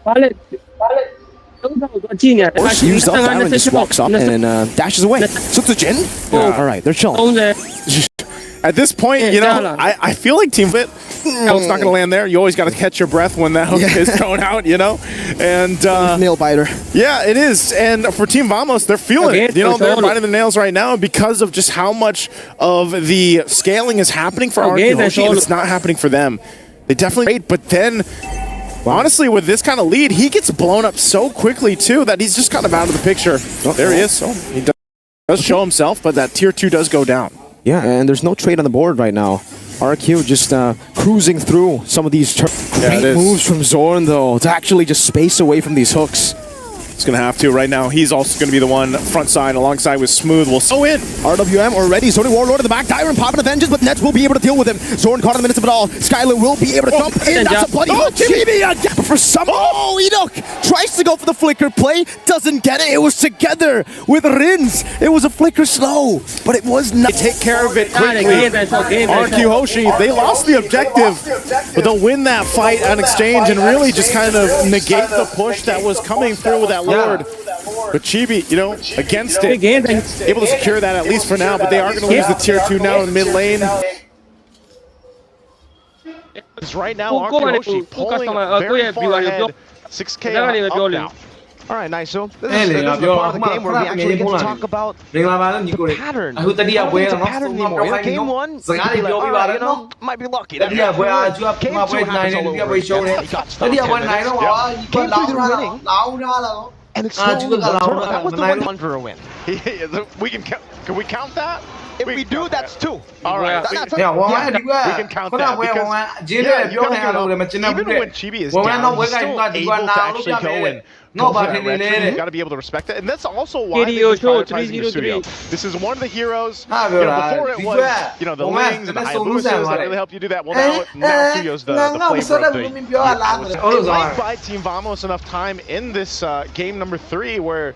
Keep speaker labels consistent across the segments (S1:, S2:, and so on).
S1: Or she used up Diamond just walks up and dashes away. So it's a Jin? Alright, they're chilling.
S2: At this point, you know, I feel like Team Fit, it's not going to land there. You always got to catch your breath when that hook is thrown out, you know? And
S1: nail biter.
S2: Yeah, it is. And for Team Vamos, they're feeling it. You know, they're biting the nails right now because of just how much of the scaling is happening for RQHoshi, and it's not happening for them. They definitely great, but then honestly, with this kind of lead, he gets blown up so quickly too that he's just kind of out of the picture. There he is. So he does show himself, but that tier 2 does go down.
S1: Yeah, and there's no trade on the board right now. RQ just cruising through some of these great moves from Zorn, though, to actually just space away from these hooks.
S2: He's going to have to right now. He's also going to be the one front side alongside with Smooth. We'll so in.
S1: RWM already. Sony Warlord in the back. Dyron popping a vengeance, but Nets will be able to deal with him. Zorn caught in the midst of it all. Skylar will be able to jump in. That's a buddy. But for some... Enoch tries to go for the flicker play. Doesn't get it. It was together with Rins. It was a flicker slow, but it was not...
S2: They take care of it quickly. RQHoshi, they lost the objective, but they'll win that fight on exchange and really just kind of negate the push that was coming through with that Lord. But Chibi, you know, against it, able to secure that at least for now, but they are going to lose the tier 2 now in the mid lane. Right now, RQHoshi pulling very far ahead, 6K up now.
S3: All right, nice. So this is the part of the game where we actually get to talk about the pattern. It's a pattern anymore. You know, game 1, you'd be like, all right, you know, might be lucky. Game 2 happens all over again. He got stopped 10 minutes. Game 3, they're winning. And it's slowly that was the one for a win.
S2: Can we count that?
S3: If we do, that's 2.
S2: All right.
S3: We can
S2: count that because even when Chibi is down, he's still able to actually go and go for that retro. You got to be able to respect that, and that's also why they use prioritizing the studio. This is one of the heroes. You know, before it was, you know, the Lings and the Hayabusas that really helped you do that. Well, now Studio's the flavor of the year. It might buy Team Vamos enough time in this game number 3 where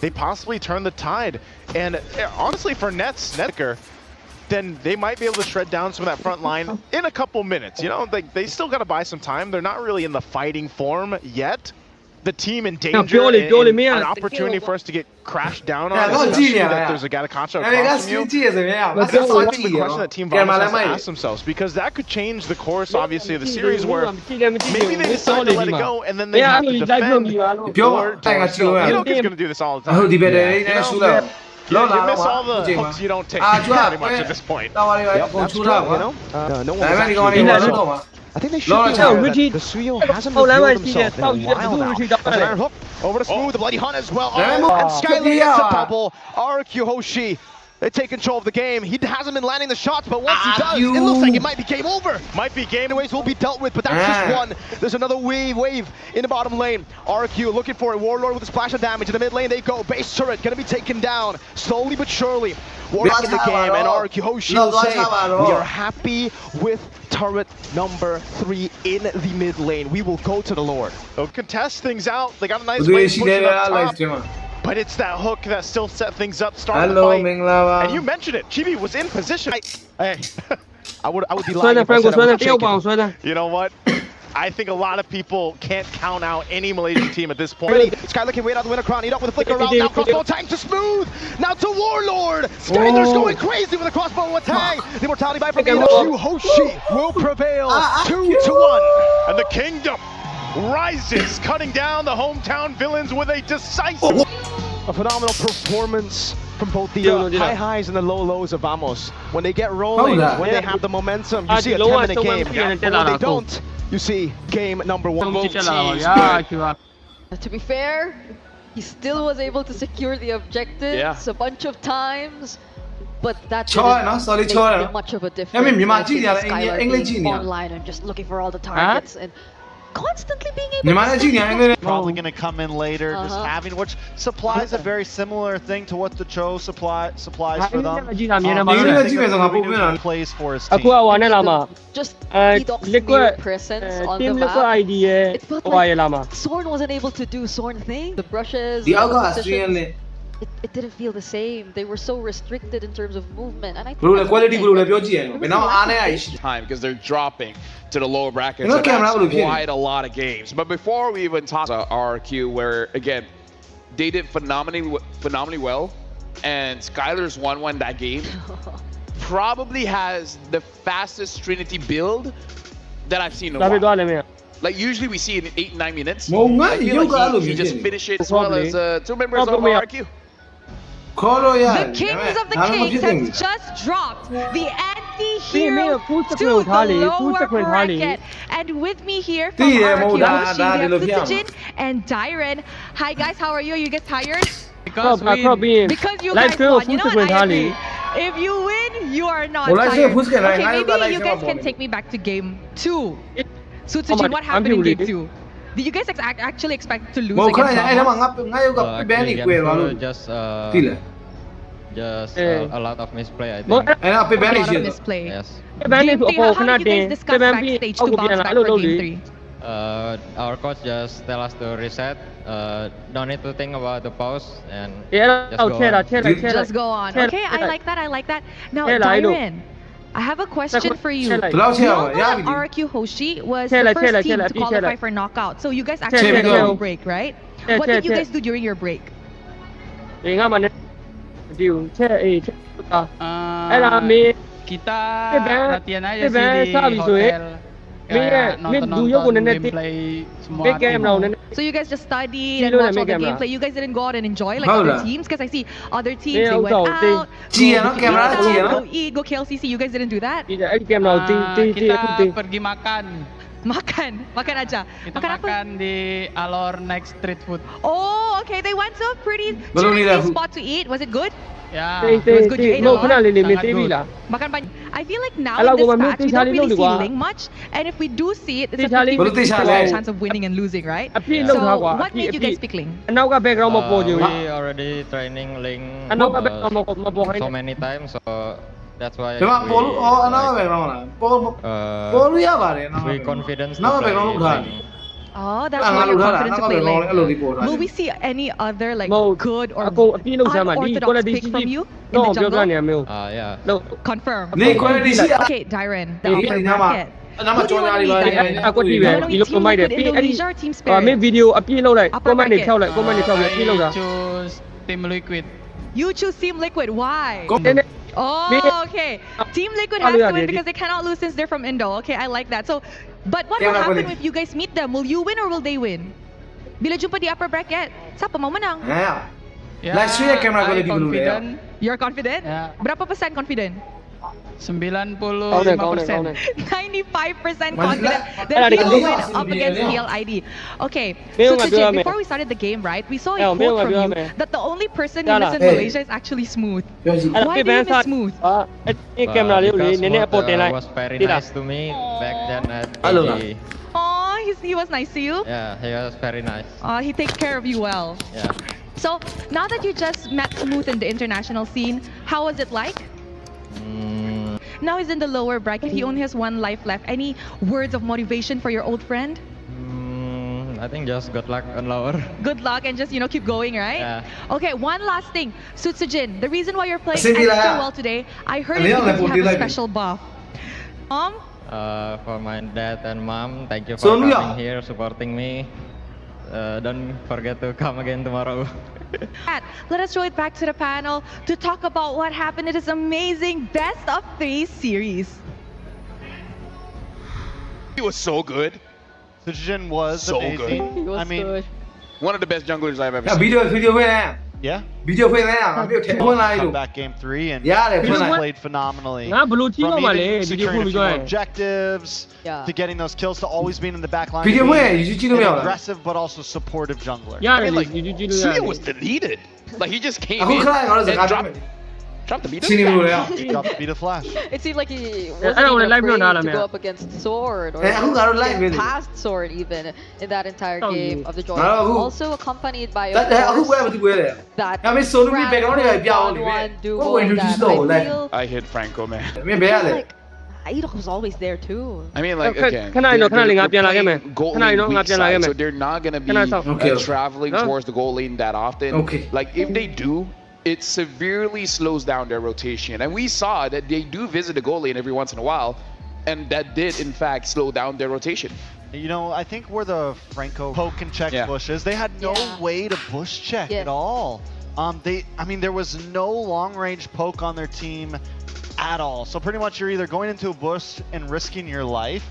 S2: they possibly turn the tide. And honestly, for Netker, then they might be able to shred down some of that front line in a couple minutes. You know, they still got to buy some time. They're not really in the fighting form yet. The team in danger, and an opportunity for us to get crashed down on, especially that there's a guy to contra across from you. That's I think the question that Team Vamos has to ask themselves, because that could change the course, obviously, of the series, where maybe they decide to let it go, and then they have to defend. Or Enoch is going to do this all the time. You miss all the hooks you don't take, pretty much at this point. That's true, you know? No one I think they should be the Suyo hasn't revealed himself in a while now. That's an iron hook. Over to Smooth, the Bloody Hunt as well. And Skylar gets a double. RQHoshi, they take control of the game. He hasn't been landing the shots, but once he does, it looks like it might be game over. Might be game. Anyways, will be dealt with, but that's just one. There's another wave in the bottom lane. RQ looking for a Warlord with a splash of damage. In the mid lane they go. Base turret gonna be taken down slowly but surely. Warlock in the game, and RQHoshi will say, we are happy with turret number 3 in the mid lane. We will go to the Lord. They'll contest things out. They got a nice wave pushing up top. But it's that hook that still set things up, starting the fight. And you mentioned it, Chibi was in position. Hey, I would be lying if I said I was You know what? I think a lot of people can't count out any Malaysian team at this point. Skylar can wait out the winner crown, eat up with a flicker around, now crossbow time to Smooth, now to Warlord. Skylar's going crazy with a crossbow attack. The immortality by from RQHoshi will prevail 2-1. And the kingdom rises, cutting down the hometown villains with a decisive... A phenomenal performance from both the high highs and the low lows of Vamos. When they get rolling, when they have the momentum, you see a 10-minute game. But when they don't, you see game number 1.
S4: To be fair, he still was able to secure the objectives a bunch of times, but that didn't make much of a difference. Skylar being online and just looking for all the targets and constantly being able to
S5: probably going to come in later, just having, which supplies a very similar thing to what the Cho supplies for them. Plays for his team.
S4: Just Edoc's mere presence on the map. It felt like Sorn wasn't able to do Sorn thing. The brushes, the it didn't feel the same. They were so restricted in terms of movement, and I think
S2: time because they're dropping to the lower brackets. So that's quite a lot of games. But before we even talk about RRQ, where again they did phenomenally well, and Skylar's won that game. Probably has the fastest Trinity build that I've seen in a while. Like usually we see it in 8-9 minutes. I feel like he just finished it as well as 2 members of RRQ.
S6: The Kings of the Kings has just dropped the anti-hero to the lower bracket. And with me here from RRQ, we have Sutsujin and Dairen. Hi guys, how are you? Are you guys tired?
S7: Because you guys won.
S6: You know what, I agree. If you win, you are not tired. Okay, maybe you guys can take me back to game 2. Sutsujin, what happened in game 2? Did you guys actually expect to lose against
S7: just a lot of misplay, I think.
S6: A lot of misplay.
S7: Yes.
S6: How did you guys discuss backstage to bounce back for game 3?
S7: Our coach just tell us to reset. Don't need to think about the pause and just go on.
S6: Okay, I like that. Now, Dairen, I have a question for you. We all know that RRQ Hoshi was the first team to qualify for knockout. So you guys actually had a break, right? What did you guys do during your break?
S8: Kita latihan aja sih di hotel. Kayak nonton gameplay semua tim.
S6: So you guys just studied and watched all the gameplay. You guys didn't go out and enjoy like other teams? Because I see other teams, they went out, go eat, go KLCC. You guys didn't do that?
S8: Kita pergi makan.
S6: Makan aja.
S8: Kita makan di Alor Next Street Food.
S6: Oh, okay. They went to a pretty nice spot to eat. Was it good?
S8: Yeah.
S6: It was good. You ate a lot? Makan banyak. I feel like now in this match, we don't really see Ling much. And if we do see it, it's a 50% chance of winning and losing, right? So what made you guys pick Ling?
S7: We already training Ling so many times, so that's why we confident to play Ling.
S6: Oh, that's why you're confident to play Ling. Will we see any other like good or unorthodox pick from you in the jungle?
S7: Yeah.
S6: Confirm. Okay, Dairen, the upper bracket. Who do you want to lead, Dairen? You want to lead Team Liquid Indonesia or Team Spirit? Upper bracket.
S8: I choose Team Liquid.
S6: You choose Team Liquid. Why? Oh, okay. Team Liquid has to win because they cannot lose since they're from Indo. Okay, I like that. So, but what will happen if you guys meet them? Will you win or will they win? Bila jumpa di upper bracket, siapa mau menang?
S8: I'm confident.
S6: You're confident?
S8: Yeah.
S6: Berapa persen confident?
S8: 95%.
S6: 95% confident that he will win up against PLID. Okay, so Sutsujin, before we started the game, right, we saw a quote from you that the only person who lives in Malaysia is actually Smooth. Why do you miss Smooth?
S7: Was very nice to me back then at AG.
S6: Oh, he was nice to you?
S7: Yeah, he was very nice.
S6: He takes care of you well.
S7: Yeah.
S6: So, now that you just met Smooth in the international scene, how was it like? Now he's in the lower bracket. He only has 1 life left. Any words of motivation for your old friend?
S7: I think just good luck on lower.
S6: Good luck and just, keep going, right?
S7: Yeah.
S6: Okay, one last thing. Sutsujin, the reason why you're playing so well today, I heard it because you have a special buff. Mom?
S7: For my dad and mom, thank you for coming here, supporting me. Don't forget to come again tomorrow.
S6: Let us throw it back to the panel to talk about what happened in this amazing best of 3 series.
S2: He was so good.
S5: Sutsujin was
S2: so
S5: amazing.
S2: Good.
S6: He was good.
S2: One of the best junglers I've ever seen.
S5: Yeah. Come back game 3 and played phenomenally. From even securing a few more objectives to getting those kills to always being in the back line. An aggressive but also supportive jungler.
S2: Suya was deleted. Like he just came in and dropped the beat.
S5: Dropped the beat of Flash.
S4: It seemed like he wasn't even afraid to go up against Sword or past Sword even in that entire game of the joint. Also accompanied by that one duo that I feel
S2: I hit Franco, man.
S4: Idok was always there too.
S2: I mean, like, again, they're playing goal lane weak side, so they're not going to be traveling towards the goal lane that often. Like, if they do, it severely slows down their rotation. And we saw that they do visit the goal lane every once in a while, and that did, in fact, slow down their rotation.
S5: You know, I think where the Franco poke and check bushes, they had no way to bush check at all. I mean, there was no long-range poke on their team at all. So pretty much you're either going into a bush and risking your life,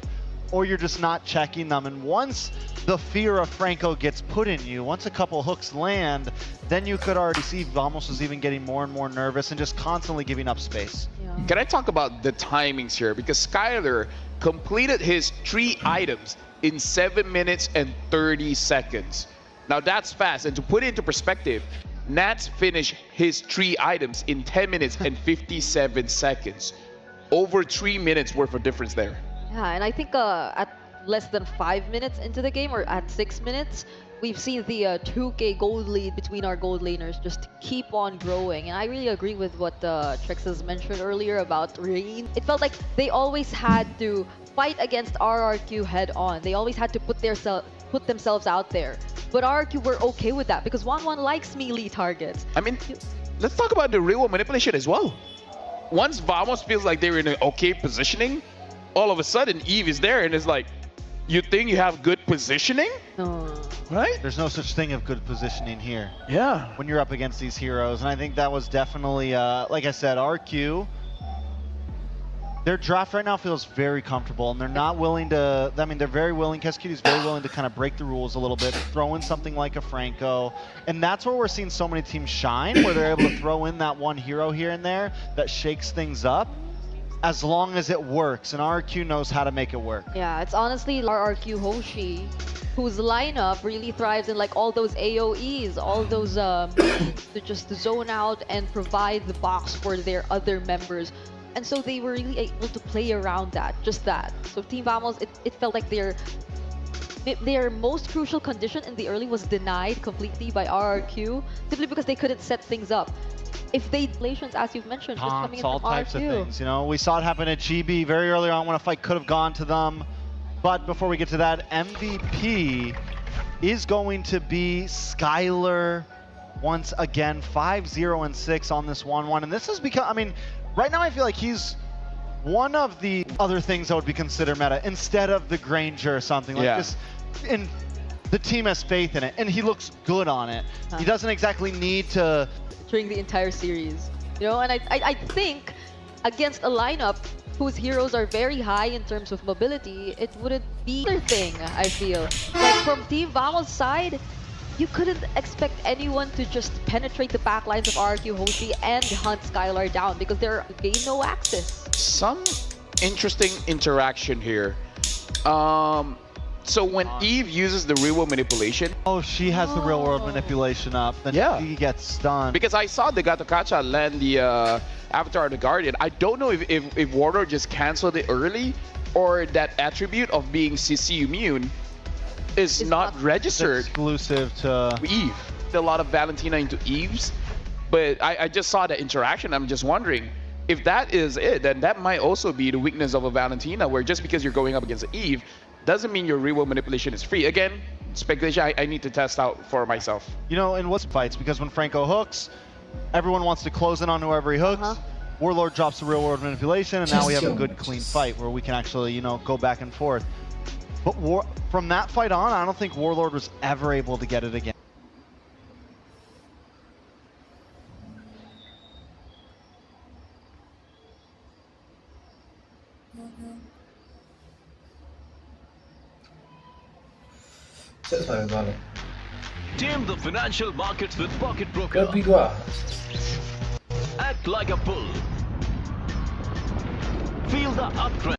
S5: or you're just not checking them. And once the fear of Franco gets put in you, once a couple hooks land, then you could already see Vamos was even getting more and more nervous and just constantly giving up space.
S2: Can I talk about the timings here? Because Skylar completed his 3 items in 7 minutes and 30 seconds. Now that's fast, and to put it into perspective, Nats finished his 3 items in 10 minutes and 57 seconds. Over 3 minutes worth of difference there.
S4: Yeah, and I think at less than 5 minutes into the game, or at 6 minutes, we've seen the 2K gold lead between our gold laners just keep on growing. And I really agree with what Trex has mentioned earlier about Rain. It felt like they always had to fight against RRQ head on. They always had to put themselves out there. But RRQ were okay with that because 1-1 likes melee targets.
S2: I mean, let's talk about the real manipulation as well. Once Vamos feels like they're in an okay positioning, all of a sudden Eve is there and it's like, you think you have good positioning?
S4: No.
S2: Right?
S5: There's no such thing of good positioning here.
S2: Yeah.
S5: When you're up against these heroes. And I think that was definitely, like I said, RQ, their draft right now feels very comfortable, and they're not willing to, I mean, they're very willing, Kescuty's very willing to kind of break the rules a little bit, throw in something like a Franco, and that's where we're seeing so many teams shine, where they're able to throw in that one hero here and there that shakes things up, as long as it works, and RRQ knows how to make it work.
S4: Yeah, it's honestly RRQ Hoshi, whose lineup really thrives in like all those AoEs, all those to just zone out and provide the box for their other members. And so they were really able to play around that, just that. So Team Vamos, it felt like their most crucial condition in the early was denied completely by RRQ, simply because they couldn't set things up. If they, as you've mentioned, just coming in from
S5: all types
S4: RRQ.
S5: of things, you know, we saw it happen at GB very early on when a fight could have gone to them. But before we get to that, MVP is going to be Skylar once again, 5-0-6 on this 1-1. And this has become, I mean, right now I feel like he's one of the other things that would be considered meta instead of the Granger or something like this. And the team has faith in it, and he looks good on it. He doesn't exactly need to...
S4: During the entire series, you know, and I think against a lineup whose heroes are very high in terms of mobility, it wouldn't be another thing, I feel. Like from Team Vamos' side, you couldn't expect anyone to just penetrate the back lines of RRQ Hoshi and hunt Skylar down because they're gain no access.
S2: Some interesting interaction here. So when Eve uses the real world manipulation...
S5: Oh, she has the real world manipulation up, then she gets stunned.
S2: Because I saw the Gato Kacha land the Avatar of the Guardian. I don't know if Warlord just canceled it early or that attribute of being CC immune is not registered.
S5: It's exclusive to
S2: Eve. A lot of Valentina into Eves, but I just saw that interaction. I'm just wondering if that is it, then that might also be the weakness of a Valentina, where just because you're going up against Eve doesn't mean your real manipulation is free. Again, speculation I need to test out for myself.
S5: You know, in what's fights, because when Franco hooks, everyone wants to close in on whoever he hooks. Warlord drops the real world manipulation, and now we have a good clean fight where we can actually, you know, go back and forth. But from that fight on, I don't think Warlord was ever able to get it again.
S9: Tame the financial markets with Pocket Broker. Act like a bull. Feel the uptrend.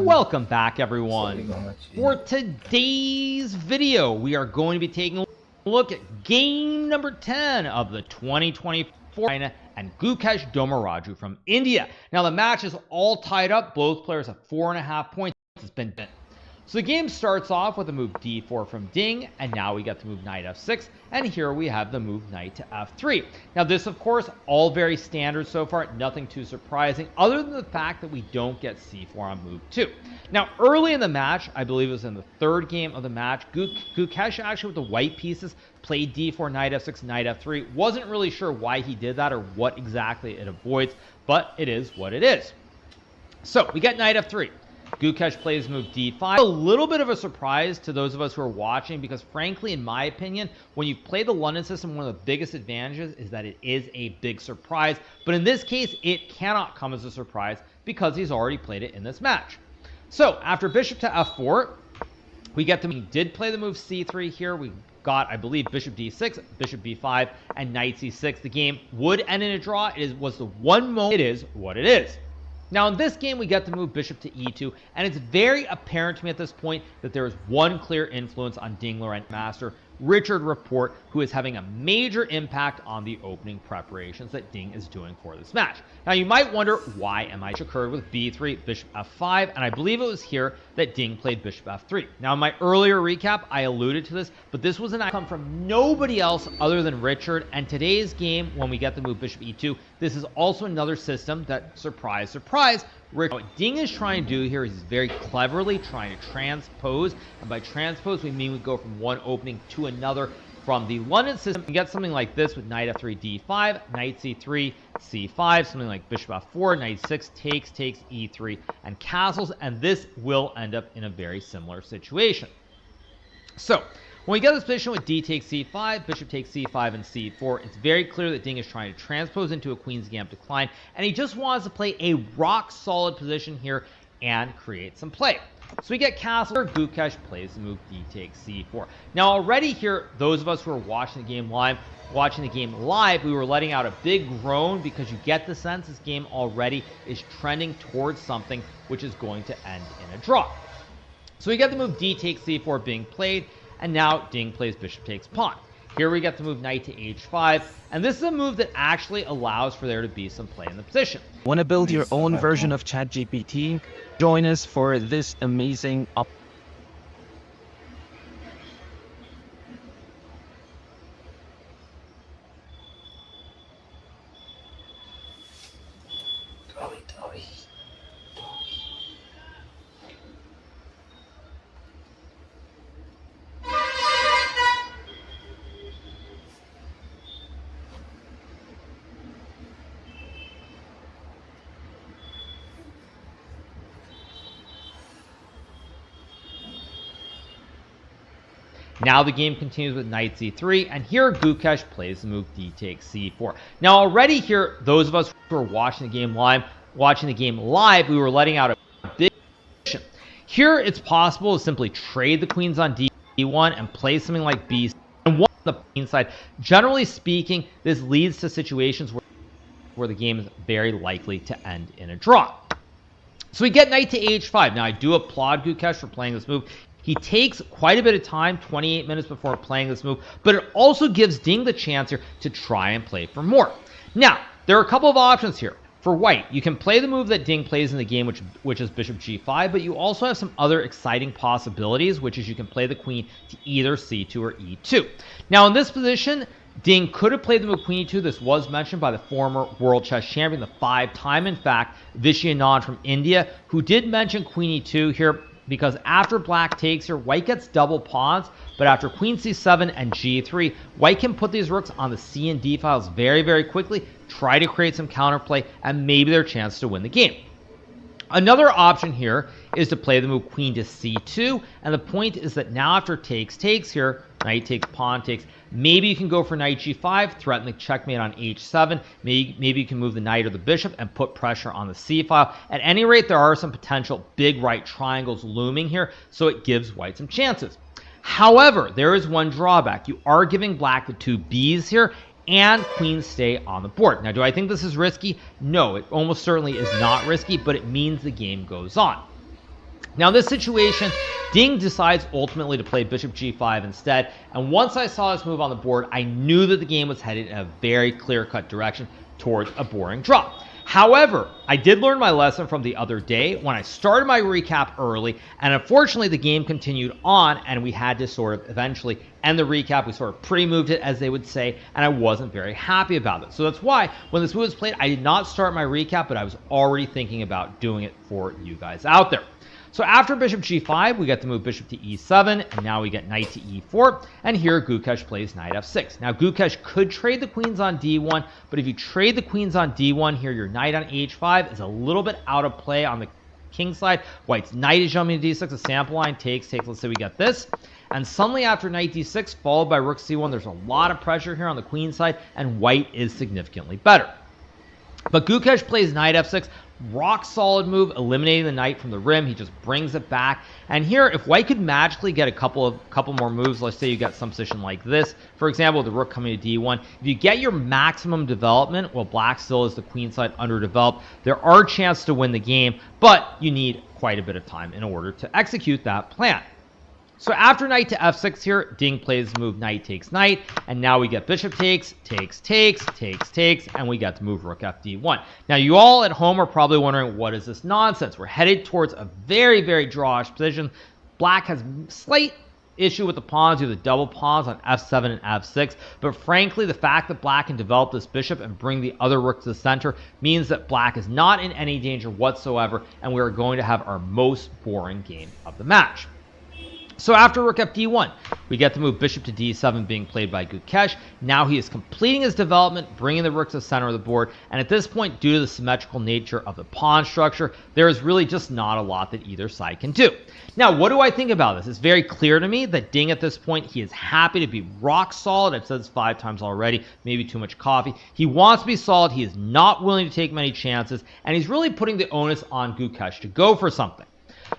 S10: Welcome back, everyone. For today's video, we are going to be taking a look at game number 10 of the 2024 China and Gukesh Domaraju from India. Now, the match is all tied up. Both players have 4.5 points. It's been So the game starts off with a move d4 from Ding, and now we get the move knight f6, and here we have the move knight to f3. Now this, of course, all very standard so far, nothing too surprising, other than the fact that we don't get c4 on move 2. Now early in the match, I believe it was in the third game of the match, Gukesh actually with the white pieces played d4, knight f6, knight f3. Wasn't really sure why he did that or what exactly it avoids, but it is what it is. So we get knight f3. Gukesh plays move d5. A little bit of a surprise to those of us who are watching because, frankly, in my opinion, when you play the London system, one of the biggest advantages is that it is a big surprise. But in this case, it cannot come as a surprise because he's already played it in this match. So after bishop to f4, we get we did play the move c3 here. We got, I believe, bishop d6, bishop b5, and knight c6. The game would end in a draw. It was the one moment. It is what it is. Now in this game, we get to move bishop to e2, and it's very apparent to me at this point that there is one clear influence on Ding Laurent Master, Richard Rapport, who is having a major impact on the opening preparations that Ding is doing for this match. Now you might wonder why MIH occurred with b3, bishop f5, and I believe it was here that Ding played bishop f3. Now in my earlier recap, I alluded to this, but this was an outcome from nobody else other than Richard, and today's game, when we get the move bishop e2, this is also another system that, surprise, surprise, what Ding is trying to do here is he's very cleverly trying to transpose, and by transpose we mean we go from one opening to another. From the London system, you get something like this with knight f3, d5, knight c3, c5, something like bishop f4, knight 6 takes e3, and castles, and this will end up in a very similar situation. So when we get this position with d takes c5, bishop takes c5 and c4, it's very clear that Ding is trying to transpose into a queen's gambit decline, and he just wants to play a rock-solid position here and create some play. So we get castle. Gukesh plays the move d takes c4. Now already here, those of us who are watching the game live, we were letting out a big groan because you get the sense this game already is trending towards something which is going to end in a draw. So we get the move d takes c4 being played, and now Ding plays bishop takes pawn. Here we get the move knight to h5, and this is a move that actually allows for there to be some play in the position.
S11: Want to build your own version of ChatGPT? Join us for this amazing
S10: Now the game continues with knight c3, and here Gukesh plays the move d takes c4. Now already here, those of us who are watching the game live, we were letting out a big position. Here it's possible to simply trade the queens on d1 and play something like b7 and one on the queen side. Generally speaking, this leads to situations where the game is very likely to end in a draw. So we get knight to h5. Now I do applaud Gukesh for playing this move. He takes quite a bit of time, 28 minutes before playing this move, but it also gives Ding the chance here to try and play for more. Now, there are a couple of options here. For white, you can play the move that Ding plays in the game, which is bishop g5, but you also have some other exciting possibilities, which is you can play the queen to either c2 or e2. Now, in this position, Ding could have played the move queen e2. This was mentioned by the former world chess champion, the 5-time, in fact, Vishy Anand from India, who did mention queen e2 here, because after black takes here, white gets double pawns, but after queen c7 and g3, white can put these rooks on the c and d files very, very quickly, try to create some counterplay, and maybe their chance to win the game. Another option here is to play the move queen to c2, and the point is that now after takes here, knight takes, pawn takes, maybe you can go for knight g5, threaten the checkmate on h7, maybe you can move the knight or the bishop and put pressure on the c file. At any rate, there are some potential big right triangles looming here, so it gives white some chances. However, there is one drawback. You are giving black the two b's here, and queens stay on the board. Now, do I think this is risky? No, it almost certainly is not risky, but it means the game goes on. Now, in this situation, Ding decides ultimately to play bishop g5 instead, and once I saw this move on the board, I knew that the game was headed in a very clear-cut direction towards a boring draw. However, I did learn my lesson from the other day when I started my recap early, and unfortunately the game continued on, and we had to sort of eventually end the recap. We sort of pre-moved it, as they would say, and I wasn't very happy about it. So that's why when this move was played, I did not start my recap, but I was already thinking about doing it for you guys out there. So after bishop g5, we get to move bishop to e7, and now we get knight to e4, and here Gukesh plays knight f6. Now Gukesh could trade the queens on d1, but if you trade the queens on d1 here, your knight on h5 is a little bit out of play on the king side. White's knight is jumping to d6, the sample line takes, let's say we get this. And suddenly after knight d6, followed by rook c1, there's a lot of pressure here on the queen side, and white is significantly better. But Gukesh plays knight f6, rock solid move, eliminating the knight from the rim. He just brings it back. And here, if white could magically get a couple more moves, let's say you got some position like this, for example, the rook coming to d1, if you get your maximum development while black still is the queen side underdeveloped, there are chances to win the game, but you need quite a bit of time in order to execute that plan. So after knight to f6 here, Ding plays the move knight takes knight, and now we get bishop takes, and we get to move rook fd1. Now you all at home are probably wondering, what is this nonsense? We're headed towards a very, very drawish position. Black has slight issue with the pawns, you have the double pawns on f7 and f6, but frankly the fact that black can develop this bishop and bring the other rook to the center means that black is not in any danger whatsoever, and we are going to have our most boring game of the match. So after rook fd1, we get to move bishop to d7 being played by Gukesh. Now he is completing his development, bringing the rook to the center of the board, and at this point, due to the symmetrical nature of the pawn structure, there is really just not a lot that either side can do. Now, what do I think about this? It's very clear to me that Ding at this point, he is happy to be rock solid. I've said this 5 times already, maybe too much coffee. He wants to be solid, he is not willing to take many chances, and he's really putting the onus on Gukesh to go for something.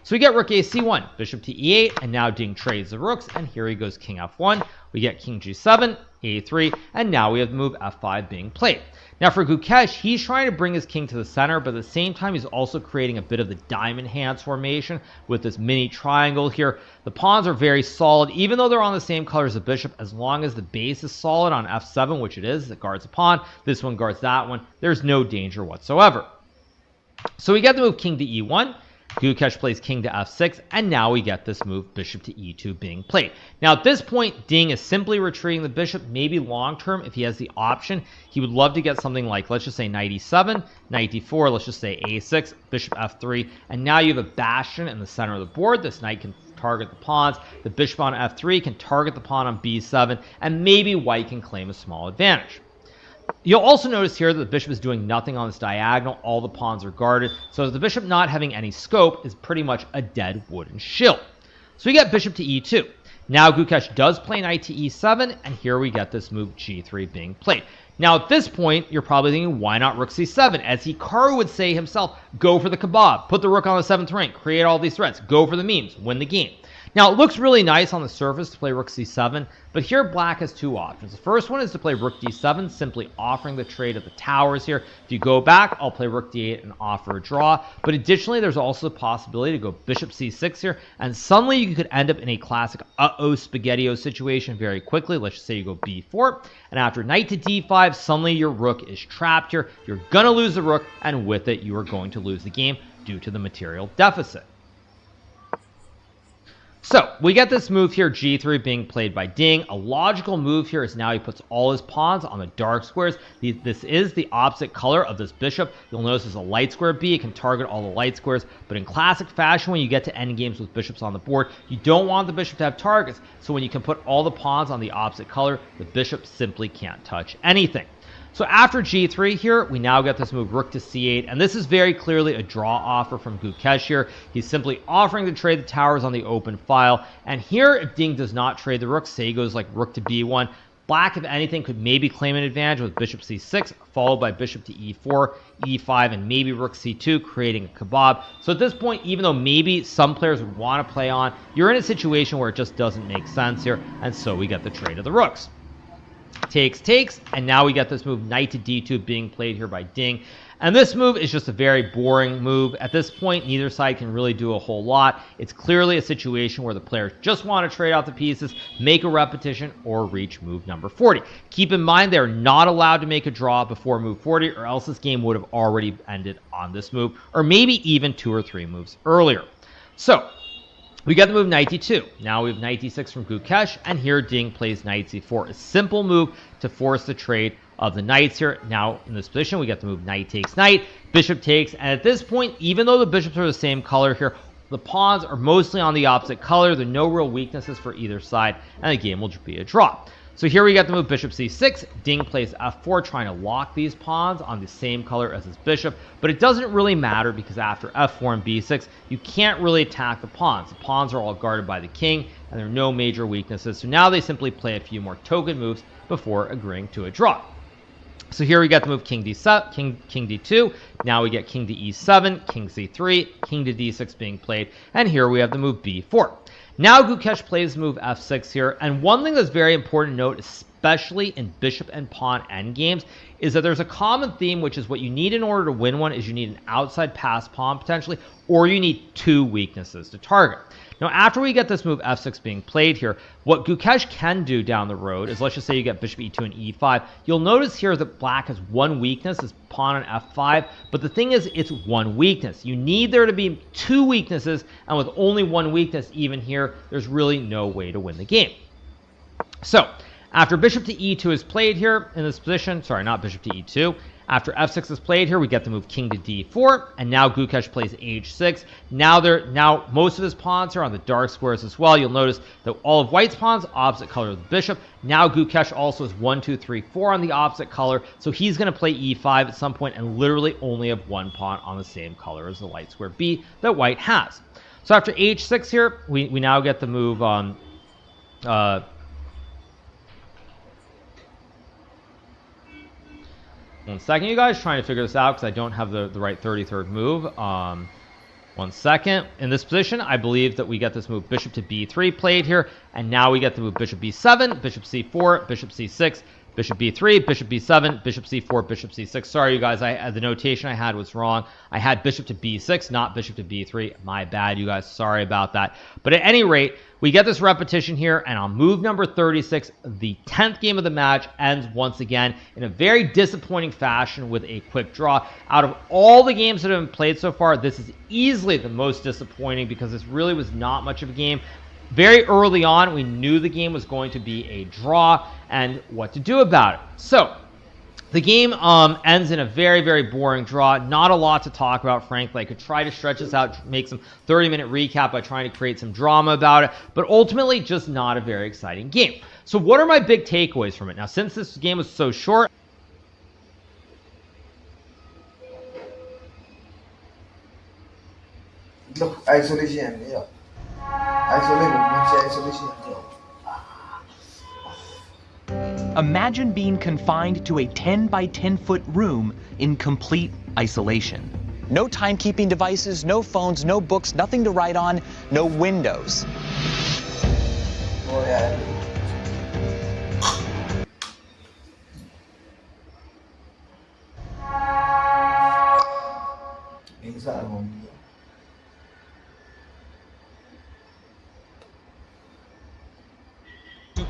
S10: So we get rook a-c1, bishop to e8, and now Ding trades the rooks, and here he goes king f1. We get king g7, a3, and now we have the move f5 being played. Now for Gukesh, he's trying to bring his king to the center, but at the same time, he's also creating a bit of the diamond hands formation with this mini triangle here. The pawns are very solid, even though they're on the same color as the bishop, as long as the base is solid on f7, which it is, it guards a pawn. This one guards that one. There's no danger whatsoever. So we get the move king to e1. Gukesh plays king to f6, and now we get this move bishop to e2 being played. Now at this point, Ding is simply retreating the bishop. Maybe long term, if he has the option, he would love to get something like, let's just say knight e7, knight d4, let's just say a6, bishop f3, and now you have a bastion in the center of the board. This knight can target the pawns. The bishop on f3 can target the pawn on b7, and maybe white can claim a small advantage. You'll also notice here that the bishop is doing nothing on this diagonal. All the pawns are guarded. So the bishop not having any scope is pretty much a dead wooden shield. So we get bishop to e2. Now Gukesh does play knight to e7, and here we get this move g3 being played. Now at this point, you're probably thinking, why not rook c7? As Hikaru would say himself, go for the kebab. Put the rook on the 7th rank. Create all these threats. Go for the memes. Win the game. Now, it looks really nice on the surface to play rook c7, but here black has 2 options. The first one is to play rook d7, simply offering the trade of the towers here. If you go back, I'll play rook d8 and offer a draw. But additionally, there's also the possibility to go bishop c6 here, and suddenly you could end up in a classic uh-oh spaghetti-o situation very quickly. Let's just say you go b4, and after knight to d5, suddenly your rook is trapped here. You're going to lose the rook, and with it, you are going to lose the game due to the material deficit. So we get this move here, g3 being played by Ding. A logical move here is now he puts all his pawns on the dark squares. This is the opposite color of this bishop. You'll notice there's a light square B. It can target all the light squares. But in classic fashion, when you get to end games with bishops on the board, you don't want the bishop to have targets. So when you can put all the pawns on the opposite color, the bishop simply can't touch anything. So after g3 here, we now get this move rook to c8, and this is very clearly a draw offer from Gukesh here. He's simply offering to trade the towers on the open file, and here if Ding does not trade the rook, say he goes like rook to b1, black, if anything, could maybe claim an advantage with bishop c6, followed by bishop to e4, e5, and maybe rook c2, creating a kebab. So at this point, even though maybe some players would want to play on, you're in a situation where it just doesn't make sense here, and so we get the trade of the rooks. Takes, and now we get this move knight to d2 being played here by Ding. And this move is just a very boring move. At this point, neither side can really do a whole lot. It's clearly a situation where the players just want to trade out the pieces, make a repetition, or reach move number 40. Keep in mind, they're not allowed to make a draw before move 40, or else this game would have already ended on this move, or maybe even 2 or 3 moves earlier. So, we got the move knight d2. Now we have knight d6 from Gukesh, and here Ding plays knight c4. A simple move to force the trade of the knights here. Now, in this position, we got the move knight takes knight, bishop takes, and at this point, even though the bishops are the same color here, the pawns are mostly on the opposite color. There are no real weaknesses for either side, and the game will be a draw. So here we got the move bishop c6. Ding plays f4, trying to lock these pawns on the same color as his bishop, but it doesn't really matter because after f4 and b6, you can't really attack the pawns. The pawns are all guarded by the king, and there are no major weaknesses. So now they simply play a few more token moves before agreeing to a draw. So here we got the move king d7, king d2. Now we get king to e7, king c3, king to d6 being played, and here we have the move b4. Now Gukesh plays move f6 here, and one thing that's very important to note, especially in bishop and pawn endgames, is that there's a common theme, which is what you need in order to win one is you need an outside pass pawn potentially, or you need 2 weaknesses to target. Now, after we get this move f6 being played here, what Gukesh can do down the road is, let's just say you get bishop e2 and e5. You'll notice here that black has 1 weakness, is pawn on f5, but the thing is, it's 1 weakness. You need there to be 2 weaknesses, and with only 1 weakness even here, there's really no way to win the game. So, after bishop to e2 is played here in this position, sorry, not bishop to e2, after f6 is played here, we get the move king to d4, and now Gukesh plays h6. Now most of his pawns are on the dark squares as well. You'll notice that all of white's pawns opposite color of the bishop. Now Gukesh also has 1, 2, 3, 4 on the opposite color, so he's going to play e5 at some point and literally only have 1 pawn on the same color as the light square b that white has. So after h6 here, we now get the move on. One second, you guys, trying to figure this out because I don't have the right 33rd move. 1 second. In this position, I believe that we get this move bishop to b3 played here, and now we get the move bishop b7, bishop c4, bishop c6, bishop b3, bishop b7, bishop c4, bishop c6. Sorry, you guys, the notation I had was wrong. I had bishop to b6, not bishop to b3. My bad, you guys. Sorry about that. But at any rate, we get this repetition here, and on move number 36, the 10th game of the match ends once again in a very disappointing fashion with a quick draw. Out of all the games that have been played so far, this is easily the most disappointing because this really was not much of a game. Very early on, we knew the game was going to be a draw and what to do about it. So, the game ends in a very, very boring draw. Not a lot to talk about, frankly. I could try to stretch this out, make some 30-minute recap by trying to create some drama about it, but ultimately just not a very exciting game. So what are my big takeaways from it? Now, since this game was so short,
S12: Look, isolation, yeah. Isolation.
S11: Imagine being confined to a 10 by 10 foot room in complete isolation. No timekeeping devices, no phones, no books, nothing to write on, no windows.
S12: Oh, yeah.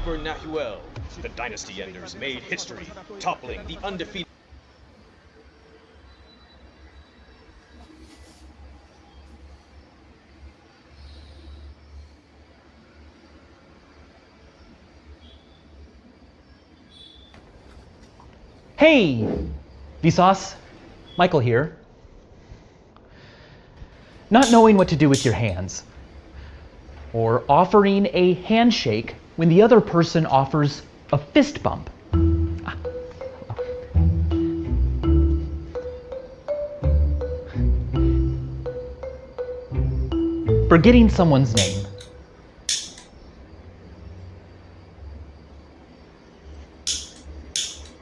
S13: Kfl, the Dynasty Enders made history, toppling the undefeated.
S11: Hey, Vsauce, Michael here. Not knowing what to do with your hands, or offering a handshake when the other person offers a fist bump. Forgetting someone's name.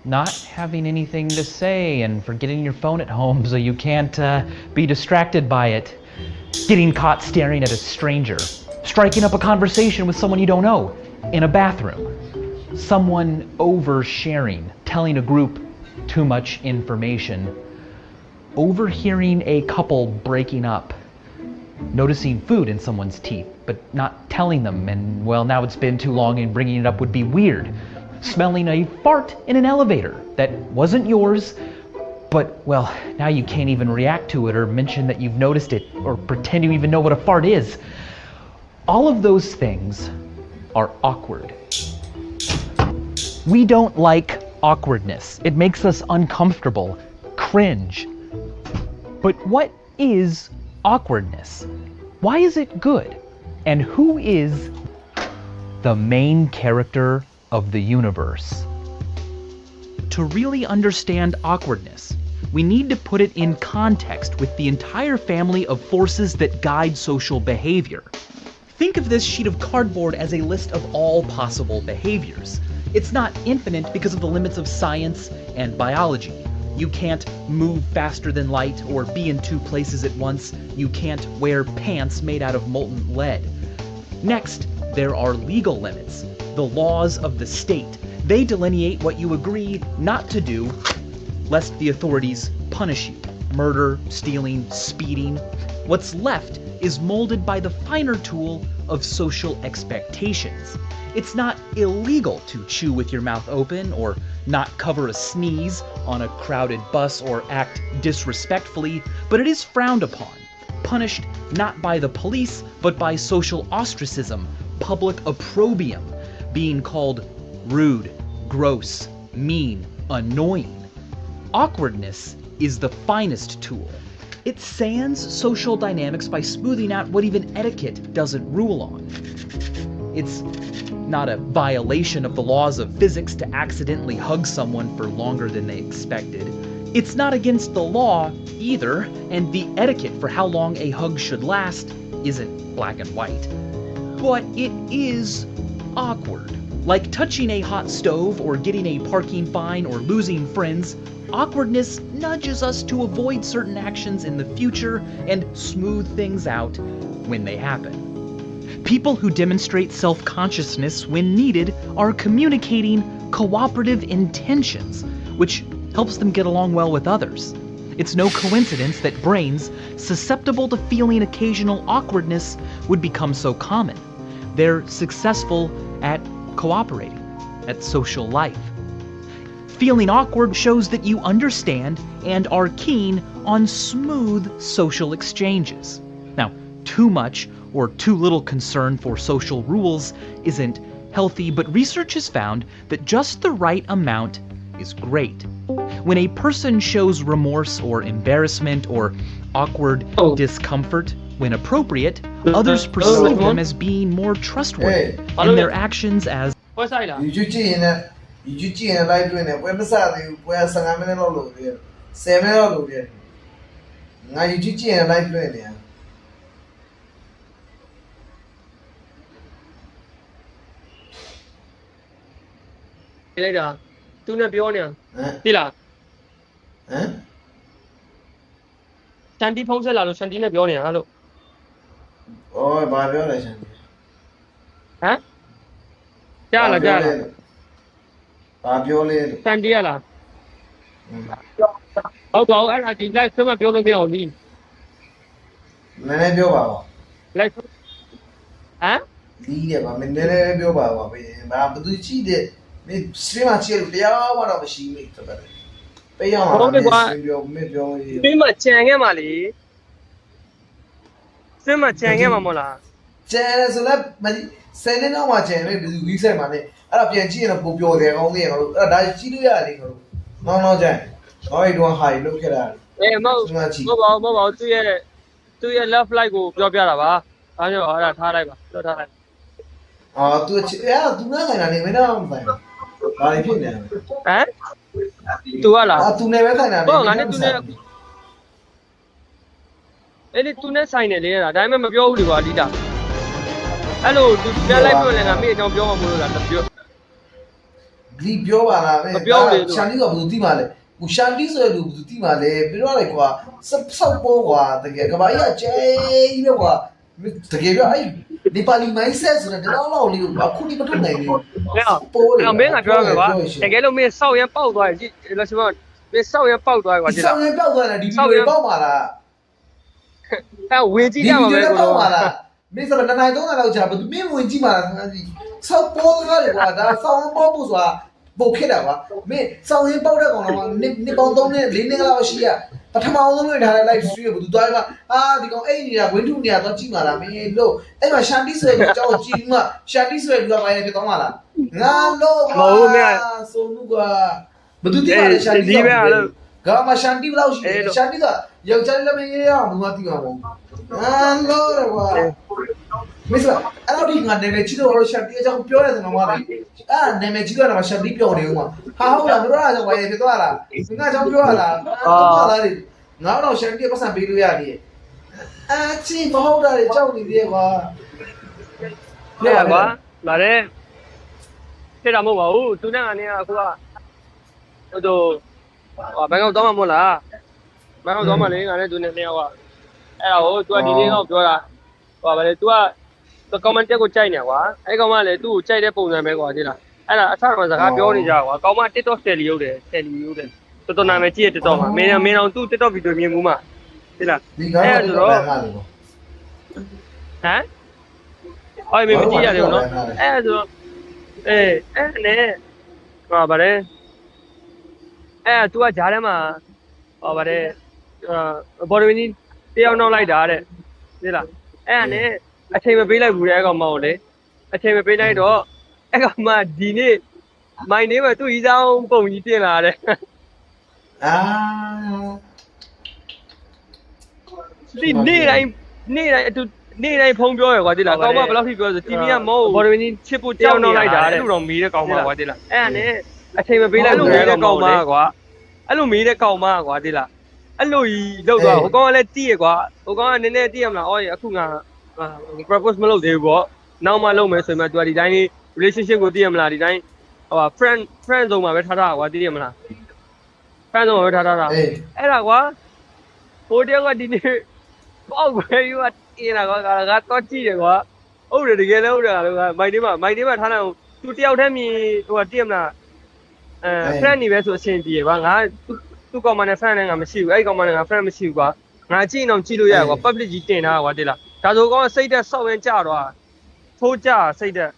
S11: Not having anything to say and forgetting your phone at home so you can't be distracted by it. Getting caught staring at a stranger. Striking up a conversation with someone you don't know in a bathroom. Someone oversharing, telling a group too much information. overhearing a couple breaking up, noticing food in someone's teeth, but not telling them, and well, now it's been too long and bringing it up would be weird. Smelling a fart in an elevator that wasn't yours, but well, now you can't even react to it or mention that you've noticed it or pretend you even know what a fart is. All of those things are awkward. We don't like awkwardness. It makes us uncomfortable, cringe. But what is awkwardness? Why is it good? And who is the main character of the universe? To really understand awkwardness, we need to put it in context with the entire family of forces that guide social behavior. Think of this sheet of cardboard as a list of all possible behaviors. It's not infinite because of the limits of science and biology. You can't move faster than light or be in two places at once. You can't wear pants made out of molten lead. Next, there are legal limits, the laws of the state. They delineate what you agree not to do, lest the authorities punish you. Murder, stealing, speeding. What's left is molded by the finer tool of social expectations. It's not illegal to chew with your mouth open or not cover a sneeze on a crowded bus or act disrespectfully, but it is frowned upon, punished not by the police, but by social ostracism, public opprobrium, being called rude, gross, mean, annoying. Awkwardness is the finest tool. It sands social dynamics by smoothing out what even etiquette doesn't rule on. It's not a violation of the laws of physics to accidentally hug someone for longer than they expected. It's not against the law either, and the etiquette for how long a hug should last isn't black and white. But it is awkward. Like touching a hot stove or getting a parking fine or losing friends, awkwardness nudges us to avoid certain actions in the future and smooth things out when they happen. People who demonstrate self-consciousness when needed are communicating cooperative intentions, which helps them get along well with others. It's no coincidence that brains susceptible to feeling occasional awkwardness would become so common. They're successful at cooperating, at social life. Feeling awkward shows that you understand and are keen on smooth social exchanges. Now, too much or too little concern for social rules isn't healthy, but research has found that just the right amount is great. When a person shows remorse or embarrassment or awkward discomfort when appropriate, others perceive them as being more trustworthy and their actions as
S14: later. Tu nak biar ni? Tidak. Shanti phone se lalu Shanti nak biar ni, halo.
S12: Oh, bawa biar lah Shanti.
S14: Hah? Jalan.
S12: Bawa biar le.
S14: Shanti lah. Bawa ada di live semua biar le biar ni.
S12: Mana biar bawa?
S14: Live. Hah?
S12: Dia bawa, mana biar bawa? Bawa betul cik dia. Stream aja lu, dia awak apa sih ni tu kan? Payah mana?
S14: Stream cengeng mali. Stream cengeng mamola.
S12: Cengeng sebab macam saya ni nama cengeng ni bisa mana? Ada pianci yang aku biar dia kau ni kalau ada ciri dia ni kalau. No cengeng. Oh itu high lu kira.
S14: Mau tu ye love like aku biar apa? Ayo ada thara ba, lo thara.
S12: Ah tu ya tu nak kan ni mana orang Balik ni.
S14: Tu lah.
S12: Tu ni macam mana?
S14: Oh, ngani tu ni. Ini tu ni sign ni lah. Dah memang biar uli gua lida. Hello, tu biar live tu lengan. Mesti jangan biar malu lah. Biar.
S12: Beli biar mana?
S14: Biar uli tu.
S12: Shanti gua betul malah. Shanti saya tu betul malah. Biar lagi gua. Sab gua. Tapi kalau ayah cai biar gua. Tapi biar ayah. Di paling mindset sudah dah lalu liu. Aku ni betul ni.
S14: Yang mana jual apa? Yang kalau me sau yang pau tu, Laxman. 别少爷爆出来我知道。
S12: 少爷爆出来了，你别爆嘛了。
S14: 哎，危机干嘛没？
S12: 爆嘛了？没什么，那东那老家不都没危机嘛？超波那里哇，那少爷爆不说，爆开了哇，没少爷爆的讲了嘛，你爆东呢，零那个老西啊。ปฐมเอาต้องเลยถ่ายไลฟ์สตรีมบุตรตัวไอ้ก็นี่วินทูเนี่ยต้องจิ้มมาละไม่โลไอ้มาชันดิสเวย์เจ้าจิ้มมาชันดิสเวย์ดูอะไรไปต้องมาละงานโลมาโซนุกว่าบุตรที่มาเลยชันดิสเวย์ก็มาชันดิสเราชันดิสอะยังชันดิสไม่ยังมึงมาที่มามึงงานโลเลยว่าไม่ใช่อะไรที่งานเนี่ยชิโร่เราชันดิสจะเขาเปลี่ยนอะไรต่างๆมาเนี่ยไม่ชิโร่นะมาชันดิสเปลี่ยนอะไรมาฮ่าฮ่าเราไม่รู้อะไรจะไปไปตัวอะไรงานจะเปลี่ยนอะไรตัวอะไรငါတော့ရှန်တီပတ်စံပေးလို့ရတယ်အချင်းမဟုတ်တာတွေကြောက်နေသေးကွာ
S14: เนี่ยကွာလာတယ်ဖြစ်တာမဟုတ်ပါဘူးသူနဲ့ကနေအခုကဟိုတို့ဘန်ကောက်တော့မှမဟုတ်လားဘန်ကောက်တော့မှလေငါနဲ့သူနဲ့နှစ်ယောက်ကအဲ့ဒါကို तू ကဒီနေ့တော့ပြောတာဟိုဗါလေ तू က comment တက်ကိုကြိုက်နေကွာအဲ့ကောင်မလည်းသူ့ကိုကြိုက်တဲ့ပုံစံပဲကွာသိလားအဲ့ဒါအထက်ကစကားပြောနေကြကွာကောင်မ TikTok တယ်လီရုပ်တယ်တော်တော်နာမည်ကြည့်ရ TikTok မှာမင်းအောင်သူ့ TikTok ဗီဒီယိုမြင်မှုမှာသိလားအဲ့ဒါဆိုတော့ဟမ်အော်မင်းမကြည့်ရတယ်နော်အဲ့ဒါဆိုတော့အဲ့နဲ့ဟောဗါလေအဲ့ तू ကဂျားထဲမှာဟောဗါလေဘော်ဒ်ဝင်းကြီးတယောက်နောက်လိုက်တာတဲ့သိလားအဲ့နဲ့အချိန်မပေးလိုက်ဘူးတဲ့အဲ့ကောင်မဟုတ်လေအချိန်မပေးလိုက်တော့အဲ့ကောင်မဒီနေ့မိုင်းနေမှာသူ့ဤဆောင်ပုံကြီးတင်လာတဲ့ဒီနေ့တိုင်းအတူနေ့တိုင်းဖုံးပြောရကွာတိလားကောင်မဘယ်လောက်ထိပြောဆိုတီဗီကမဟုတ်ဘော်ဒ်ဝင်းကြီးချစ်ဖို့ကြောက်နေလိုက်တာတဲ့အဲ့လိုတော့မီးတဲ့ကောင်မကွာတိလားအဲ့ဒါနဲ့အချိန်မပေးလိုက်လို့တဲ့ကောင်မကွာအဲ့လိုမီးတဲ့ကောင်မကွာတိလားအဲ့လိုကြီးလောက်သွားဟိုကောင်ကလည်းတီးရကွာဟိုကောင်ကနည်းနည်းတီးရမလားအော်အခုငါ propose မလုပ်သေးဘူးပေါ့နောက်မှလုပ်မယ်ဆိုရင်မှ तू ဒီတိုင်း relationship ကိုတီးရမလားဒီတိုင်းဟို friend ဆုံးမှာပဲထားတာကွာတီးရမလားfriend ဆုံးမှာပဲထားတာအဲ့ဒါကွာဟိုတယောက်ကဒီနေ့ပေါက်ခွဲယူအင်းလာကွာကတော့ကြည့်ရကွာဟုတ်တယ်တကယ်လည်းဟုတ်တယ်ကွာမိုက်တင်းမှာထားလိုက်အောင် तू တယောက်တည်းမြင်ဟိုတီးရမလားfriend နေပဲဆိုအဆင်ပြေကွာငါသူ့ကောင်မနဲ့ friend နဲ့ငါမရှိဘူးအဲ့ကောင်မနဲ့ငါ friend မရှိဘူးကွာငါကြည့်အောင်ကြည့်လို့ရကွာ public ကြီးတင်ထားကွာတိလားဒါဆိုကောင်စိတ်သက်ဆောက်ရင်ကြတော့ထိုးကြစိတ်သက်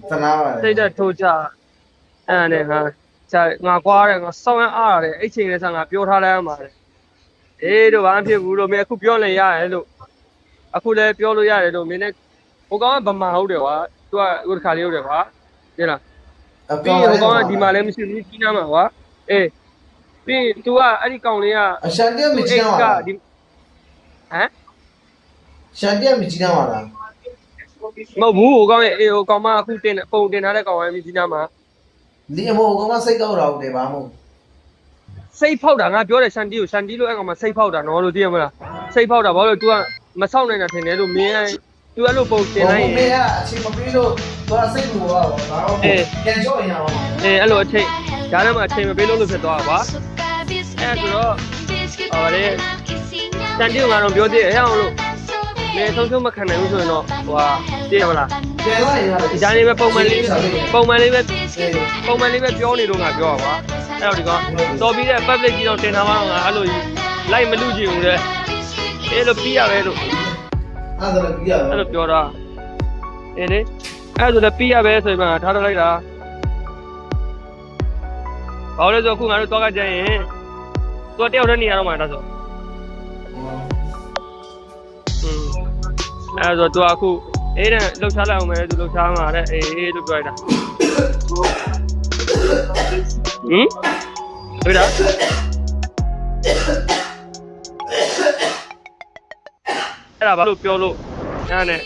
S12: သနာပါ
S14: စိတ်သက်ထိုးကြအဲ့နဲ့ငါကွာတယ်ငါဆောက်ရင်အားရတယ်အဲ့ချိန်လေးဆန်ငါပြောထားလိုက်ရမှာလေအေးတို့ဘာမှဖြစ်ဘူးလို့မင်းအခုပြောနေရတယ်လို့အခုလည်းပြောလို့ရတယ်လို့မင်းနဲ့ဟိုကောင်ကဗမာဟုတ်တယ်ကွာသူကဟိုတစ်ခါလေးဟုတ်တယ်ကွာသိလားပြီးဟိုကောင်ကဒီမှာလည်းမရှိဘူးကြီးနားမှာကွာအေးပြီး तू ကအဲ့ဒီကောင်လေးကအ
S12: ရှန်တီမကြီးနားမှာဟမ်ရှန်တီမကြီးနားမှာလား
S14: မဟုတ်ဘူးဟိုကောင်ရဲ့အေးဟိုကောင်မအခုတင်ပုံတင်ထားတဲ့ကောင်ရဲ့မြကြီးနားမှာ
S12: ဒီအမို့ကောင်မစိတ်ကောက်တာဟုတ်တယ်ဗာမဟုတ်
S14: စိတ်ဖောက်တာငါပြောတယ်ရှန်တီလို့အဲ့ကောင်မစိတ်ဖောက်တာနော်လို့သိရမလားစိတ်ဖောက်တာဘာလို့ तू ကမဆောက်နိုင်တာထင်တယ်လို့မင်းသူအဲ့လိုပုံတင်လိုက်ရင်
S12: မင်းကအချိန်မပေးလို့သူကစိတ်ကူပါတော့ဒါတော့ပြန်ကြောက်ရင်အောင်
S14: အဲ့လိုအချိန်ဓာတ်ထဲမှာအချိန်မပေးလို့ဖြစ်သွားတာကွာအဲ့ဆိုတော့ဟောလေတန်တီကငါတော့ပြောသေးတယ်ဟဲ့အောင်လို့မင်းဆုံးမခံနိုင်ဘူးဆိုရင်တော့ဟိုဟာသိရမလား
S12: ပြန်လာရင်
S14: ဒီတိုင်းလေးပဲပုံမှန်လေးပဲပြောနေလို့ငါပြောတာကွာအဲ့တော့ဒီကောင်တော်ပြီးတဲ့ public ကြီးတော့တင်ထားမှငါအဲ့လိုလိုက်မလူကြည့်ဘူးလေအဲ့လိုပြီးရပဲလို့
S12: အဲ့ဒါလည်းပြီးရပဲ
S14: အဲ့လိုပြောတာအေးလေအဲ့ဒါလည်းပြီးရပဲဆိုရင်ထားထားလိုက်တာဘာလို့လဲဆိုအခုငါတို့တော့ကကြရင်သူတယောက်တည်းနေရတော့မှဒါဆိုအဲ့တော့သူအခုအေးတဲ့လှုပ်ရှားလိုက်အောင်မယ်သူလှုပ်ရှားမှာတဲ့အေးလို့ပြောလိုက်တာဟုတ်လားအဲ့ဒါဘာလို့ပြောလို့အဲ့နဲ့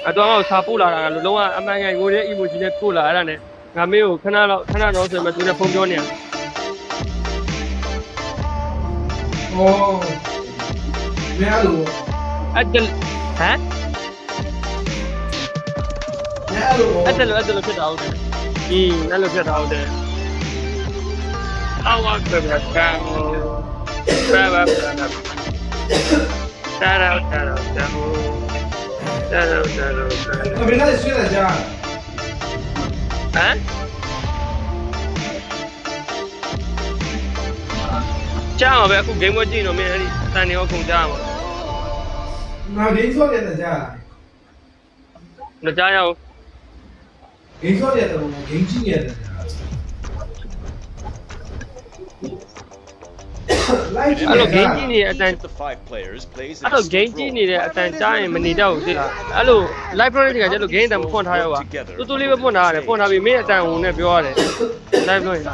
S14: အတော်ကစာပို့လာတာလို့လုံးဝအမှန်ကန်ကိုတဲ့ emoji နဲ့ပို့လာအဲ့ဒါနဲ့ငါမင်းကိုခဏတော့ဆိုမှသူနဲ့ဖုန်းပြောနေရ
S12: မင်းလို့
S14: အဲ့ဒါဟမ်အဲ့လိုဖြစ်တာဟုတ်တယ်အဲ့လိုဖြစ်တာဟုတ်တယ်အော်ဝါကဘက်ကဘာ
S12: ဘယ်နဲ့ဆွေးရကြ
S14: ဟမ် ကြားမှာပဲအခု game ဝဲကြည့်တော့မင်းအဲ့ဒီအတန်တွေရောကုန်ကြားမှာ
S12: ငါ game ဆော့ရတယ်ကြား
S14: မကြားရဘူး
S12: game ဆော့ရတယ်တော့ game ကြည့်ရတယ်
S14: အဲ့လို game ကြည့်နေတဲ့အတန်အဲ့လို game ကြည့်နေတဲ့အတန်ကြားရင်မနေတော့ဘူးသိလားအဲ့လို live project ကကျတော့ game အတန်ဖွင့်ထားရောပါတူလေးပဲဖွင့်ထားရတယ်ဖွင့်ထားပြီးမင်းအတန်ဝင်နဲ့ပြောရတယ် live project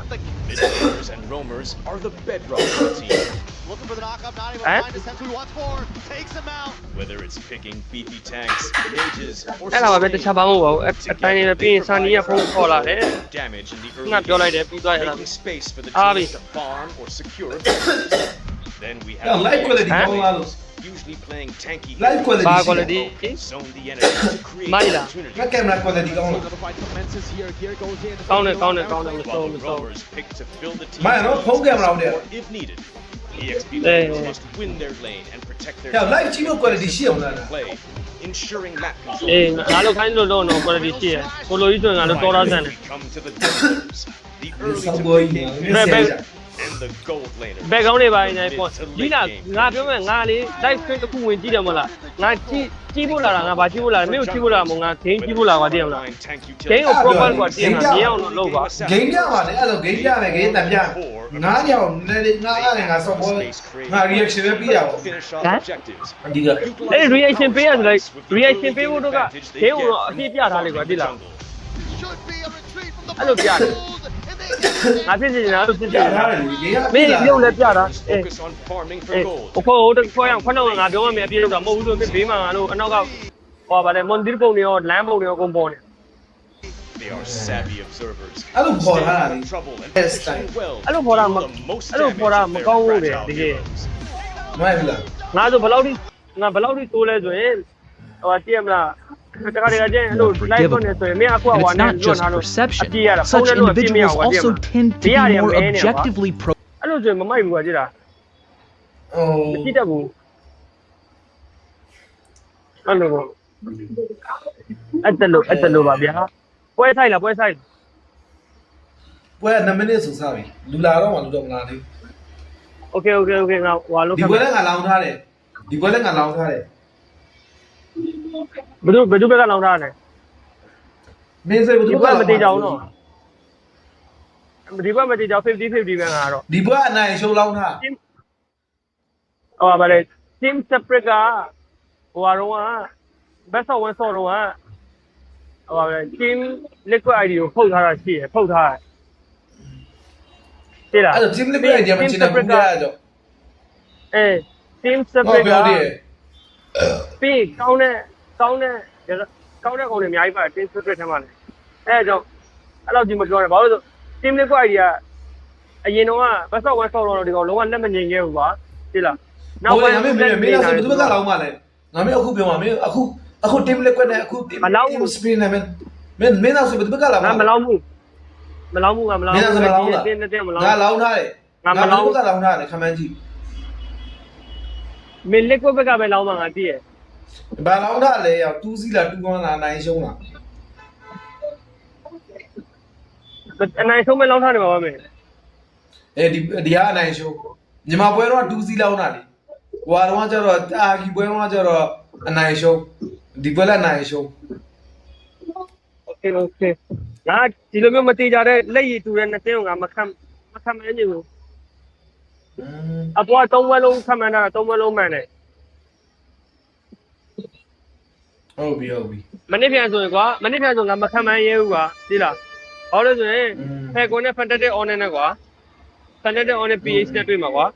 S9: Midfielders and roamers are the bedrock of the team. Looking for the knock-up, not even behind his head, who wants more, takes him out. Whether it's picking beefy tanks, mages, or
S14: အဲ့ဒါပဲတခြားဘာမှမဟုတ်ပါဘူးအတိုင်းနဲ့ပြီးရင်စာနီးကဖုန်းခေါ်လာတယ်
S9: damage in the early
S14: ငါပြောလိုက်တယ်ပြီးသွားရတာ
S9: making space for the team to farm or secure objectives. Then we have
S12: live quality
S9: usually playing tanky
S12: live quality
S9: zone the enemy to create opportunity.
S12: ငါကင်မရာ quality ကောင်းလား
S14: ကောင်းတယ်မဆုံး
S9: Roamers pick to fill the team
S12: မိုင်နော်ဖုန်းကင်မရာဦးတယ်
S9: if needed. EXP players must win their lane and protect their
S12: live ကြည့်လို့ quality ရှိအောင်လား
S9: play, ensuring map control.
S14: အေးငါတို့ခိုင်းလို့တော့ quality ရှိရကိုလိုကြီးဆိုရင်ငါတို့တော်တော်ဆန်တယ်
S9: Come to the defenders, the early to mid-game and the gold laner.
S14: ဘက်ကောင်းတွေပါနေပေါ့ဒီလားငါပြောမယ်ငါလေ live stream တစ်ခုဝင်ကြည့်တယ်မလားငါကြည့်ဖို့လာတာငါဘာကြည့်ဖို့လာမင်းကိုကြည့်ဖို့လာမငါ game ကြည့်ဖို့လာပါတည်မလား game ကို proper ကတည်မှာမြင်အောင်လုပ်ပါ
S12: game ပြပါလေအဲ့လို game ပြမယ် game တန်ပြငါးကြောင်ငါနဲ့ငါဆော့ဘောငါ reaction ပဲပြီးတာပေါ့အဒီက
S14: အဲ့ reaction ပေးရဆိုလိုက် reaction ပေးဖို့တော့က game ကိုတော့အပြည့်ပြထားလေကွာတည်လားအဲ့လိုပြတယ်ငါဖြစ်နေတယ်လို့ဖြစ်တယ်မင်းပြုံးလည်းပြတာအေးဟိုတခွဲအောင်ခွန်းတော့ငါပြောမှမအပြည့်လို့တော့မဟုတ်ဘူးဆိုဘေးမှာငါတို့အနောက်ကဟောပါလေမွန်ဒီပုံတွေရောလမ်းပုံတွေရောကုန်ပေါ်နေ
S9: They are savvy observers.
S12: အဲ့လိုပေါ်လာတာလေ
S9: best time.
S14: အဲ့လိုပေါ်တာမကောင်းဘူးလေတကယ်
S12: မဟုတ်ဘူးလား
S14: ငါဆိုဘယ်လောက်ထိတိုးလဲဆိုရင်ဟိုတည့်မလားတခါတခါကျရင်အဲ့လို live လုပ်နေဆိုရင်မင်းအခုကဝါနဲ့လွတ်ထားလို့အပြည့်ရတာပုံနဲ့လို့အပြည့်မရဘူး
S11: also tend to be more objectively
S14: အဲ့လိုဆိုရင်မမိုက်ဘူးကွာကြည့်တာမကြည့်တတ်ဘူးအဲ့လိုအဲ့တလို့ပါဗျာပွဲဆိုင်လားပွဲဆိုင်
S12: ပွဲ2မိနစ်ဆိုစားပြီလူလာတော့မှလူတော့မလာသေး
S14: Okay ငါဟွာလို့
S12: ဒီပွဲလည်းငါလောင်းထားတယ်ဘယ်သူဘက်ကလောင်းထားတယ်
S14: မင်းစိတ်ဘယ်သူကမတေးကြအောင်တော့ဒီဘက်မတေးကြ50-50ပဲငါတော့
S12: ဒီပွဲအနိုင်ရှုံးလောင်းထား
S14: ဟောပါလေ team separate ကဟိုတော့က best of one ဆော့တော့ကဟိုပါလေ team liquid ID ကိုဖုတ်ထားတာရှိရဖုတ်ထားတယ်တိလား
S12: အဲ့ team liquid ID မချင်ဘူးကြတော့
S14: team separate ကပြီးကောင်းတဲ့ကောင်တွေအများကြီးပါ team separate ထဲမှာလေအဲ့ကြောင့်အဲ့လောက်ကြီးမပြောနဲ့ဘာလို့လဲဆို team liquid ID ကအရင်တော့က best of one ဆော့တော့ဒီကောင်လုံးဝလက်မငြိမ်ခဲ့ဘူးကွာတိလား
S12: နောက်ပိုင်းမင်းဆိုဘယ်သူဘက်ကလောင်းမှလဲငါမင်းအခုပြောမှာမင်းအခု team liquid နဲ့အခု team spin နဲ့မင်းနောက်ဆိုဘယ်သူဘက်ကလောင်း
S14: မလောင်းဘူးမလောင်းဘူး
S12: မလောင်းငါလောင်းထားတယ်ငါမလောင်းဘက်ကလောင်းထားတယ်ခမန်းကြီး
S14: မင်း liquid ဘက်ကပဲလောင်းမှငါသိရ
S12: ဘာလောင်းထားလဲရောက်2စီးလား2ကောင်းလားနိုင်ရှုံးလား
S14: အနိုင်ဆုံးပဲလောင်းထားတယ်ပါမင်း
S12: ဒီဟာအနိုင်ရှုံးညီမပွဲတော့2စီးလောင်းတာလေဟွာတော့ကျတော့အာဂီပွဲတော့ကျတော့အနိုင်ရှုံးဒီပွဲလည်းအနိုင်ရှုံး
S14: Okay ငါဒီလိုမျိုးမတေးကြတဲ့လက်ရည်တူတဲ့နှစ်တင်းကိုငါမခံမနေဘူးအပွား3ဝက်လုံးခံမှန်းတာ3ဝက်လုံးမှန်တယ်
S12: ဟုတ်ပြီ
S14: မနေ့ပြန်ဆိုရင်ကွာငါမခံမှန်းရဲဘူးကွာသိလားဟောလို့ဆိုရင်ဖဲကွန်နဲ့ fantastic on နဲ့ကွာ fantastic on နဲ့ PH နဲ့တွေ့မှာကွာ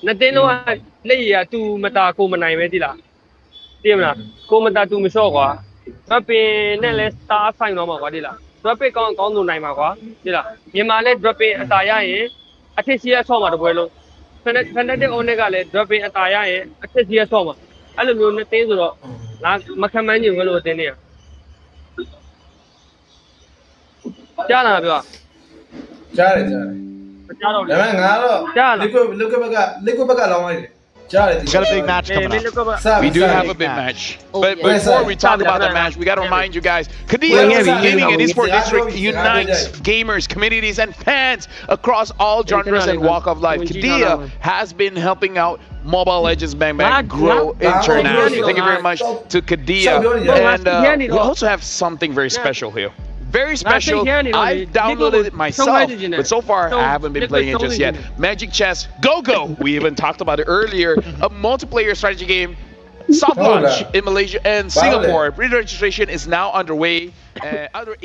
S14: နှစ်တင်းလုံးကလက်ရည်ကတူမတာကိုမနိုင်ပဲသိလားသိမလားကိုမတာတူမလျှော့ကွာdrop in နဲ့လဲ star sign တော့မှာကွာသိလား drop in ကောင်းလို့နိုင်မှာကွာသိလားမြန်မာလဲ drop in အသာရရင်အထက်စီရဆော့မှာတပွဲလုံး fantastic on ကလည်း drop in အသာရရင်အထက်စီရဆော့မှာအဲ့လိုမျိုးနှစ်တင်းဆိုတော့ငါမခံမှန်းချင်ဘူးလို့အတင်းနေရကြားလားပြော
S12: ကြားတယ်
S14: ကြားတော့
S12: ဒါပေမဲ့ငါတော့ liquid ဘက်ကလောင်းလိုက်တယ်
S5: We got a big match coming up.
S2: We do have a big match. But before we talk about that match, we got to remind you guys, Qiddiya Gaming and Esports District unites gamers, communities, and fans across all genres and walk of life. Qiddiya has been helping out Mobile Legends Bang Bang grow internationally. Thank you very much to Qiddiya. And we also have something very special here. Very special. I downloaded it myself, but so far I haven't been playing it just yet. Magic Chess Go! We even talked about it earlier. A multiplayer strategy game. Soft launch in Malaysia and Singapore. Pre-registration is now underway. Other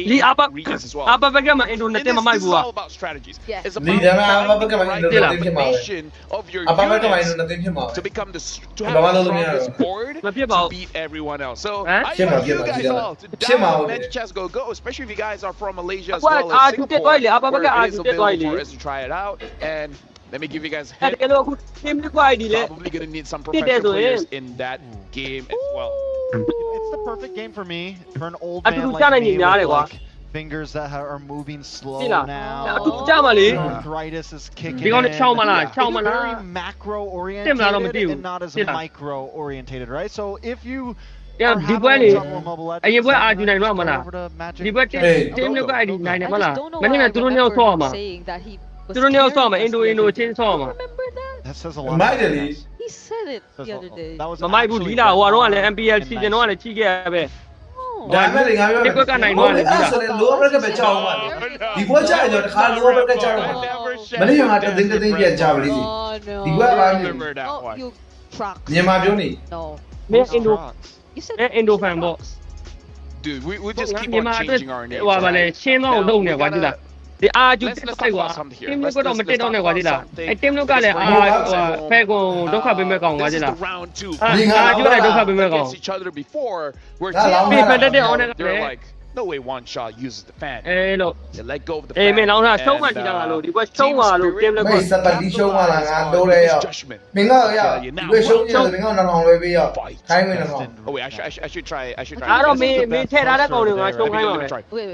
S2: regions as well. This is all about strategies. It's about finding the right combination of your units to become the strongest board to beat everyone else. So I invite you guys all to download Magic Chess Go, especially if you guys are from Malaysia as well as Singapore, where it is available for us to try it out. And let me give you guys a hint. Probably gonna need some professional players in that game as well.
S5: It's the perfect game for me, for an old man like me with like fingers that are moving slow now. Arthritis is kicking in. It's very macro oriented and not as micro oriented, right? So if you are having trouble Mobile Legends, over to Magic.
S4: I just don't know why saying that he was remember that?
S5: That says a lot.
S4: He said it the other day.
S5: That was
S14: MPL season တော့လည်းကြီးခဲ့ရပဲဒါပေမဲ့ငါပြောတယ်ဒီဘက်ကနိုင်သွားတယ်ဒီလားဆိုရင် lower bracket ပဲကြောက်အောင်ပါဒီဘက်ကျရင်တော့တခါ lower bracket ကြောက်တော့မနေ့ကငါတသိန်းပြန်ကြပါလိမ့်ဒီဘက်ကပါနေမြန်မာပြောနေ No Indo You said Indo fan box
S2: Dude we just keep on changing our names
S14: ဟိုပါလေရှင်းတော့လုံးနေကွာဒီလားဒီအာကျူတက်ဆိုင်ကွာတင်းမျိုးကတော့မတက်တော့နဲ့ကွာဒီလားအဲတင်းမျိုးကလည်းအာဖဲကုန်ဒုက္ခပေးမဲ့ကောင်ကွာဒီလားအာကျူလည်းဒုက္ခပေးမဲ့ကောင်
S2: They're like no way one shot uses the fan
S14: လို့
S2: they let go of the fan
S14: အေးမင်းတော့ရှုံးမှရှိတာလို့ဒီဘက်ရှုံးပါလို့တင်းမျိုးက
S12: မိတ်စပတ်ဒီရှုံးမှလာငါတော့လေရောမင်းကရဒီဘက်ရှုံးနေတယ်မင်းက9000လွဲပေးရောခိုင်းဝင်တော့
S2: Oh wait I should try
S14: အဲ့တော့မင်းထည့်ထားတဲ့ကောင်တွေကရှုံးခိုင်းပါမယ်
S4: Wait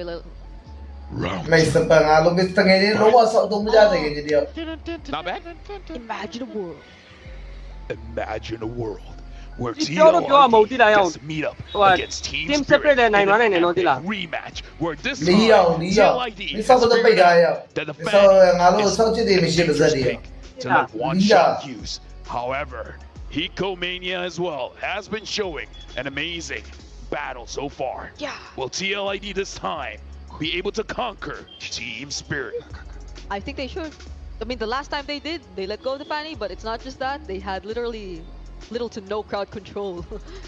S12: May sabang along with the game, no one saw them.
S2: Not bad.
S4: Imagine a world.
S2: Imagine a world where TLR gets to meet up against Team Spirit in a rematch where this time TLID is that the fan to let one shot use. However, Hicomania as well has been showing an amazing battle so far.
S4: Yeah.
S2: Will TLID this time be able to conquer Team Spirit?
S4: I think they should. I mean, the last time they did, they let go of the Fanny, but it's not just that. They had literally little to no crowd control.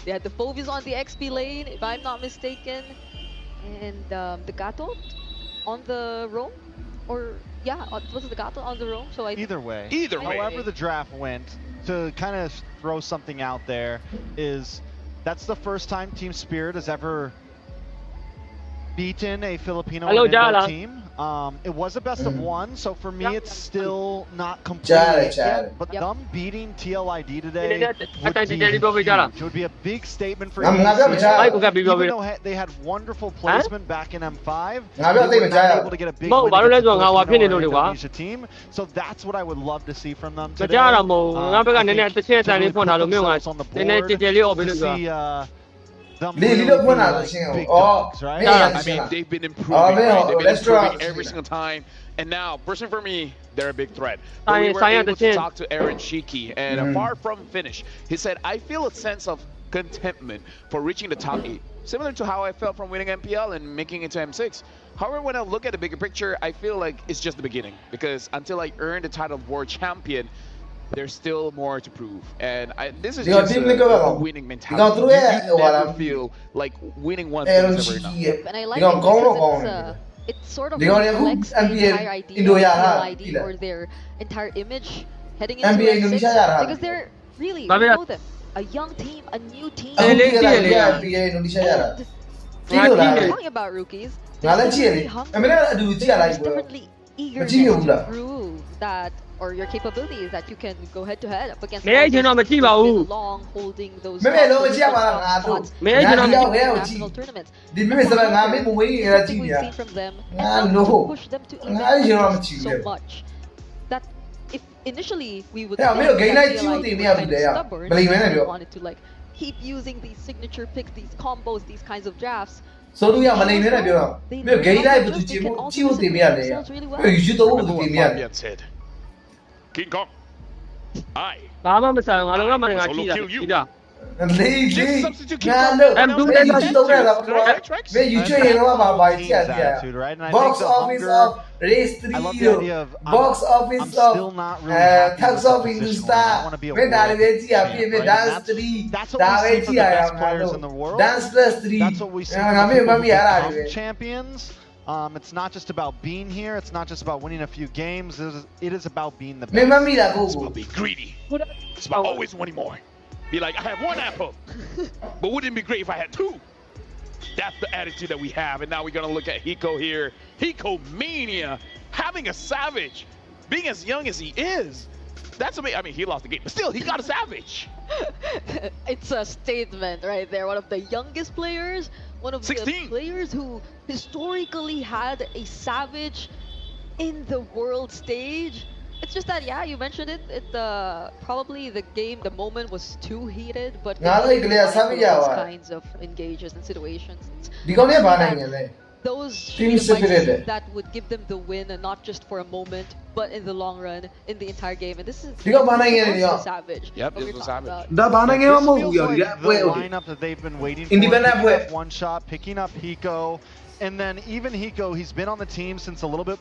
S4: They had the Fovies on the XP lane, if I'm not mistaken, and the Gato on the roam, or yeah, was it the Gato on the roam? So
S5: either way,
S2: however
S5: the draft went, to kind of throw something out there is that's the first time Team Spirit has ever beaten a Filipino team. It was a best of one, so for me it's still not completely yet, but them beating TLID today would be a big statement for even though they had wonderful placement back in M5, they were not able to get a big win against the Indonesia team, so that's what I would love to see from them today. On the board, to see
S2: right? I mean, they've been improving, right? They've been improving every single time. And now, personally for me, they're a big threat. But we were able to talk to Aaron Shiki, and far from finish, he said, I feel a sense of contentment for reaching the top 8, similar to how I felt from winning MPL and making it to M6. However, when I look at the bigger picture, I feel like it's just the beginning, because until I earn the title of World Champion, there's still more to prove, and this is just a winning mentality. You never feel like winning one thing is never enough.
S4: And I like it because it sort of reflects the entire idea of ID or their entire image heading into M6, because they're really, you know them, a young team, a new team. We're talking about rookies. They're definitely eager to prove that, or your capabilities, that you can go head to head up against long holding those national tournaments. Something we've seen from them, and push them to even so much that if initially we would
S12: Yeah,
S4: think
S12: maybe
S4: that
S12: game
S4: CLID
S12: night
S4: was kind of
S12: yeah.
S4: stubborn,
S12: Believe me,
S4: they
S12: yeah.
S4: wanted to like keep using these signature picks, these combos, these kinds of drafts.
S12: So do you have a name? Maybe game night, but you do the media. You should do the media.
S9: King Kong. I.
S14: ဘာမှမဆိုင်ငါတို့ကမှငါကြည့်တာကြည့်တာ
S12: Just substitute King Kong. You train by box office of race 3 box office of tax of Hindustan dance 3 dance plus 3
S5: That's what we see champions. It's not just about being here. It's not just about winning a few games. It is about being the best.
S9: It's about being greedy. It's about always wanting more. Be like, I have 1 apple, but wouldn't it be great if I had 2? That's the attitude that we have. And now we're going to look at Hiko here. Hiko Mania, having a Savage, being as young as he is. That's amazing. I mean, he lost the game, but still, he got a Savage.
S4: It's a statement right there. One of the youngest players, one of
S9: 16.
S4: the players who historically had a Savage in the world stage. It's just that, yeah, you mentioned it. Probably the moment was too heated, but those kinds of engages and situations. Those that would give them the win, and not just for a moment, but in the long run, in the entire game. And this is Savage.
S9: Yep, this was Savage.
S5: The lineup that they've been waiting for. Picking up 1 shot, picking up Hiko. And then even Hiko, he's been on the team since the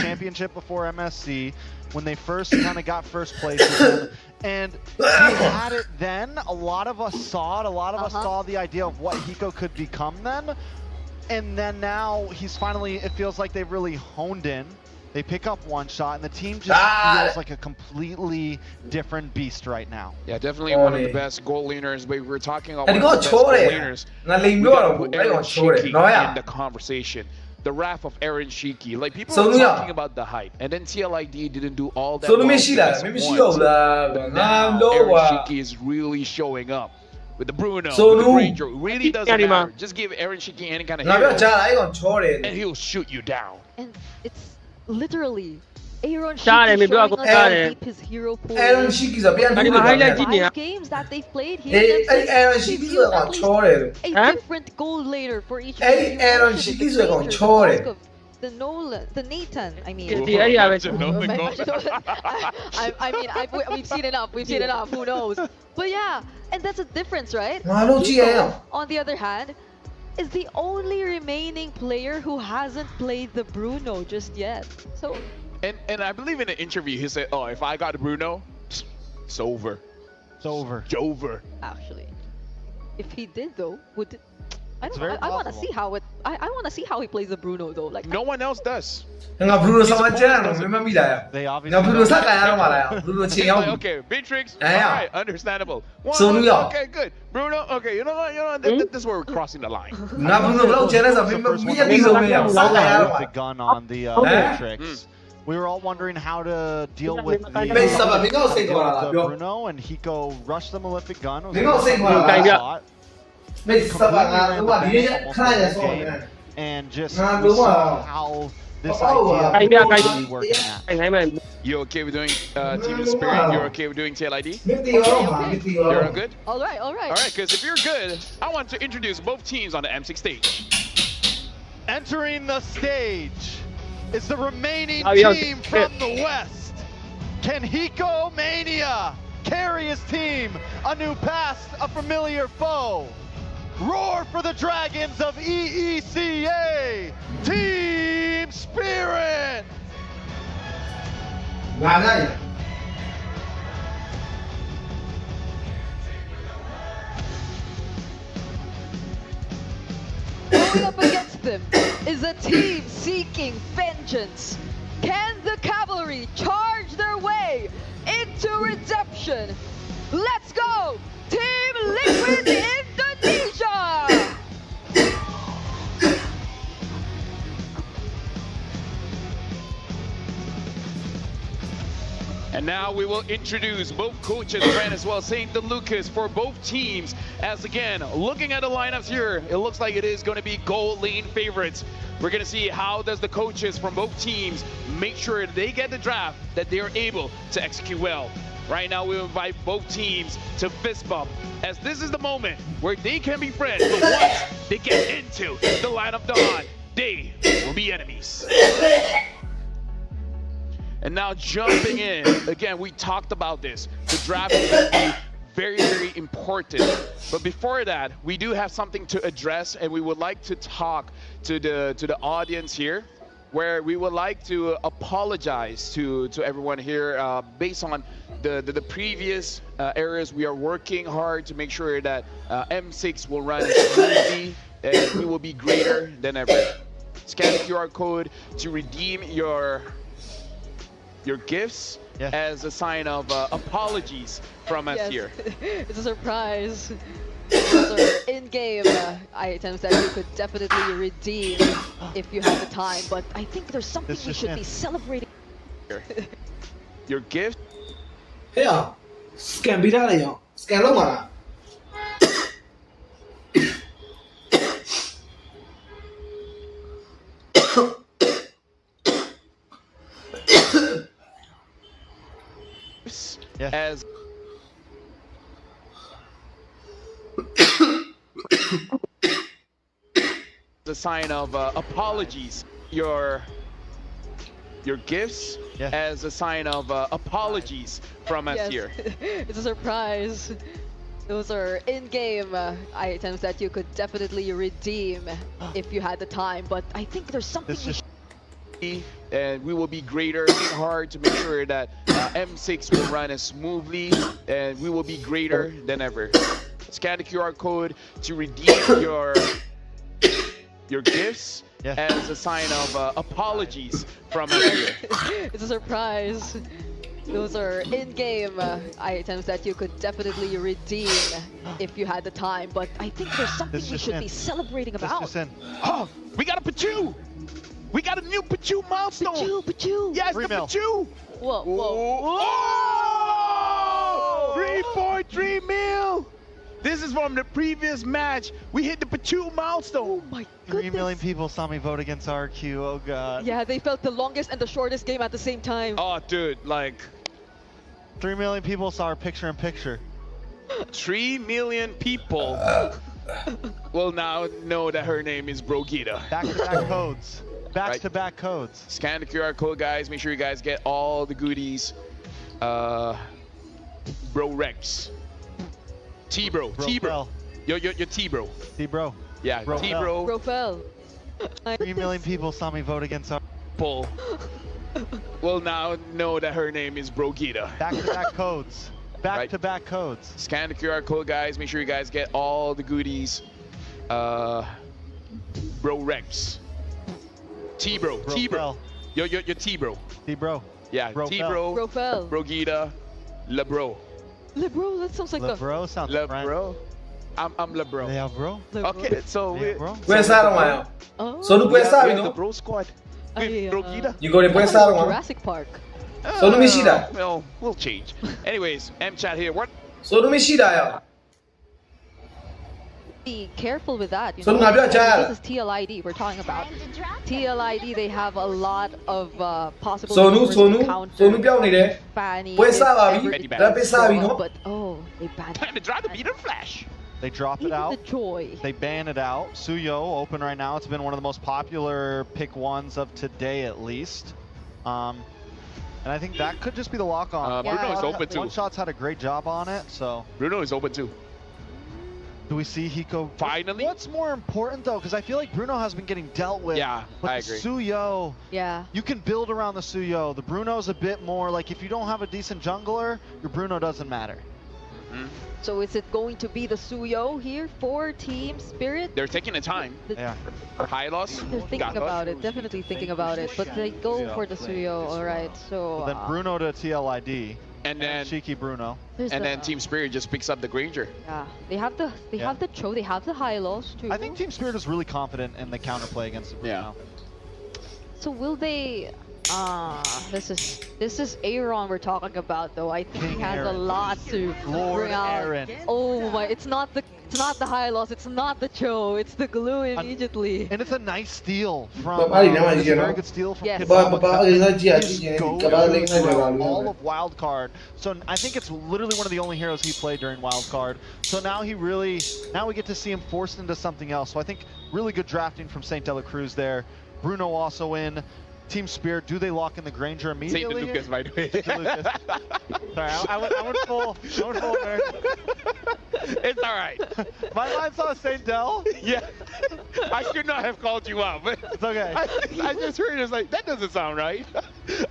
S5: championship before MSC, when they first kind of got first place with him. And he had it then. A lot of us saw it. A lot of us saw the idea of what Hiko could become then. And then now he's finally, it feels like they've really honed in. They pick up 1 shot, and the team just feels like a completely different beast right now.
S9: Yeah, definitely one of the best goal leaners. We were talking about one of the best goal leaners. We got Aaron Shiki in the conversation. The wrath of Aaron Shiki. Like, people are talking about the hype, and then CLID didn't do all that. Aaron Shiki is really showing up. With the Bruno, with the Ranger, it really doesn't matter. Just give Aaron Shiki any kind of hero, and he'll shoot you down.
S4: And it's literally Aaron Shiki showing us deep his hero pool.
S12: Aaron Shiki is a
S4: 5 games that they've played.
S12: Aaron Shiki is
S4: a different goal later for each.
S12: Aaron Shiki is a
S4: the Nolan, the Nathan. I mean, we've seen enough. We've seen enough. Who knows? But yeah, and that's a difference, right? Hiko, on the other hand, is the only remaining player who hasn't played the Bruno just yet. So,
S9: and I believe in an interview he said, "Oh, if I got the Bruno, it's over.
S5: It's over.
S9: It's over."
S4: Actually, if he did though, would it? I don't know. I want to see how it. I want to see how he plays the Bruno though. Like
S9: no one else does.
S12: Bruno
S5: They obviously.
S9: Okay, Beatrix. All right, understandable. Okay, good. Bruno. Okay, you know what? This is where we're crossing the line.
S5: The gun on the Beatrix. We were all wondering how to deal with the Bruno, and Hiko rushed the Malefic gun. And just how this idea is working at.
S9: You okay with doing Team Spirit? You're okay with doing TLID? You're all good?
S4: All right.
S9: Alright, because if you're good, I want to introduce both teams on the M6 stage.
S5: Entering the stage is the remaining team from the West. Can Hiko Mania carry his team a new past, a familiar foe? Roar for the Dragons of EECA, Team Spirit!
S4: Going up against them is a team seeking vengeance. Can the cavalry charge their way into redemption? Let's go! Team Liquid Indonesia!
S9: And now we will introduce both coaches, Brand as well as St. Lucas for both teams. As again, looking at the lineups here, it looks like it is going to be gold lane favorites. We're going to see how does the coaches from both teams make sure they get the draft that they are able to execute well. Right now, we invite both teams to fist bump, as this is the moment where they can be friends, but once they get into the line of dawn, they will be enemies. And now jumping in, again, we talked about this. The draft is going to be very, very important. But before that, we do have something to address, and we would like to talk to the audience here, where we would like to apologize to everyone here based on the previous areas. We are working hard to make sure that M6 will run smoothly and we will be greater than ever. Scan the QR code to redeem your gifts as a sign of apologies from us here.
S4: It's a surprise. Those are in-game items that you could definitely redeem if you have the time, but I think there's something we should be celebrating.
S9: Your gift?
S12: Yeah, scan be that yo. Scan lo mala.
S9: As a sign of apologies, your gifts as a sign of apologies from us here.
S4: It's a surprise. Those are in-game items that you could definitely redeem if you had the time, but I think there's something
S9: and we will be greater, working hard to make sure that M6 will run as smoothly and we will be greater than ever. Scan the QR code to redeem your gifts as a sign of apologies from us here.
S4: It's a surprise. Those are in-game items that you could definitely redeem if you had the time, but I think there's something we should be celebrating about.
S9: Oh, we got a Pachu! We got a new Pachu milestone!
S4: Pachu!
S9: Yes, the Pachu!
S4: Whoa,
S9: whoa. Oh! 3.3 mil! This is from the previous match. We hit the Pachu milestone.
S4: Oh my goodness.
S5: 3 million people saw me vote against RQ, oh god.
S4: Yeah, they felt the longest and the shortest game at the same time.
S9: Oh, dude, like...
S5: 3 million people saw our picture-in-picture.
S9: 3 million people will now know that her name is Brogita.
S5: Back-to-back codes. Back-to-back codes.
S9: Scan the QR code, guys. Make sure you guys get all the goodies. Bro Rex. T-Bro. T-Bro. Yo, T-Bro.
S5: T-Bro.
S9: Yeah, T-Bro.
S4: Brofel.
S5: 3 million people saw me vote against our...
S9: Pull. Will now know that her name is Brogita.
S5: Back-to-back codes. Back-to-back codes.
S9: Scan the QR code, guys. Make sure you guys get all the goodies. Bro Rex. T-Bro. T-Bro. Yo, T-Bro.
S5: T-Bro.
S9: Yeah, T-Bro.
S4: Brofel.
S9: Brogita. LeBro.
S4: LeBro, that sounds like
S5: LeBro sounds
S9: LeBro. I'm LeBro.
S5: Yeah, bro.
S9: Okay, so
S12: Puedes dar uma. Só não puedes sabe,
S9: the
S12: não?
S9: Bro Squad. With Brogita.
S12: You go to puedes dar uma.
S4: Jurassic Park.
S12: Só não mexida.
S9: Well, we'll change. Anyways, M-Chat here. What?
S12: Só não mexida, yeah.
S4: Be careful with that. You
S12: So
S4: know,
S12: this
S4: is TLID we're talking about. TLID, they have a lot of possible
S12: counters.
S4: Fanny,
S12: Puedes sabe, dá pra sabe, não?
S4: but oh, they banned
S9: Time to drive the beat and flash.
S5: They drop it out.
S4: the joy.
S5: They ban it out. Suyo open right now. It's been one of the most popular pick ones of today, at least. And I think that could just be the lock on.
S9: Bruno is open too.
S5: One Shot's had a great job on it, so.
S9: Bruno is open too.
S5: Do we see Hiko?
S9: Finally?
S5: What's more important though? Because I feel like Bruno has been getting dealt with.
S9: Yeah,
S5: but
S9: I
S5: the
S9: agree.
S5: Suyo,
S4: Yeah.
S5: you can build around the Suyo. The Bruno's a bit more like if you don't have a decent jungler, your Bruno doesn't matter.
S4: So is it going to be the Suyo here for Team Spirit?
S9: They're taking the time.
S5: Yeah.
S9: High loss.
S4: They're thinking about it, definitely thinking about it, but they go for the Suyo, alright, so...
S5: Then Bruno to TLID.
S9: And then
S5: Cheeky Bruno.
S9: And then Team Spirit just picks up the Granger.
S4: Yeah, they have the have the Cho, they have the high loss too.
S5: I think Team Spirit is really confident in the counterplay against the Bruno.
S4: So will they this is Aaron we're talking about though. I think he has a lot to bring out.
S5: Aaron.
S4: Oh my, it's not the It's not the high loss, it's not the Cho, it's the glue immediately.
S5: And it's a nice steal from it's a very good steal from
S4: yes.
S5: all of Wild Card. So I think it's literally one of the only heroes he played during Wild Card. So now now we get to see him forced into something else. So I think really good drafting from St. Dela Cruz there. Bruno also in. Team Spirit, do they lock in the Granger immediately?
S9: St. Lucas, by the way.
S5: Sorry, I went full American.
S9: It's all right.
S5: My mind saw St. Del.
S9: Yeah. I should not have called you out. But
S5: it's okay.
S9: I just heard it. It's like, that doesn't sound right.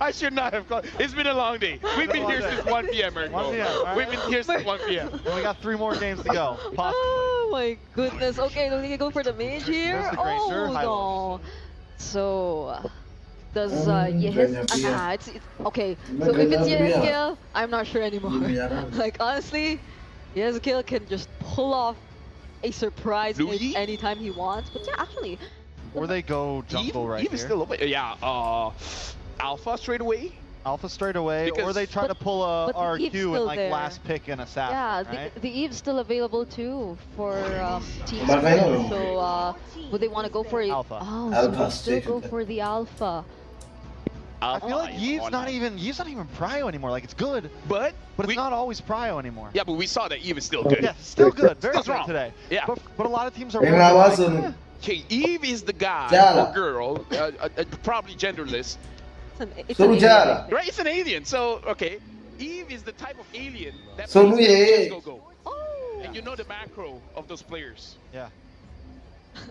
S9: I should not have called. It's been a long day. We've been here since 1 p.m.
S5: 1 p.m. Right.
S9: We've been here since 1 p.m.
S5: And we got 3 more games to go, possibly.
S4: Oh my goodness. Okay, we can go for the mage here.
S5: Oh,
S4: no. So... Does Yehis, it's okay. So if it's Yehis, I'm not sure anymore. Like honestly, Yehis can just pull off a surprise anytime he wants. But yeah, actually.
S5: Or they go jungle right here.
S9: Even still open. Yeah. Alpha straight away.
S5: Alpha straight away, or they try to pull a RQ and like
S4: there.
S5: Last pick and assassin.
S4: Yeah,
S5: right?
S4: the Eve's still available too for Team Spirit. So would they want to go for it?
S5: Alpha.
S4: Oh, so they still go for the Alpha.
S5: I feel like Eve's not even prio anymore. Like it's good, but it's not always prio anymore.
S9: Yeah, but we saw that Eve is still good.
S5: Yeah, still good. Very
S9: still
S5: good today.
S9: Yeah,
S5: but a lot of teams are.
S9: Okay, Eve is the guy or girl, probably genderless.
S4: It's an alien.
S9: Right, it's an alien. So okay, Eve is the type of alien that plays go. Oh. And you know the macro of those players.
S5: Yeah.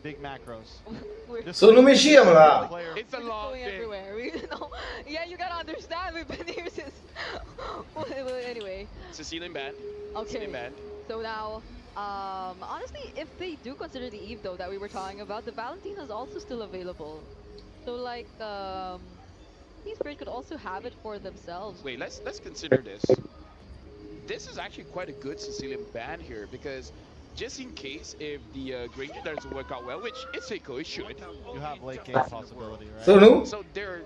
S5: Big macros.
S9: It's a long
S4: going everywhere. We know. Yeah, you gotta understand. We've been here since. Well, anyway.
S9: Sicilian band.
S4: Okay.
S9: Sicilian band.
S4: So now, honestly, if they do consider the Eve though that we were talking about, the Valentina is also still available. So like, Team Spirit could also have it for themselves.
S9: Wait, let's consider this. This is actually quite a good Sicilian band here because. Just in case if the Granger doesn't work out well, which it's a it should.
S5: You have late game possibility, right?
S9: So they're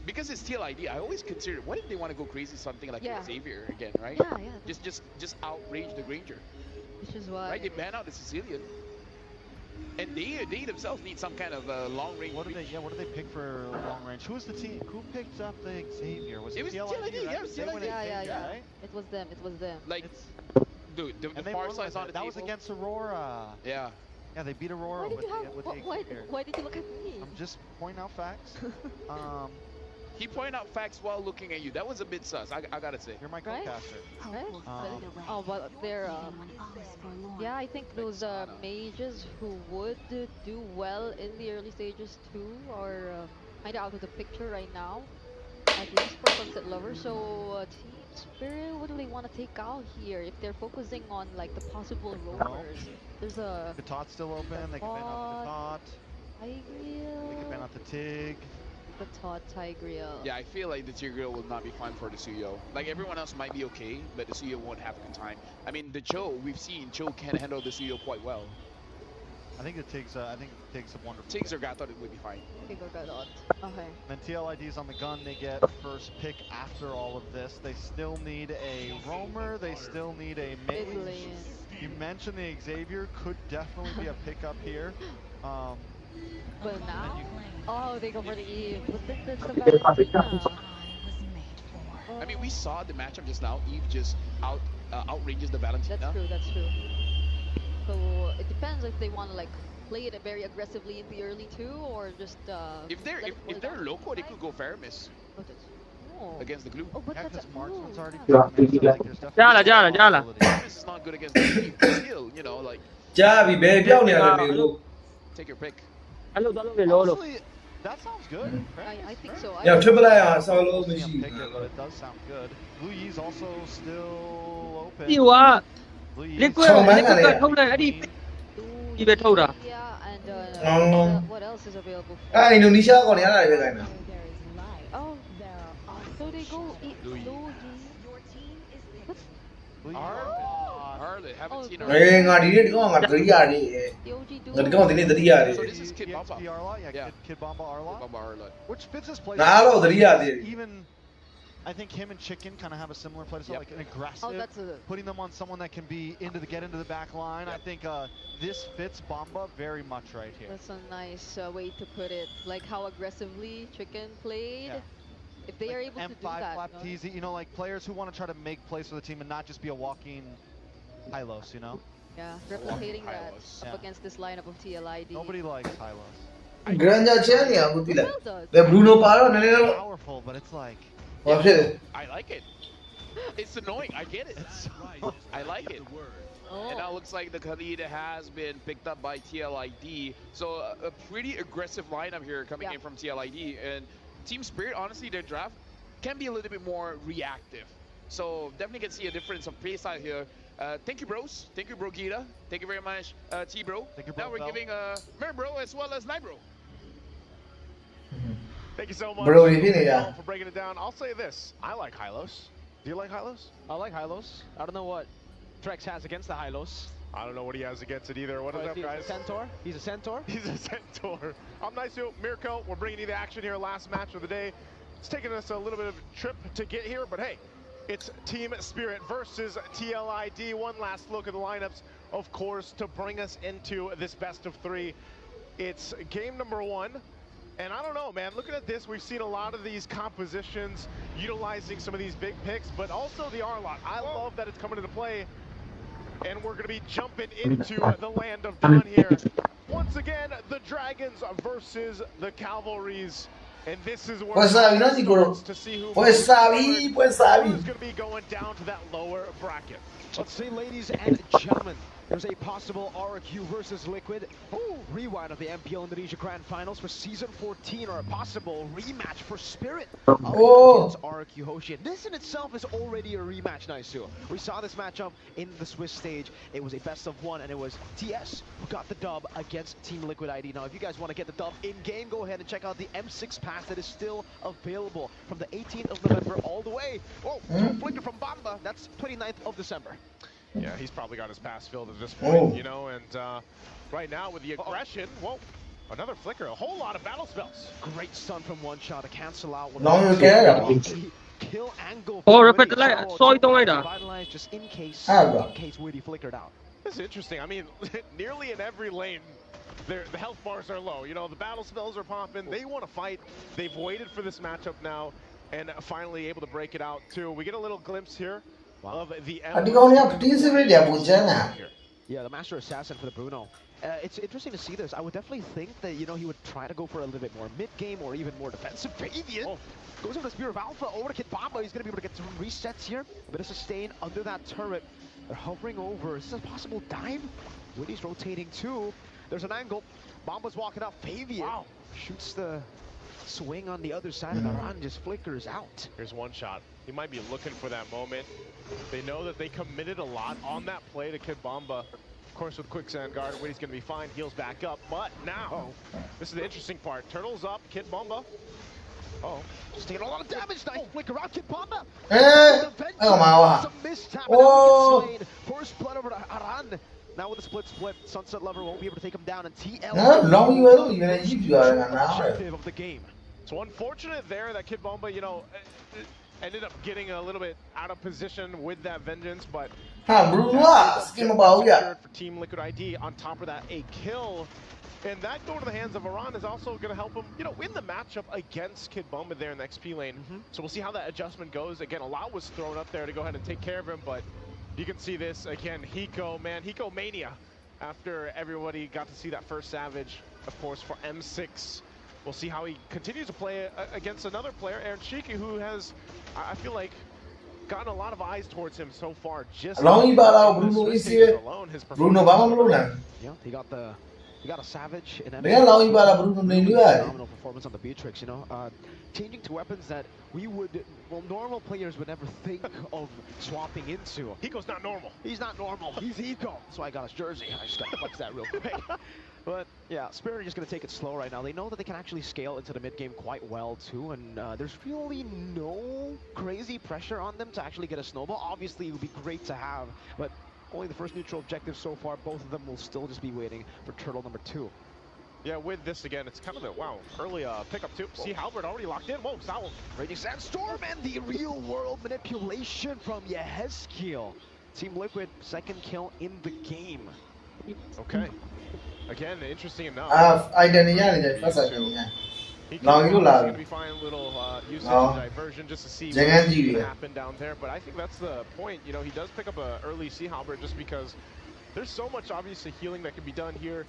S9: because it's still idea. I always consider what if they want to go crazy something like Xavier again, right?
S4: Yeah.
S9: Just outrage the Granger.
S4: Which is why.
S9: Right, they ban out the Sicilian. And they themselves need some kind of long range.
S5: What do they pick for long range? Who was the team? Who picked up the Xavier? Was it
S9: TLID?
S5: Right?
S4: Yeah.
S5: Right?
S4: It was them.
S9: Like, dude, the far side's on the table.
S5: That was against Aurora.
S9: Yeah.
S5: Yeah, they beat Aurora with the Xavier.
S4: Why did you look at me?
S5: I'm just pointing out facts.
S9: He pointed out facts while looking at you. That was a bit sus, I gotta say.
S5: You're my co-caster.
S4: Right? But they're, yeah, I think those mages who would do well in the early stages too are kind of out of the picture right now. At least for Sunset Lover. So Team Spirit, what do they want to take out here? If they're focusing on like the possible roamers, there's a.
S5: Katat's still open. They can ban out the Katat. They can ban out the Tig.
S4: Tigreal.
S9: Yeah, I feel like the Tigreal will not be fun for the Suyo. Like everyone else might be okay, but the Suyo won't have a good time. I mean, the Cho, we've seen Cho can handle the Suyo quite well.
S5: I think the Tig's a wonderful.
S9: Tig's or Gatot would be fine.
S4: Tig or Gatot. Okay.
S5: Then TLID's on the gun. They get first pick after all of this. They still need a roamer. They still need a mid. You mentioned the Xavier could definitely be a pickup here.
S4: But now, they go for the Eve. That's the Valentina.
S9: I mean, we saw the matchup just now. Eve just outranges the Valentina.
S4: That's true. So it depends if they want to like play it very aggressively in the early two, or just
S9: if they're local, they could go Faramis against the glue.
S4: Oh, but that's
S5: Marksman's already
S9: Faramis is not good against the Eve. Still, you know, like. Take your pick.
S5: Honestly, that sounds good.
S4: I think so.
S12: Yeah, triple A solo
S5: but it does sound good. Blue Yi's also still open.
S14: Liquid ထုတ်တယ်အဲ့ဒီဒီပဲထုတ်တာ
S4: Yeah, and what else is available?
S12: အဲ့အင်ဒိုနီးရှားကောင်တွေအားလည်းပဲခိုင်းတာ
S4: Oh, so they go Blue Yi.
S9: Harley, haven't seen her.
S12: ငါဒီနေ့ဒီကောင်ငါတတိယနေငါဒီကောင်ဒီနေ့တတိယနေ
S9: So this is Kid Bamba.
S5: Yeah, Kid Bamba Arla.
S9: Bamba Arla.
S5: Which fits his play.
S12: ငါတော့တတိယနေ
S5: Even I think him and Chicken kind of have a similar play style, like an aggressive, putting them on someone that can be get into the back line. I think this fits Bomba very much right here.
S4: That's a nice way to put it, like how aggressively Chicken played. Yeah. If they are able to do that.
S5: M5 flap teasy, you know, like players who want to try to make plays for the team and not just be a walking Hylos, you know?
S4: Yeah, replicating that up against this lineup of TLID.
S5: Nobody likes Hylos.
S12: Granja Chen, yeah, good deal. The Bruno Paro,
S5: powerful, but it's like.
S9: I like it. It's annoying. I get it. I like it. And now it looks like the Khalid has been picked up by TLID. So a pretty aggressive lineup here coming in from TLID. And Team Spirit, honestly, their draft can be a little bit more reactive. So definitely can see a difference of play style here. Thank you, bros. Thank you, Bro Gita. Thank you very much, T-Bro. Now we're giving Mer Bro as well as Night Bro.
S2: Thank you so much
S12: for
S2: breaking it down. I'll say this. I like Hylos. Do you like Hylos?
S3: I like Hylos. I don't know what Trex has against the Hylos.
S2: I don't know what he has against it either. What is up, guys?
S3: He's a Centaur. He's a Centaur.
S2: He's a Centaur. I'm Nice Mirko. We're bringing you the action here. Last match of the day. It's taken us a little bit of a trip to get here, but hey, it's Team Spirit versus TLID. One last look at the lineups, of course, to bring us into this best of 3. It's game number 1. And I don't know, man, looking at this, we've seen a lot of these compositions utilizing some of these big picks, but also the R-Lot. I love that it's coming into play, and we're going to be jumping into the land of Dawn here. Once again, the Dragons versus the Cavalries, and this is where to see who's going to be going down to that lower bracket.
S3: Let's see, ladies and gentlemen, there's a possible RQ versus Liquid rewind of the MPL Indonesia Grand Finals for Season 14, or a possible rematch for Spirit against RQ Hoshi. This in itself is already a rematch, Naisu. We saw this matchup in the Swiss stage. It was a best of 1, and it was TS who got the dub against Team Liquid ID. Now, if you guys want to get the dub in-game, go ahead and check out the M6 pass that is still available from the 18th of November all the way. Flicker from Bamba. That's 29th of December.
S2: Yeah, he's probably got his pass filled at this point, you know, and right now with the aggression, another flicker, a whole lot of battle spells.
S3: Great stun from one shot to cancel out.
S14: Kill angle.
S3: Revitalize just in case Woody flickered out.
S2: This is interesting. I mean, nearly in every lane, the health bars are low. You know, the battle spells are popping. They want to fight. They've waited for this matchup now, and finally able to break it out too. We get a little glimpse here. Of the
S3: the Master Assassin for the Bruno. It's interesting to see this. I would definitely think that, you know, he would try to go for a little bit more mid-game or even more defensive. Fabian goes over the Spear of Alpha over to Kid Bamba. He's going to be able to get some resets here. A bit of sustain under that turret. They're hovering over. Is this a possible dive? Woody's rotating too. There's an angle. Bamba's walking up. Fabian shoots the swing on the other side of the run, just flickers out.
S2: Here's one shot. He might be looking for that moment. They know that they committed a lot on that play to Kid Bamba. Of course, with Quicksand Guard, Woody's going to be fine. Heals back up. But now, this is the interesting part. Turtles up, Kid Bamba.
S3: Just taking a lot of damage. Nice flicker out, Kid Bamba. First blood over to Aran. Now with the split, Sunset Lover won't be able to take him down, and TL objective of the game.
S2: So unfortunate there that Kid Bamba, you know, ended up getting a little bit out of position with that vengeance, but for Team Liquid ID. On top of that, a kill, and that going to the hands of Aran is also going to help him, you know, win the matchup against Kid Bamba there in the XP lane. So we'll see how that adjustment goes. Again, a lot was thrown up there to go ahead and take care of him, but you can see this again. Hiko, man, Hiko mania. After everybody got to see that first Savage, of course, for M6. We'll see how he continues to play against another player, Aaron Shiki, who has, I feel like, gotten a lot of eyes towards him so far. Just
S12: Bruno
S3: he got a Savage in phenomenal performance on the Beatrix, you know. Changing to weapons that normal players would never think of swapping into.
S2: Hiko's not normal.
S3: He's not normal. He's Hiko. That's why I got his jersey. I just got to flex that real quick. But yeah, Spirit are just going to take it slow right now. They know that they can actually scale into the mid-game quite well too, and there's really no crazy pressure on them to actually get a snowball. Obviously, it would be great to have, but only the first neutral objective so far. Both of them will still just be waiting for turtle number 2.
S2: Yeah, with this again, it's kind of a, wow, early pickup too. See Halberd already locked in. Whoa, Sowell.
S3: Raging Sandstorm and the real world manipulation from Kfl. Team Liquid, second kill in the game.
S2: Okay. Again, interesting enough.
S12: Identity, first identity.
S2: Now you going to be finding a little usage of diversion just to see what's going to happen down there. But I think that's the point. You know, he does pick up an early Sea Halberd just because there's so much, obviously, healing that can be done here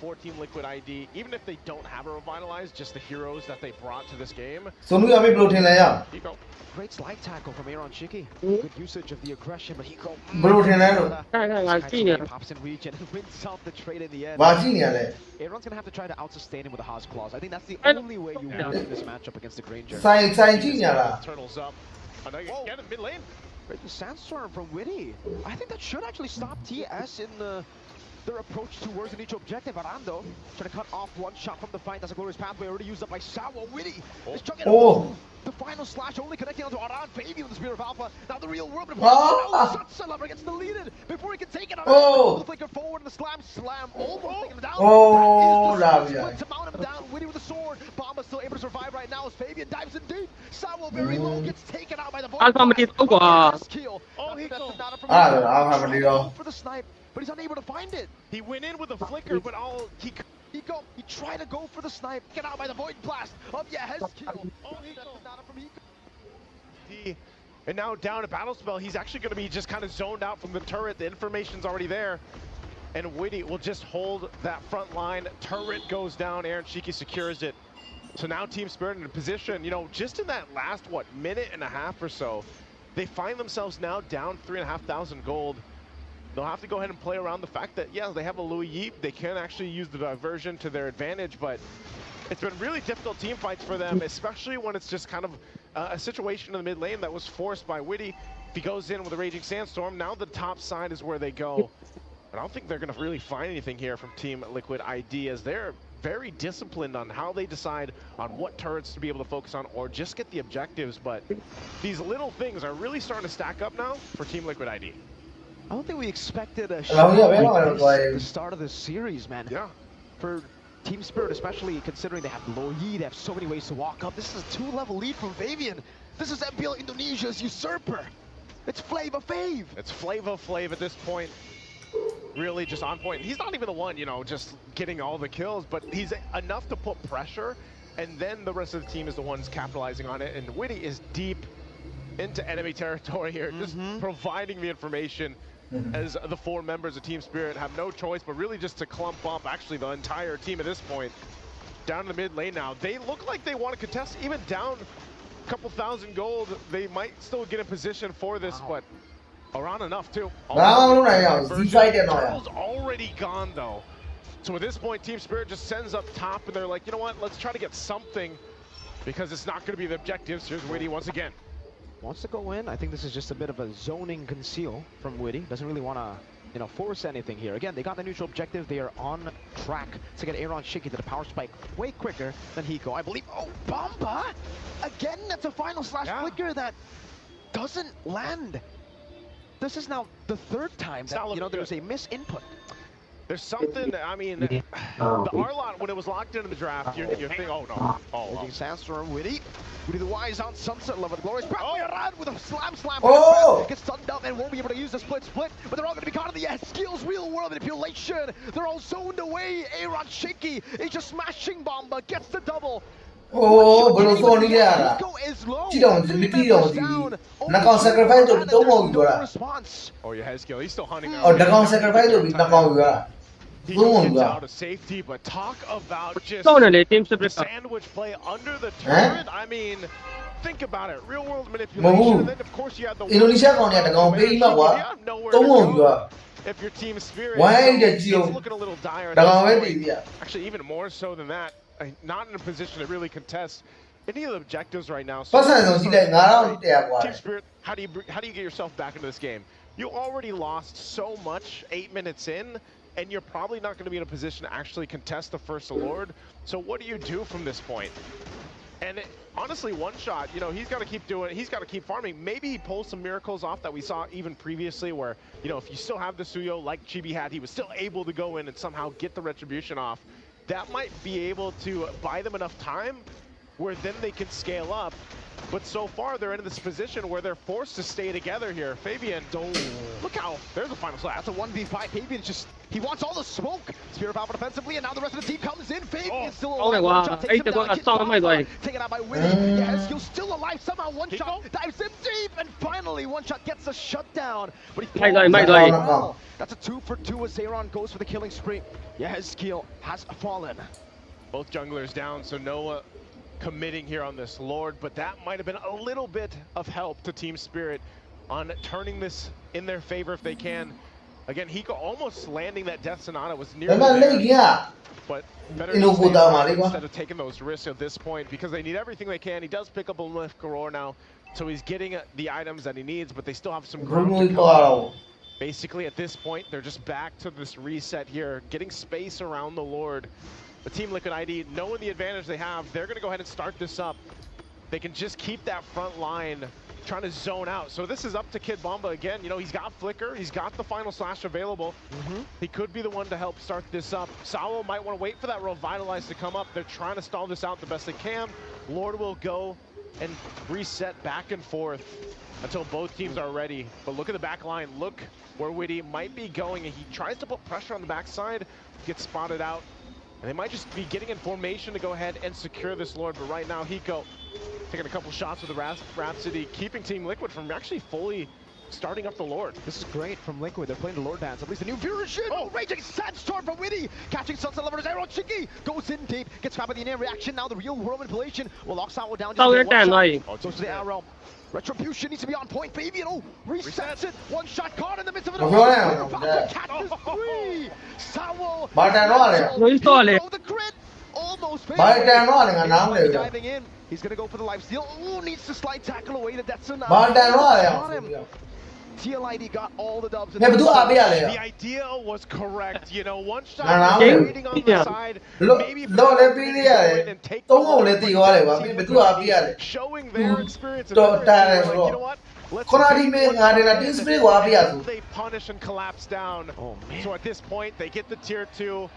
S2: for Team Liquid ID. Even if they don't have a Revitalize, just the heroes that they brought to this game.
S12: So,
S2: Hiko.
S3: Great slide tackle from Aaron Shiki. Good usage of the aggression, but Hiko pops in region and wins out the trade in the end. Aaron's gonna have to try to out-sustain him with a Haas Claws. I think that's the only way you win in this matchup against the Granger.
S2: Turtles up. Again in mid lane.
S3: Raging Sandstorm from Witty. I think that should actually stop TS in their approach towards the neutral objective. Arando trying to cut off one shot from the fight. That's a glorious pathway already used up by Sawa. Witty is chugging the final slash only connecting onto Aran. Baby with the Spear of Alpha. Now the real world. Sunset Lover gets deleted before he can take it. The flicker forward and the slam almost taking him down. That is the to mount him down. Witty with the sword. Bomba still able to survive right now as Fabian dives in deep. Sawa very low, gets taken out by the kill. For the snipe, but he's unable to find it.
S2: He went in with a flicker, but
S3: he tried to go for the snipe. Get out by the Void Blast of Kfl.
S2: And now down to Battle Spell, he's actually going to be just kind of zoned out from the turret. The information's already there. And Witty will just hold that front line. Turret goes down. Aaron Shiki secures it. So now Team Spirit in a position, you know, just in that last, minute and a half or so, they find themselves now down 3,500 gold. They'll have to go ahead and play around the fact that, yeah, they have a Louis Yeep. They can actually use the diversion to their advantage, but it's been really difficult team fights for them, especially when it's just kind of a situation in the mid lane that was forced by Witty. If he goes in with a Raging Sandstorm, now the top side is where they go. But I don't think they're going to really find anything here from Team Liquid ID, as they're very disciplined on how they decide on what turrets to be able to focus on or just get the objectives. But these little things are really starting to stack up now for Team Liquid ID.
S3: I don't think we expected a shot at the start of this series, man.
S2: Yeah.
S3: For Team Spirit, especially considering they have low lead, they have so many ways to walk up. This is a 2-level lead from Fabian. This is MPL Indonesia's usurper. It's Flava Fave.
S2: It's Flava Flav at this point. Really just on point. He's not even the one, you know, just getting all the kills, but he's enough to put pressure, and then the rest of the team is the ones capitalizing on it. And Witty is deep into enemy territory here, just providing the information. As the 4 members of Team Spirit have no choice but really just to clump up actually the entire team at this point. Down in the mid lane now. They look like they want to contest, even down a couple thousand gold. They might still get in position for this, but around enough too. Turtle's already gone though. So at this point, Team Spirit just sends up top and they're like, you know what, let's try to get something because it's not going to be the objectives. Here's Witty once again.
S3: Wants to go in. I think this is just a bit of a zoning conceal from Witty. Doesn't really want to, you know, force anything here. Again, they got the neutral objective. They are on track to get Aaron Shiki to the power spike way quicker than Hiko. I believe. Oh, Bomba! Again, that's a final slash flicker that doesn't land. This is now the 3rd time that, you know, there's a misinput.
S2: There's something, I mean, the R-Lot, when it was locked into the draft, you're thinking, oh no.
S3: Raging Sandstorm, Witty the Wise on Sunset Lover, the glorious around with a slam. Gets stunned up and won't be able to use the split, but they're all going to be caught in the skills, real world manipulation. They're all zoned away. Aaron Shiki is just smashing Bomba, gets the double.
S12: Bro, so ni ya. Chi dong, ni pi dong. Nakon sacrifice to don't go.
S2: Oh, your head skill. He's still hunting.
S12: Oh, nakon sacrifice to nakon go.
S2: He gets out of safety, but talk about just sandwich play under the turret. I mean, think about it. Real world manipulation. And then of course you have the
S12: Indonesia kong ni nakon pay ma wa. Don't go.
S2: If your Team Spirit
S12: is
S2: looking a little dire. Actually, even more so than that. Not in a position to really contest any of the objectives right now. So Team Spirit, how do you get yourself back into this game? You already lost so much 8 minutes in, and you're probably not going to be in a position to actually contest the first Lord. So what do you do from this point? And honestly, one shot, you know, he's got to keep doing it. He's got to keep farming. Maybe he pulls some miracles off that we saw even previously where, you know, if you still have the Suyo like Chibi had, he was still able to go in and somehow get the retribution off. that might be able to buy them enough time where then they can scale up. But so far, they're in this position where they're forced to stay together here. Fabian, look how, there's a final slash.
S1: That's a 1v5. Fabian just, he wants all the smoke. Spirit Power defensively, and now the rest of the team comes in. Fabian is still alive. One shot takes him down. Taken out by Winnie. Yes, he's still alive. Somehow one shot dives him deep, and finally one shot gets a shutdown. But he falls. That's a 2 for 2 as Zeron goes for the killing spree. Yes, Keel has fallen.
S2: Both junglers down, so Noah committing here on this Lord, but that might have been a little bit of help to Team Spirit on turning this in their favor if they can. Again, Hiko almost landing that Death Sonata was nearly there, but better to stay alive instead of taking those risks at this point because they need everything they can. He does pick up a lift Garor now, so he's getting the items that he needs, but they still have some ground to cover. Basically, at this point, they're just back to this reset here, getting space around the Lord. The Team Liquid ID, knowing the advantage they have, they're going to go ahead and start this up. They can just keep that front line trying to zone out. So this is up to Kid Bomba again. You know, he's got Flicker, he's got the final slash available. He could be the one to help start this up. Sawo might want to wait for that Revitalize to come up. They're trying to stall this out the best they can. Lord will go and reset back and forth until both teams are ready. But look at the back line. Look where Witty might be going. He tries to put pressure on the backside, gets spotted out. And they might just be getting in formation to go ahead and secure this Lord, but right now Hiko taking a couple shots with the Rhapsody, keeping Team Liquid from actually fully starting up the Lord.
S1: This is great from Liquid. They're playing the Lord dance. At least a new version. Oh, raging Sandstorm from Witty. Catching Sunset Lover's arrow. Chiki goes in deep. Gets caught by the in-air reaction. Now the real world manipulation will lock Sawo down. Goes to the arrow. Retribution needs to be on point. Fabian, resets it. One shot caught in the midst of it all. Catches three. Sawo. The crit. Almost diving in. He's gonna go for the life steal. Oh, needs to slide tackle away to Detsuna. TLID got all the dubs. The
S2: idea was correct. You know, one shot waiting on the side. Maybe and take showing their experience. You know what? They punish and collapse down. Oh, man. So at this point, they get the tier 2.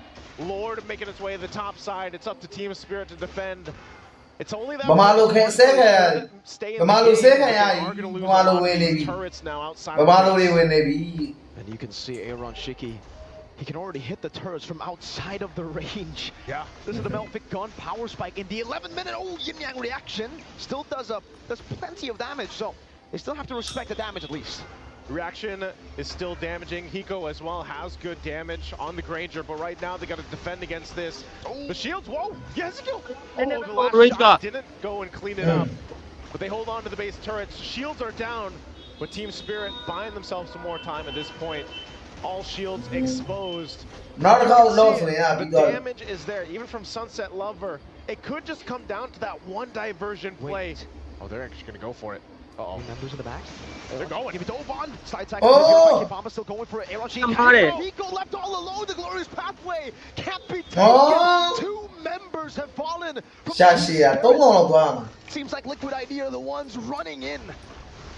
S2: Lord making its way to the top side. It's up to Team Spirit to defend. It's only that turrets now outside.
S1: And you can see Aaron Shiki. He can already hit the turrets from outside of the range.
S2: Yeah.
S1: This is the Melfic gun power spike in the 11th minute. Oh, Yin Yang reaction still does plenty of damage, so they still have to respect the damage at least.
S2: Reaction is still damaging. Hiko as well has good damage on the Granger, but right now they got to defend against this. The shields, whoa! Yes, the last shot didn't go and clean it up. But they hold on to the base turrets. Shields are down, but Team Spirit buying themselves some more time at this point. All shields exposed. The damage is there, even from Sunset Lover. It could just come down to that one diversion play. Oh, they're actually going to go for it.
S1: Members in the back.
S2: They're going.
S1: Give it to Oban. Side tackle. Bomba still going for it. Hiko left all alone. The glorious pathway can't be taken. 2 members have fallen. Seems like Liquid ID are the ones running in.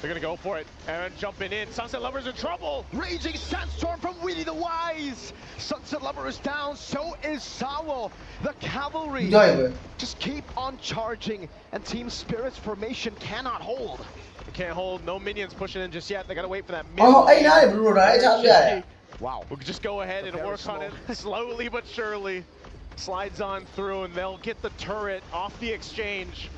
S2: They're gonna go for it. Aaron jumping in. Sunset Lover's in trouble.
S1: Raging Sandstorm from Witty the Wise. Sunset Lover is down. So is Sawo. The cavalry just keep on charging, and Team Spirit's formation cannot hold.
S2: They can't hold. No minions pushing in just yet. They gotta wait for that minion.
S1: Wow.
S2: We'll just go ahead and work on it slowly but surely. Slides on through, and they'll get the turret off the exchange.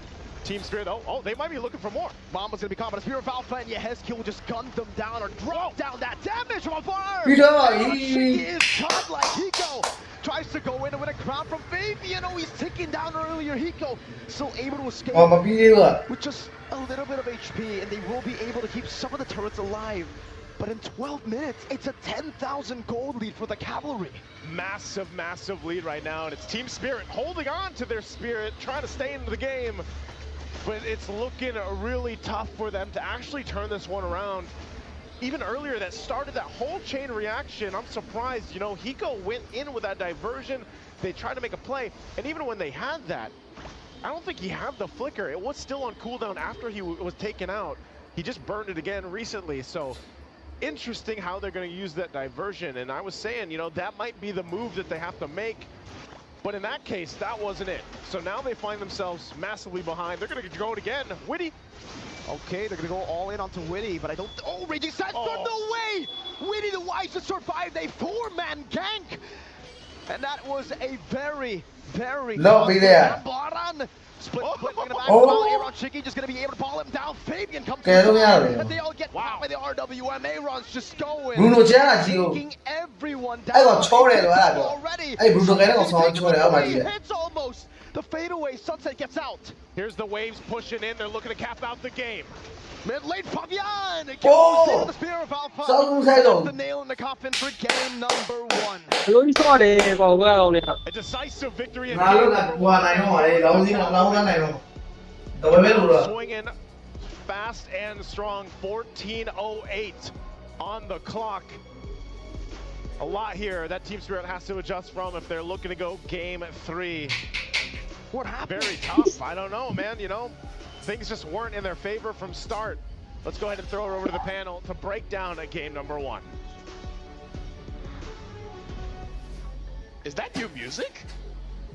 S2: Team Spirit, they might be looking for more.
S1: Bomba's gonna be caught by the Spirit Valve, and Yehezkiel will just gun them down or drop down that damage from afar. She is caught like Hiko. Tries to go in with a crown from Fabian. Oh, he's ticking down earlier. Hiko still able to escape with just a little bit of HP, and they will be able to keep some of the turrets alive. But in 12 minutes, it's a 10,000 gold lead for the cavalry.
S2: Massive, massive lead right now, and it's Team Spirit holding on to their spirit, trying to stay into the game. But it's looking really tough for them to actually turn this one around. Even earlier, that started that whole chain reaction. I'm surprised, you know, Hiko went in with that diversion. They tried to make a play, and even when they had that, I don't think he had the flicker. It was still on cooldown after he was taken out. He just burned it again recently, so interesting how they're going to use that diversion. And I was saying, you know, that might be the move that they have to make. But in that case, that wasn't it. So now they find themselves massively behind. They're going to go it again. Witty.
S3: Okay, they're going to go all in onto Witty, but I don't... Oh, Raging Sandstorm, no way! Witty the Wise to survive a 4-man gank. And that was a very, very...
S12: No, be there.
S3: Split in the back. Aaron Shiki just going to be able to ball him down. Fabian comes in. And they all get popped by the RWM. Aaron's just going.
S12: Bruno
S3: taking everyone down. Already. He hits almost. The fadeaway. Sunset gets out.
S2: Here's the Waves pushing in. They're looking to cap out the game.
S3: Mid lane, Fabian.
S12: The
S3: spear of Alpha. The nail in the coffin for game number 1.
S2: A decisive victory. Swinging fast and strong. 14:08 on the clock. A lot here that Team Spirit has to adjust from if they're looking to go game 3.
S3: What happened?
S2: Very tough. I don't know, man. You know, things just weren't in their favor from start. Let's go ahead and throw it over to the panel to break down a game number 1.
S9: Is that new music?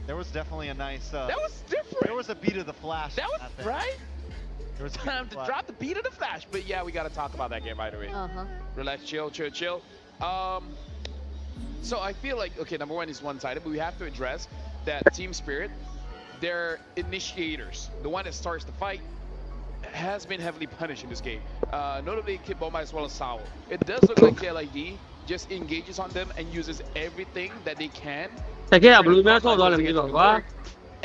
S5: There was definitely a nice...
S9: that was different.
S5: There was a beat of the Flash.
S9: That was right.
S5: There was
S9: time to drop the beat of the Flash. But yeah, we got to talk about that game right away. Relax, chill. So I feel like, okay, number 1 is one-sided, but we have to address that Team Spirit, their initiators, the one that starts the fight, has been heavily punished in this game. Notably Kid Bomba as well as Sao. It does look like KLID just engages on them and uses everything that they can. And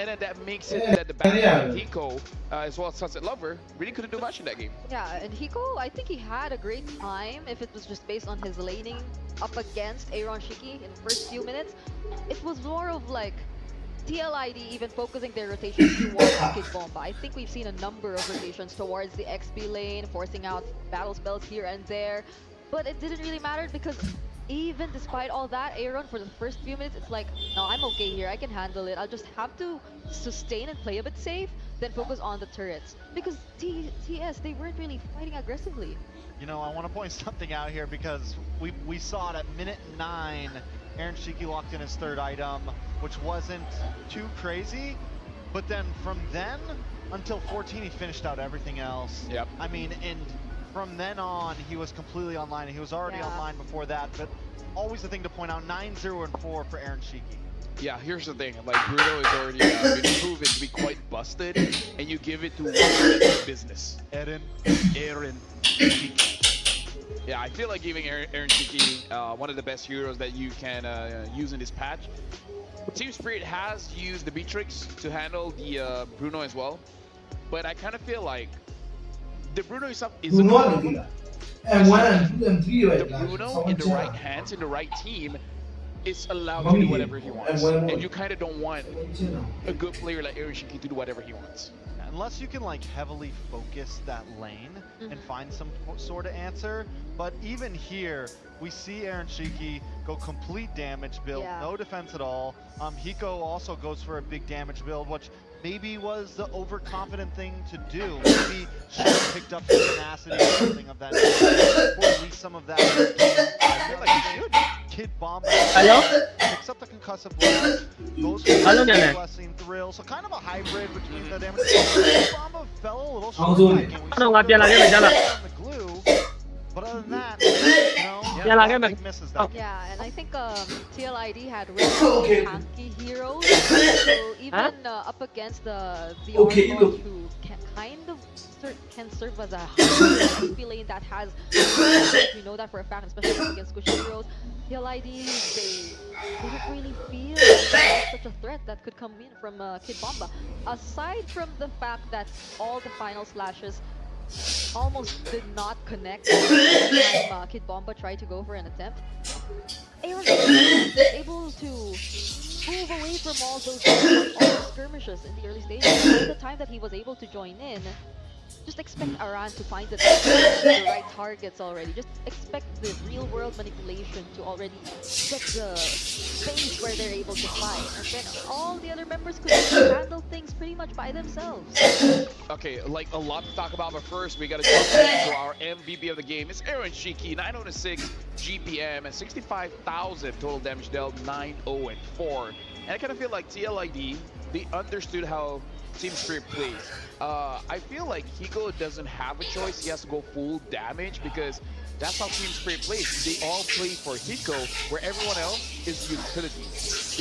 S9: then that makes it that the backline Hiko, as well as Sunset Lover, really couldn't do much in that game.
S4: Yeah, and Hiko, I think he had a great time if it was just based on his laning up against Aaron Shiki in the first few minutes. It was more of like TLID even focusing their rotations towards Kid Bomba. I think we've seen a number of rotations towards the XP lane, forcing out battle spells here and there. But it didn't really matter because even despite all that, Aaron, for the first few minutes, it's like, no, I'm okay here. I can handle it. I'll just have to sustain and play a bit safe, then focus on the turrets. Because TS, they weren't really fighting aggressively.
S5: You know, I want to point something out here because we saw it at minute 9. Aaron Shiki locked in his 3rd item, which wasn't too crazy. But then from then until 14, he finished out everything else.
S9: Yep.
S5: I mean, and from then on, he was completely online. He was already online before that, but always the thing to point out, 9-0 and 4 for Aaron Shiki.
S9: Yeah, here's the thing. Like, Bruno is already been proven to be quite busted, and you give it to one business. Aaron Shiki. Yeah, I feel like giving Aaron Shiki one of the best heroes that you can use in this patch. Team Spirit has used the Beatrix to handle the Bruno as well, but I kind of feel like the Bruno itself isn't the Bruno in the right hands, in the right team, is allowed to do whatever he wants. And you kind of don't want a good player like Aaron Shiki to do whatever he wants.
S5: Unless you can like heavily focus that lane and find some sort of answer. But even here, we see Aaron Shiki go complete damage build, no defense at all. Hiko also goes for a big damage build, which maybe was the overconfident thing to do. Maybe should have picked up some tenacity or something of that nature, or at least some of that. I feel like he should. Kid Bomba picks up the concussive blast, goes for the blessing thrill, so kind of a hybrid between the damage. Kid Bomba fell a little short in that game. We saw the glue, but other than that, you know, big misses that game.
S4: Yeah, and I think TLID had really tanky heroes, so even up against the Overlord who kind of can serve as a XP lane that has, we know that for a fact, especially against squishy heroes, TLID, they didn't really feel like such a threat that could come in from Kid Bomba. Aside from the fact that all the final slashes almost did not connect every time Kid Bomba tried to go for an attempt, Aaron was able to move away from all those skirmishes in the early stages. By the time that he was able to join in, just expect Aran to find the right targets already. Just expect the real world manipulation to already get the space where they're able to fight. And then all the other members could handle things pretty much by themselves.
S9: Okay, like a lot to talk about, but first we gotta jump into our MVP of the game. It's Aaron Shiki, 906 GPM and 65,000 total damage dealt, 9-0-4. And I kind of feel like TLID, they understood how Team Spirit plays. I feel like Hiko doesn't have a choice. He has to go full damage because that's how Team Spirit plays. They all play for Hiko, where everyone else is utility.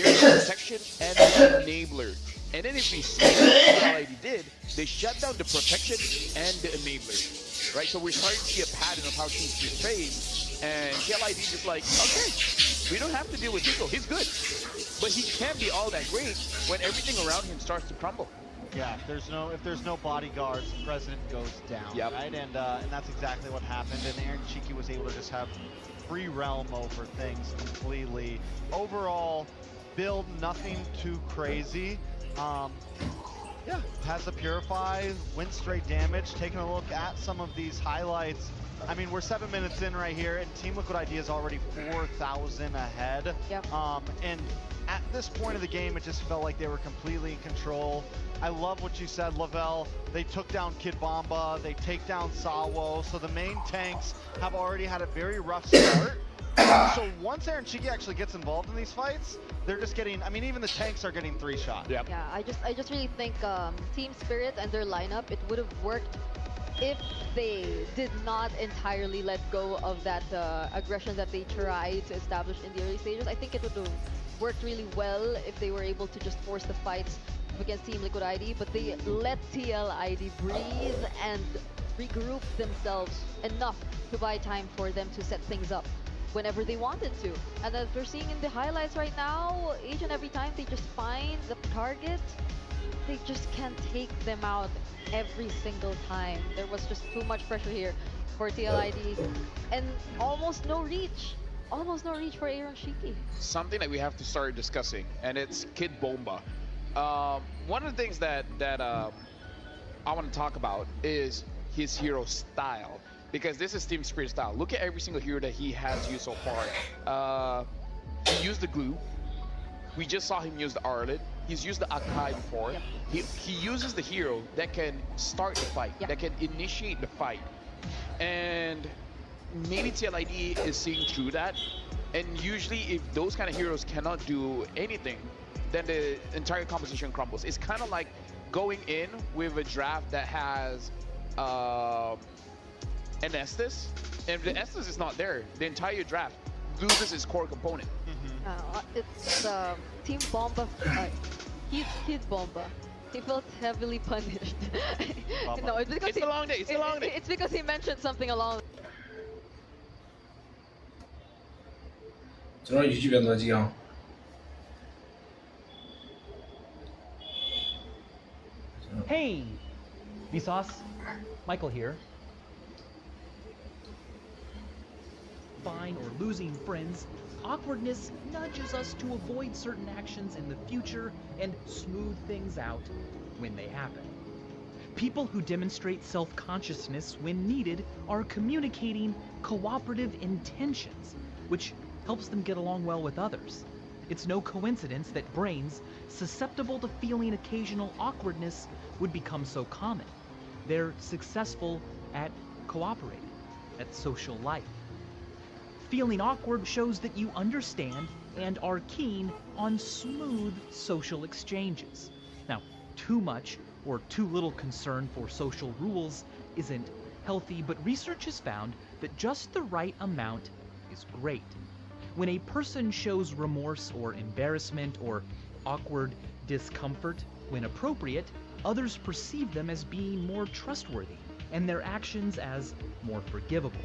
S9: They're the protection and the enabler. And then if we see what TLID did, they shut down the protection and the enabler. Right? So we're starting to see a pattern of how Team Spirit plays. And TLID just like, okay, we don't have to deal with Hiko. He's good. But he can't be all that great when everything around him starts to crumble.
S5: Yeah, if there's no bodyguards, the president goes down, right? And that's exactly what happened. And Aaron Shiki was able to just have free realm over things completely. Overall, build nothing too crazy. Yeah, has the Purify, win straight damage. Taking a look at some of these highlights. I mean, we're 7 minutes in right here, and Team Liquid ID is already 4,000 ahead.
S4: Yep.
S5: And at this point of the game, it just felt like they were completely in control. I love what you said, Lavelle. They took down Kid Bomba, they take down Sawo, so the main tanks have already had a very rough start. So once Aaron Shiki actually gets involved in these fights, they're just getting, I mean, even the tanks are getting 3 shots.
S4: Yeah, I just really think Team Spirit and their lineup, it would have worked if they did not entirely let go of that aggression that they tried to establish in the early stages. I think it would have worked really well if they were able to just force the fights against Team Liquid ID, but they let TLID breathe and regroup themselves enough to buy time for them to set things up whenever they wanted to. And as we're seeing in the highlights right now, each and every time they just find the target, they just can't take them out every single time. There was just too much pressure here for TLID and almost no reach. Almost no reach for Aaron Shiki.
S9: Something that we have to start discussing, and it's Kid Bomba. One of the things that I want to talk about is his hero style, because this is Team Spirit style. Look at every single hero that he has used so far. He used the glue. We just saw him use the Arlet. He's used the Akai before.
S4: Yep.
S9: He uses the hero that can start the fight, that can initiate the fight. And maybe TLID is seeing through that. And usually if those kind of heroes cannot do anything, then the entire composition crumbles. It's kind of like going in with a draft that has an Estus, and if the Estus is not there, the entire draft loses its core component.
S4: It's Team Bomba, Kid Bomba. He felt heavily punished. No, it's because
S9: it's a long day. It's a long day.
S4: It's because he mentioned something along.
S11: Hey, Vsauce, Michael here. Fine or losing friends, awkwardness nudges us to avoid certain actions in the future and smooth things out when they happen. People who demonstrate self-consciousness when needed are communicating cooperative intentions, which helps them get along well with others. It's no coincidence that brains, susceptible to feeling occasional awkwardness, would become so common. They're successful at cooperating, at social life. Feeling awkward shows that you understand and are keen on smooth social exchanges. Now, too much or too little concern for social rules isn't healthy, but research has found that just the right amount is great. When a person shows remorse or embarrassment or awkward discomfort when appropriate, others perceive them as being more trustworthy and their actions as more forgivable.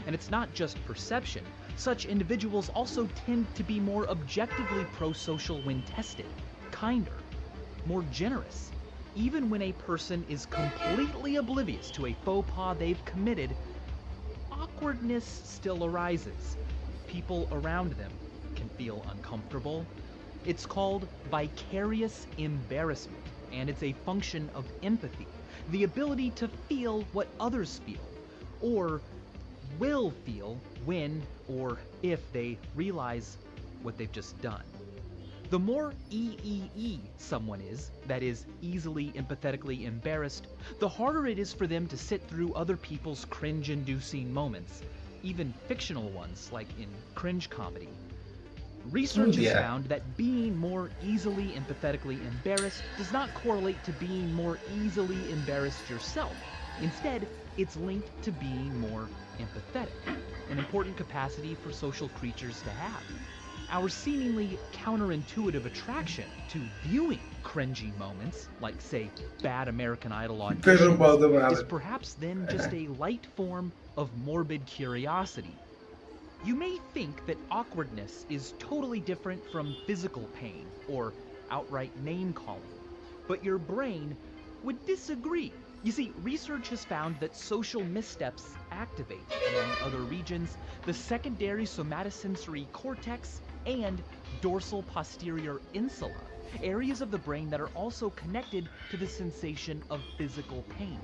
S11: And it's not just perception. Such individuals also tend to be more objectively pro-social when tested, kinder, more generous. Even when a person is completely oblivious to a faux pas they've committed, awkwardness still arises. People around them can feel uncomfortable. It's called vicarious embarrassment, and it's a function of empathy. the ability to feel what others feel, or will feel when or if they realize what they've just done. The more EEE someone is, that is, easily empathetically embarrassed, the harder it is for them to sit through other people's cringe-inducing moments, even fictional ones like in cringe comedy. Research has found that being more easily empathetically embarrassed does not correlate to being more easily embarrassed yourself. Instead, it's linked to being more empathetic, an important capacity for social creatures to have. Our seemingly counterintuitive attraction to viewing cringy moments, like, say, bad American Idol auditions, is perhaps then just a light form of morbid curiosity. You may think that awkwardness is totally different from physical pain or outright name-calling, but your brain would disagree. You see, research has found that social missteps activate, among other regions, the secondary somatosensory cortex and dorsal posterior insula, areas of the brain that are also connected to the sensation of physical pain.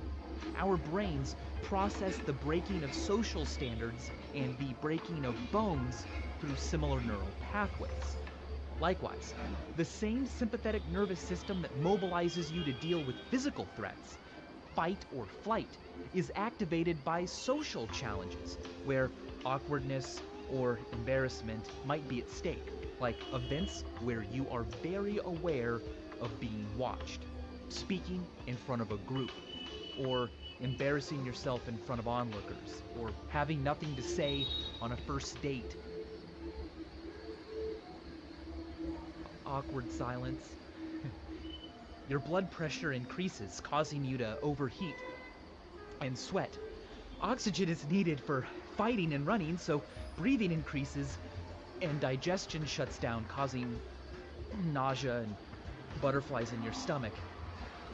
S11: Our brains process the breaking of social standards and the breaking of bones through similar neural pathways. Likewise, the same sympathetic nervous system that mobilizes you to deal with physical threats, fight or flight, is activated by social challenges, where awkwardness or embarrassment might be at stake, like events where you are very aware of being watched, speaking in front of a group, or embarrassing yourself in front of onlookers, or having nothing to say on a first date. Awkward silence. Your blood pressure increases, causing you to overheat and sweat. Oxygen is needed for fighting and running, so breathing increases and digestion shuts down, causing nausea and butterflies in your stomach.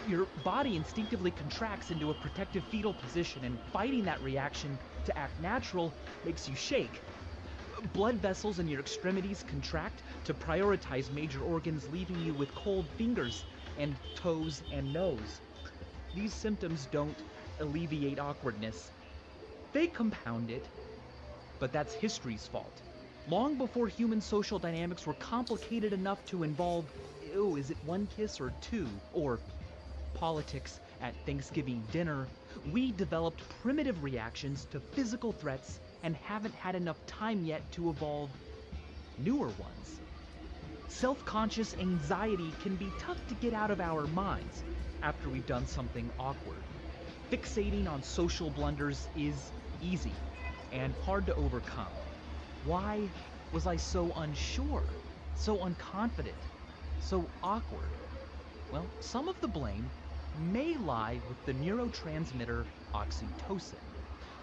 S11: Your body instinctively contracts into a protective fetal position, and fighting that reaction to act natural makes you shake. Blood vessels in your extremities contract to prioritize major organs, leaving you with cold fingers and toes and nose. These symptoms don't alleviate awkwardness. They compound it, but that's history's fault. Long before human social dynamics were complicated enough to involve, is it one kiss or two, or politics at Thanksgiving dinner, we developed primitive reactions to physical threats and haven't had enough time yet to evolve newer ones. Self-conscious anxiety can be tough to get out of our minds after we've done something awkward. Fixating on social blunders is easy and hard to overcome. Why was I so unsure, so unconfident, so awkward? Well, some of the blame may lie with the neurotransmitter oxytocin.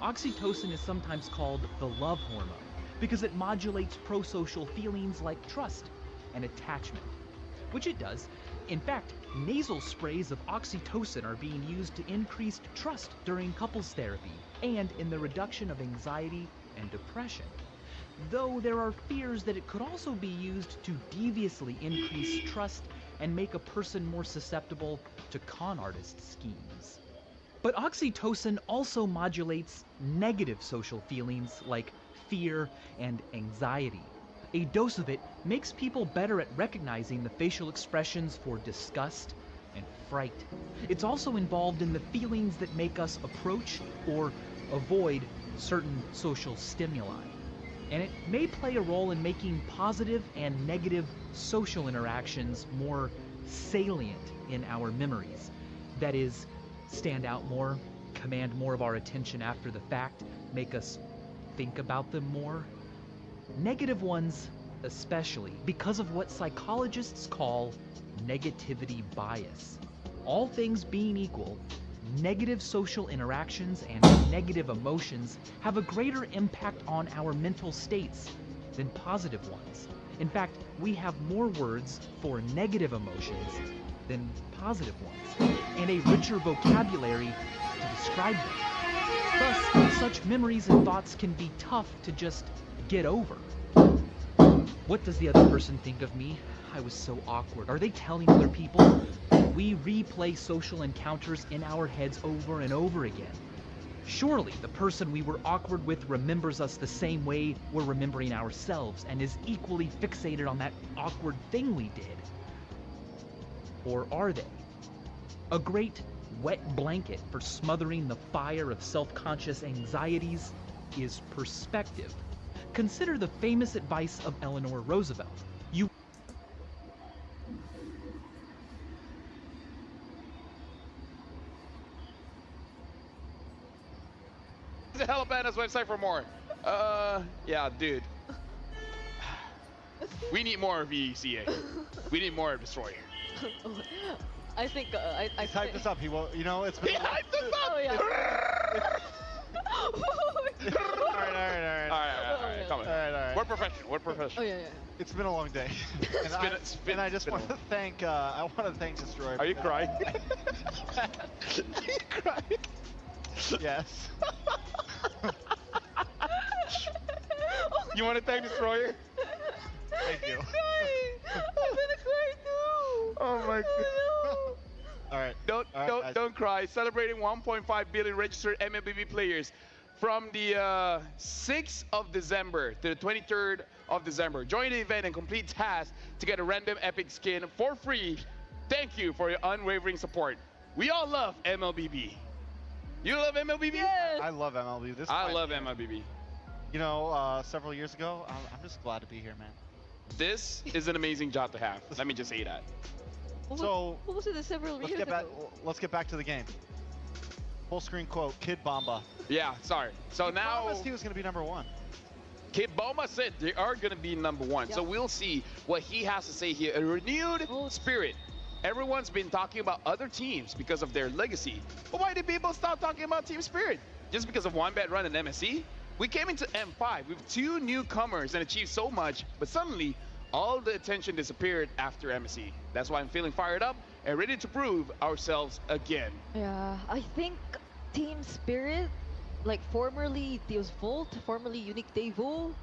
S11: Oxytocin is sometimes called the love hormone because it modulates prosocial feelings like trust and attachment, which it does. In fact, nasal sprays of oxytocin are being used to increase trust during couples therapy and in the reduction of anxiety and depression. Though there are fears that it could also be used to deviously increase trust and make a person more susceptible to con artist schemes. But oxytocin also modulates negative social feelings like fear and anxiety. A dose of it makes people better at recognizing the facial expressions for disgust and fright. It's also involved in the feelings that make us approach or avoid certain social stimuli. And it may play a role in making positive and negative social interactions more salient in our memories. That is, stand out more, command more of our attention after the fact, make us think about them more. Negative ones especially, because of what psychologists call negativity bias. All things being equal, negative social interactions and negative emotions have a greater impact on our mental states than positive ones. In fact, we have more words for negative emotions than positive ones, and a richer vocabulary to describe them. Thus, such memories and thoughts can be tough to just get over. What does the other person think of me? I was so awkward. Are they telling other people? We replay social encounters in our heads over and over again. Surely the person we were awkward with remembers us the same way we're remembering ourselves and is equally fixated on that awkward thing we did. Or are they? A great wet blanket for smothering the fire of self-conscious anxieties is perspective. Consider the famous advice of Eleanor Roosevelt.
S9: The Hellabana's website for more. Yeah, dude. We need more VCA. We need more Destroyer.
S4: I think I
S5: hyped this up. He will. You know, it's been.
S9: He hyped this up.
S4: Oh yeah.
S9: All right. Come on. We're professional. We're professional.
S4: Oh yeah.
S5: It's been a long day. And I just want to thank. I want to thank Destroyer.
S9: Are you crying? Are you crying?
S5: Yes.
S9: You want to thank Destroyer?
S5: Thank you.
S4: I'm gonna cry too.
S9: Oh my god.
S5: All right.
S9: Don't cry. Celebrating 1.5 billion registered MLBB players from the 6th of December to the 23rd of December. Join the event and complete tasks to get a random epic skin for free. Thank you for your unwavering support. We all love MLBB. You love MLBB?
S4: Yes.
S5: I love MLB.
S9: I love MLBB.
S5: You know, several years ago, I'm just glad to be here, man.
S9: This is an amazing job to have. Let me just say that.
S5: So,
S4: what was it several years ago?
S5: Let's get back to the game. Full screen quote, Kid Bomba.
S9: Yeah, sorry. So
S5: he
S9: now
S5: promised he was going to be #1.
S9: Kid Bomba said they are going to be #1. Yep. So we'll see what he has to say here. A renewed spirit. Everyone's been talking about other teams because of their legacy. But why did people stop talking about Team Spirit? Just because of one bad run in MSC? We came into M5 with 2 newcomers and achieved so much, but suddenly all the attention disappeared after MSC. That's why I'm feeling fired up and ready to prove ourselves again.
S4: Yeah, I think Team Spirit, like formerly Deus Volt, formerly Unique Devu,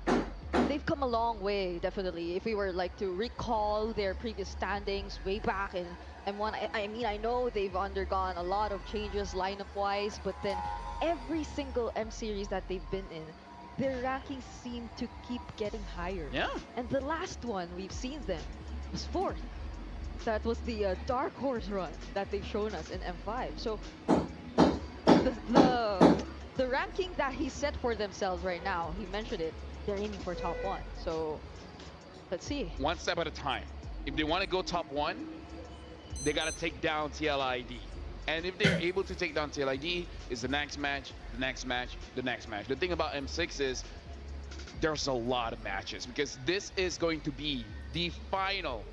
S4: they've come a long way, definitely. If we were like to recall their previous standings way back in M1, I mean, I know they've undergone a lot of changes lineup-wise, but then every single M series that they've been in, their rankings seem to keep getting higher.
S9: Yeah.
S4: And the last one we've seen them was 4th. That was the Dark Horse run that they've shown us in M5. So the ranking that he set for themselves right now, he mentioned it, they're aiming for top 1. So let's see.
S9: One step at a time. If they want to go top 1, they got to take down TLID. And if they're able to take down TLID, is the next match, the next match, the next match. The thing about M6 is there's a lot of matches because this is going to be the final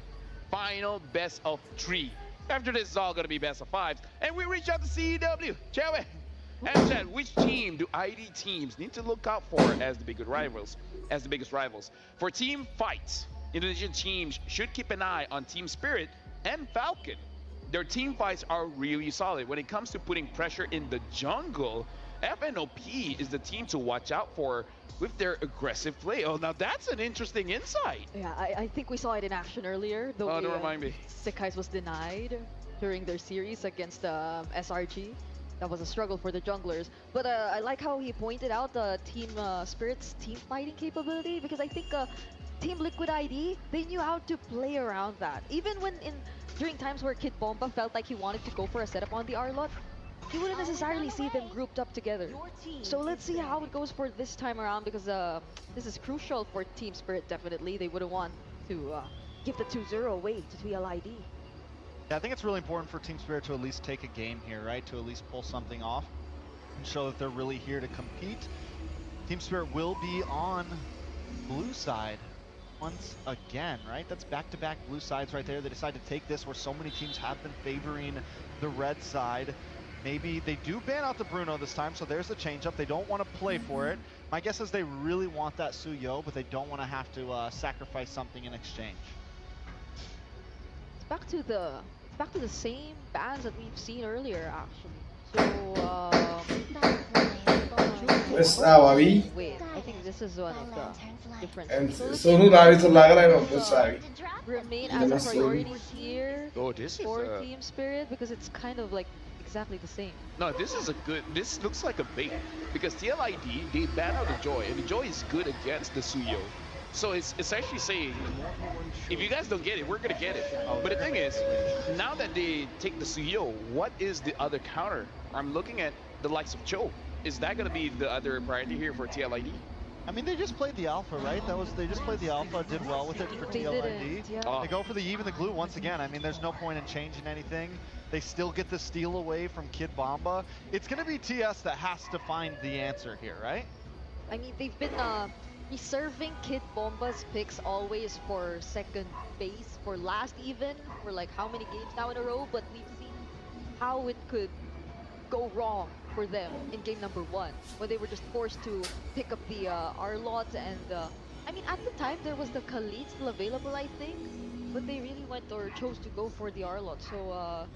S9: best of 3. After this, it's all going to be best of 5s. And we reach out to CEW, shall we? And said, which team do ID teams need to look out for as the biggest rivals? For team fights, Indonesian teams should keep an eye on Team Spirit and Falcon. Their team fights are really solid. When it comes to putting pressure in the jungle, FNOP is the team to watch out for with their aggressive play. Oh, now that's an interesting insight.
S4: Yeah, I think we saw it in action earlier. Though
S9: don't remind me.
S4: Sekai's was denied during their series against SRG. That was a struggle for the junglers. But I like how he pointed out the Team Spirit's team fighting capability, because I think Team Liquid ID, they knew how to play around that. Even when during times where Kid Bomba felt like he wanted to go for a setup on the R-Lot, you wouldn't necessarily see them grouped up together. So let's see how it goes for this time around, because this is crucial for Team Spirit, definitely. They wouldn't want to give the 2-0 away to TLID.
S5: Yeah, I think it's really important for Team Spirit to at least take a game here, right? To at least pull something off and show that they're really here to compete. Team Spirit will be on blue side once again, right? That's back-to-back blue sides right there. They decide to take this where so many teams have been favoring the red side. Maybe they do ban out the Bruno this time, so there's the change-up. They don't want to play for it. My guess is they really want that Suyo, but they don't want to have to sacrifice something in exchange.
S4: It's back to the same bans that we've seen earlier, actually. So,
S12: Where's our
S4: wait, I think this is one of the different.
S12: And Sonu Nari to Lagana on this side.
S4: Remain as a priority here
S9: this
S4: for
S9: is
S4: Team Spirit because it's kind of like exactly the same.
S9: No, this is a good. This looks like a bait because TLID they ban out the Joy, and the Joy is good against the Suyo. So it's actually saying, if you guys don't get it, we're gonna get it. But the thing is, now that they take the Suyo, what is the other counter? I'm looking at the likes of Cho. Is that gonna be the other priority here for TLID?
S5: I mean, they just played the alpha, right? They just played the alpha, did well with it for TLID. They go for the Eve and the glue once again. I mean, there's no point in changing anything. They still get the steal away from Kid Bomba. It's gonna be TS that has to find the answer here, right?
S4: I mean, they've been reserving Kid Bomba's picks always for second base, for last even, for like how many games now in a row, but we've seen how it could go wrong for them in game number 1, when they were just forced to pick up the Arlot and I mean, at the time there was the Khalid still available, I think, but they really went or chose to go for the Arlot. So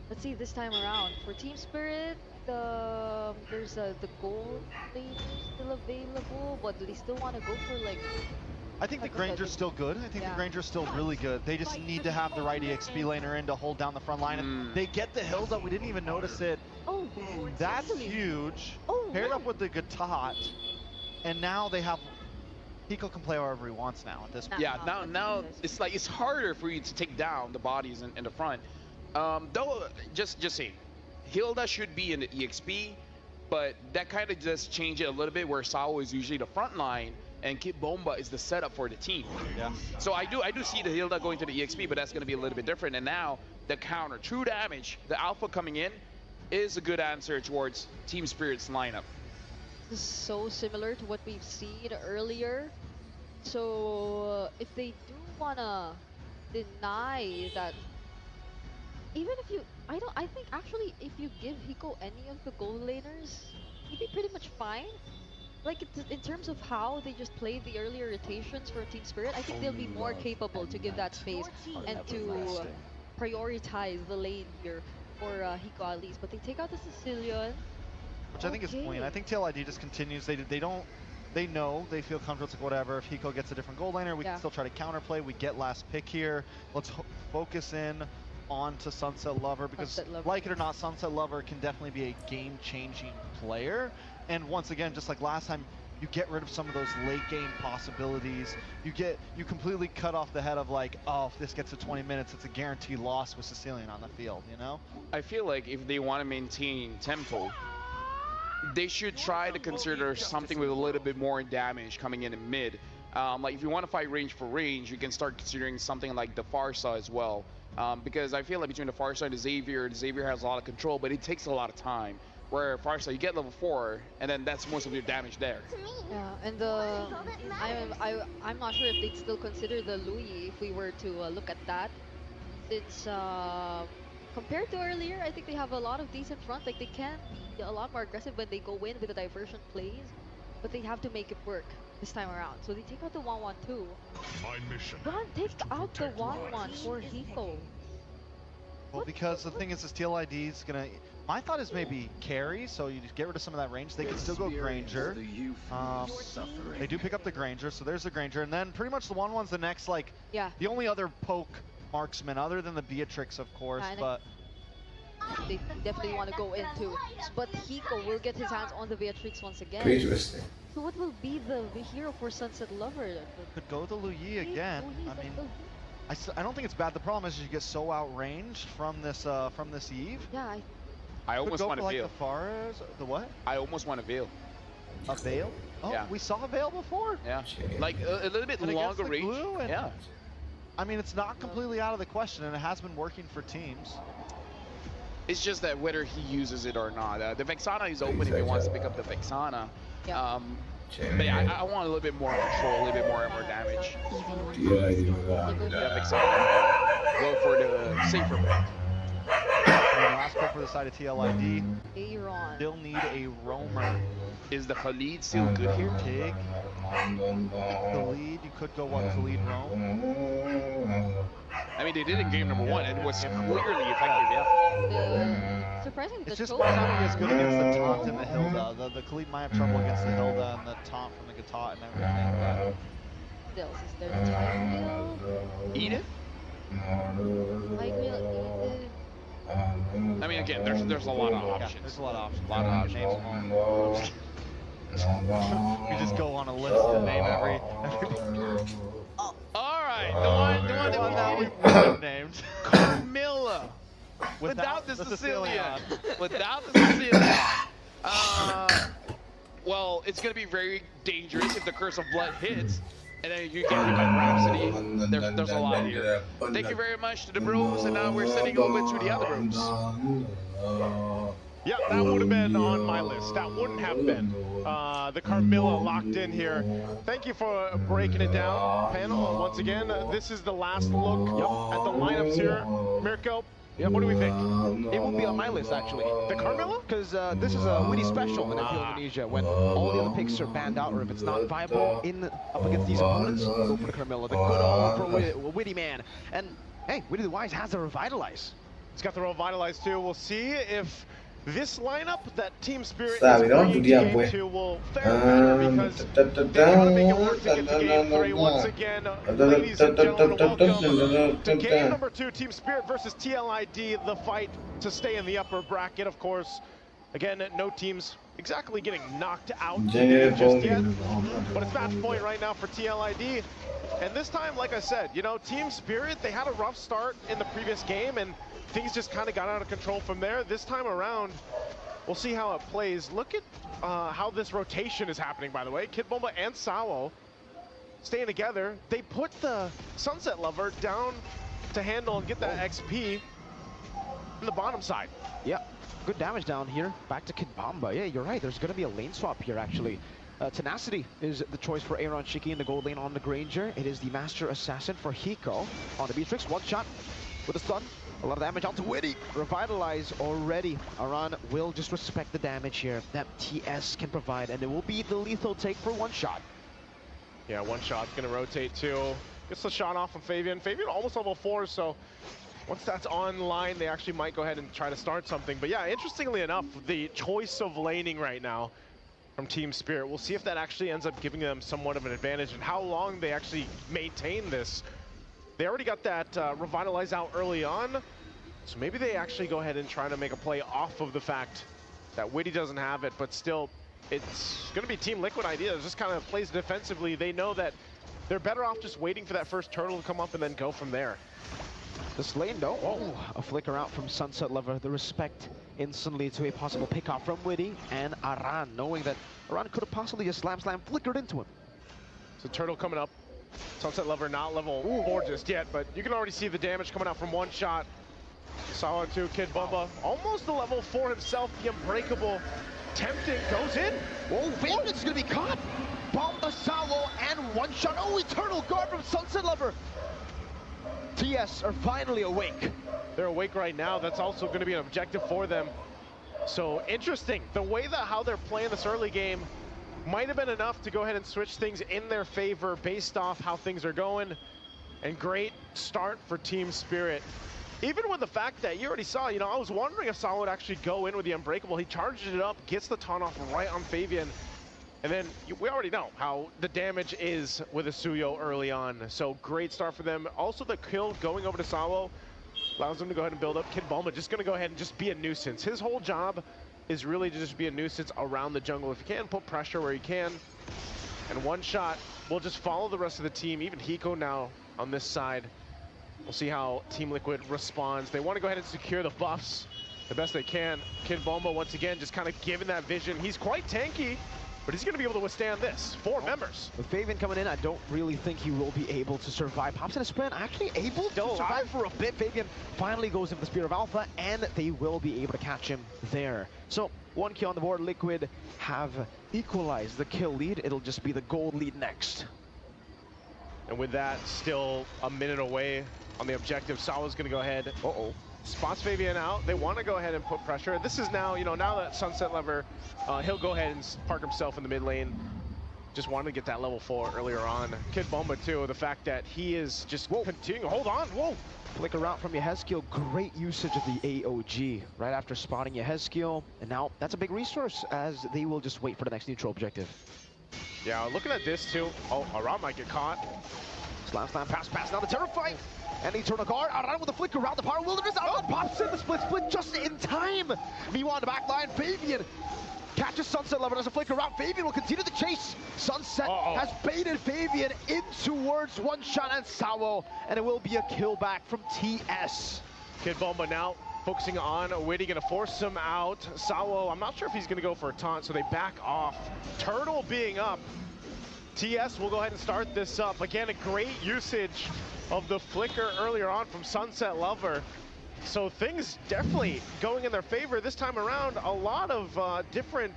S4: let's see this time around for Team Spirit. There's the gold lane still available, but do they still want to go for like?
S5: I think the Granger's still good. I think the Granger's still really good. They just need to have the right EXP laner in to hold down the front line. And they get the Hilda. We didn't even notice it.
S4: Oh,
S5: that's huge. Paired up with the Gatot, and now they have. Hiko can play wherever he wants now at this point.
S9: Yeah, now it's like it's harder for you to take down the bodies in the front. Though, just saying, Hilda should be in the EXP, but that kind of just changed it a little bit, where Sao is usually the front line and Kid Bomba is the setup for the team.
S5: Yeah.
S9: So I do see the Hilda going to the EXP, but that's going to be a little bit different. And now the counter, true damage, the Alpha coming in is a good answer towards Team Spirit's lineup.
S4: This is so similar to what we've seen earlier. So if they do wanna deny that, even if you, I think actually if you give Hiko any of the gold laners, he'd be pretty much fine. Like in terms of how they just played the earlier rotations for Team Spirit, I think they'll be more capable to give that space and to prioritize the lane here for Hiko at least. But they take out the Sicilian,
S5: which I think is clean. I think TLID just continues. They know, they feel comfortable. It's like, whatever, if Hiko gets a different gold laner, we can still try to counterplay. We get last pick here. Let's focus in onto Sunset Lover, because like it or not, Sunset Lover can definitely be a game-changing player. And once again, just like last time, you get rid of some of those late game possibilities. You completely cut off the head of like, oh, if this gets to 20 minutes, it's a guaranteed loss with Sicilian on the field, you know?
S9: I feel like if they want to maintain tempo, they should try to consider something with a little bit more damage coming in mid. Like if you want to fight range for range, you can start considering something like the Farsa as well. Because I feel like between the Farsa and the Xavier has a lot of control, but it takes a lot of time. Where Farsa, you get level 4, and then that's most of your damage there.
S4: Yeah, and I'm not sure if they'd still consider the Louis if we were to look at that. Since compared to earlier, I think they have a lot of decent front. Like they can be a lot more aggressive when they go in with the diversion plays, but they have to make it work this time around. So they take out the 1-1-2. Ron, take out the 1-1 for Hiko.
S5: Well, because the thing is, this TLID is gonna. My thought is maybe carry, so you just get rid of some of that range. They can still go Granger. They do pick up the Granger, so there's the Granger, and then pretty much the 1-1's the next, like, the only other poke marksman other than the Beatrix, of course, but
S4: they definitely want to go into. But Hiko will get his hands on the Beatrix once again.
S12: Interesting.
S4: So what will be the hero for Sunset Lover?
S5: Could go to Luyi again. I mean, I don't think it's bad. The problem is you get so outranged from this Eve.
S4: Yeah,
S9: I almost want to
S5: like
S9: Veil.
S5: The what?
S9: I almost want a Veil.
S5: A Veil? Oh,
S9: yeah.
S5: We saw a Veil before.
S9: Yeah, like a little bit longer range. Yeah.
S5: I mean, it's not completely out of the question, and it has been working for teams.
S9: It's just that whether he uses it or not. The Vexana is open if he wants to pick up the Vexana.
S4: Yeah.
S9: But I want a little bit more control, a little bit more damage.
S12: Yeah,
S9: Vexana. Go for the safer bet.
S5: Last pick for the side of TLID.
S4: Aaron.
S5: Still need a roamer.
S9: Is the Khalid still good here?
S5: Tig. Khalid, you could go what, Khalid roam?
S9: I mean, they did in game number 1. It was clearly effective,
S4: yeah. Surprisingly,
S5: it's just not as good against the taunt and the Hilda. The Khalid might have trouble against the Hilda and the taunt from the Gatot and everything. But
S4: what else is there? Time wheel?
S9: Edith?
S4: Light wheel, Edith.
S9: I mean, again, there's a lot of options.
S5: Yeah, there's a lot of options.
S9: A lot of options.
S5: We just go on a list and name every
S9: All right, the one that we
S5: named.
S9: Carmilla. Without the Sicilian. Without the Sicilian. Well, it's going to be very dangerous if the Curse of Blood hits. And then you get hit by Rhapsody. There's a lot here. Thank you very much to the bros, and now we're sending over to the other bros.
S2: Yeah, that would have been on my list. That wouldn't have been. The Carmilla locked in here. Thank you for breaking it down, panel. Once again, this is the last look at the lineups here. Mirko, what do we think?
S3: It won't be on my list, actually.
S2: The Carmilla?
S3: Because this is a witty special in Appeal Indonesia when all the other picks are banned out, or if it's not viable up against these opponents, go for the Carmilla, the good old witty man. And hey, Witty the Wise has a Revitalize.
S2: It's got the Revitalize too. We'll see if this lineup that Team Spirit is bringing to game 2 will fare better, because they want to make it work to get to game 3. Once again, ladies and gentlemen, welcome to game number 2, Team Spirit versus TLID, the fight to stay in the upper bracket, of course. Again, no teams exactly getting knocked out just yet, but it's match point right now for TLID. And this time, like I said, you know, Team Spirit, they had a rough start in the previous game, and things just kind of got out of control from there. This time around, we'll see how it plays. Look at how this rotation is happening, by the way. Kid Bomba and Sawo staying together. They put the Sunset Lover down to handle and get that XP on the bottom side.
S3: Yeah, good damage down here. Back to Kid Bomba. Yeah, you're right. There's going to be a lane swap here, actually. Tenacity is the choice for Aaron Shiki in the gold lane on the Granger. It is the Master Assassin for Hiko on the Beatrix. One shot with a stun. A lot of damage onto Witty. Revitalize already. Aran will just respect the damage here that TS can provide, and it will be the lethal take for one shot.
S2: Yeah, one shot's gonna rotate too. Gets the shot off from Fabian. Fabian almost level 4, so once that's online, they actually might go ahead and try to start something. But yeah, interestingly enough, the choice of laning right now from Team Spirit, we'll see if that actually ends up giving them somewhat of an advantage and how long they actually maintain this. They already got that Revitalize out early on, so maybe they actually go ahead and try to make a play off of the fact that Witty doesn't have it, but still, it's going to be Team Liquid ideas. Just kind of plays defensively. They know that they're better off just waiting for that first turtle to come up and then go from there.
S3: This lane, though, a flicker out from Sunset Lover. The respect instantly to a possible pickoff from Witty and Aran, knowing that Aran could have possibly just slam flickered into him.
S2: So turtle coming up. Sunset Lover not level 4 just yet, but you can already see the damage coming out from one shot. Solid 2, Kid Bumba, almost the level 4 himself, the Unbreakable. Tempting, goes in.
S3: Whoa, Fabian's gonna be caught. Bomba, Sawo, and one shot. Oh, Eternal Guard from Sunset Lover. TS are finally awake.
S2: They're awake right now. That's also going to be an objective for them. So interesting, the way that how they're playing this early game might have been enough to go ahead and switch things in their favor based off how things are going. And great start for Team Spirit. Even with the fact that you already saw, you know, I was wondering if Sawo would actually go in with the Unbreakable. He charges it up, gets the taunt off right on Fabian. And then we already know how the damage is with Asuyo early on. So great start for them. Also the kill going over to Sawo allows him to go ahead and build up. Kid Bulma just going to go ahead and just be a nuisance. His whole job is really to just be a nuisance around the jungle. If you can, put pressure where you can. And one shot will just follow the rest of the team. Even Hiko now on this side. We'll see how Team Liquid responds. They want to go ahead and secure the buffs the best they can. Kid Bulma once again just kind of giving that vision. He's quite tanky, but he's going to be able to withstand this. 4 members.
S3: With Fabian coming in, I don't really think he will be able to survive. Pops in a sprint, actually able to survive for a bit. Fabian finally goes in the Spear of Alpha, and they will be able to catch him there. So, 1 kill on the board. Liquid have equalized the kill lead. It'll just be the gold lead next.
S2: And with that, still a minute away on the objective, Sawo's going to go ahead. Spots Fabian out. They want to go ahead and put pressure. This is now, you know, now that Sunset Lover, he'll go ahead and park himself in the mid lane. just wanted to get that level 4 earlier on. Kid Bomba too, the fact that he is just continuing. Hold on, whoa.
S3: Flicker out from Yehezkiel, great usage of the AOG right after spotting Yehezkiel, and now that's a big resource as they will just wait for the next neutral objective.
S2: Yeah, looking at this too. Oh, Aram might get caught.
S3: Slam, pass, now the Terror fight. And Eternal Guard, Aran with a flicker around the Power Wilderness. Aran pops in the split just in time. Meanwhile, on the back line, Fabian catches Sunset Lover. There's a flicker around. Fabian will continue the chase. Sunset has baited Fabian in towards one shot and Sawo, and it will be a kill back from TS.
S2: Kid Bomba now focusing on Witty, gonna force him out. Sawo, I'm not sure if he's gonna go for a taunt, so they back off. Turtle being up. TS will go ahead and start this up. Again, a great usage of the flicker earlier on from Sunset Lover. So things definitely going in their favor this time around. A lot of different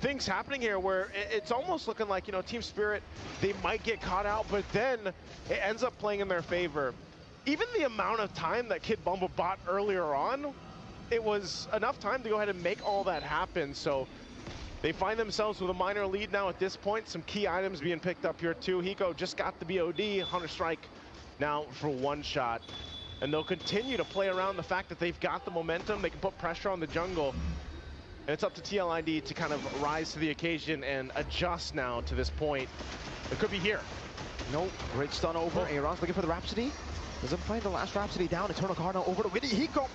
S2: things happening here where it's almost looking like, you know, Team Spirit, they might get caught out, but then it ends up playing in their favor. Even the amount of time that Kid Bomba bought earlier on, it was enough time to go ahead and make all that happen. So they find themselves with a minor lead now at this point. Some key items being picked up here too. Hiko just got the BOD, Hunter Strike now for one shot. And they'll continue to play around the fact that they've got the momentum. They can put pressure on the jungle. And it's up to TLID to kind of rise to the occasion and adjust now to this point. It could be here.
S3: No, great stun over. Aaron's looking for the Rhapsody. Doesn't find the last Rhapsody down. Eternal Guard now over to Witty. Hiko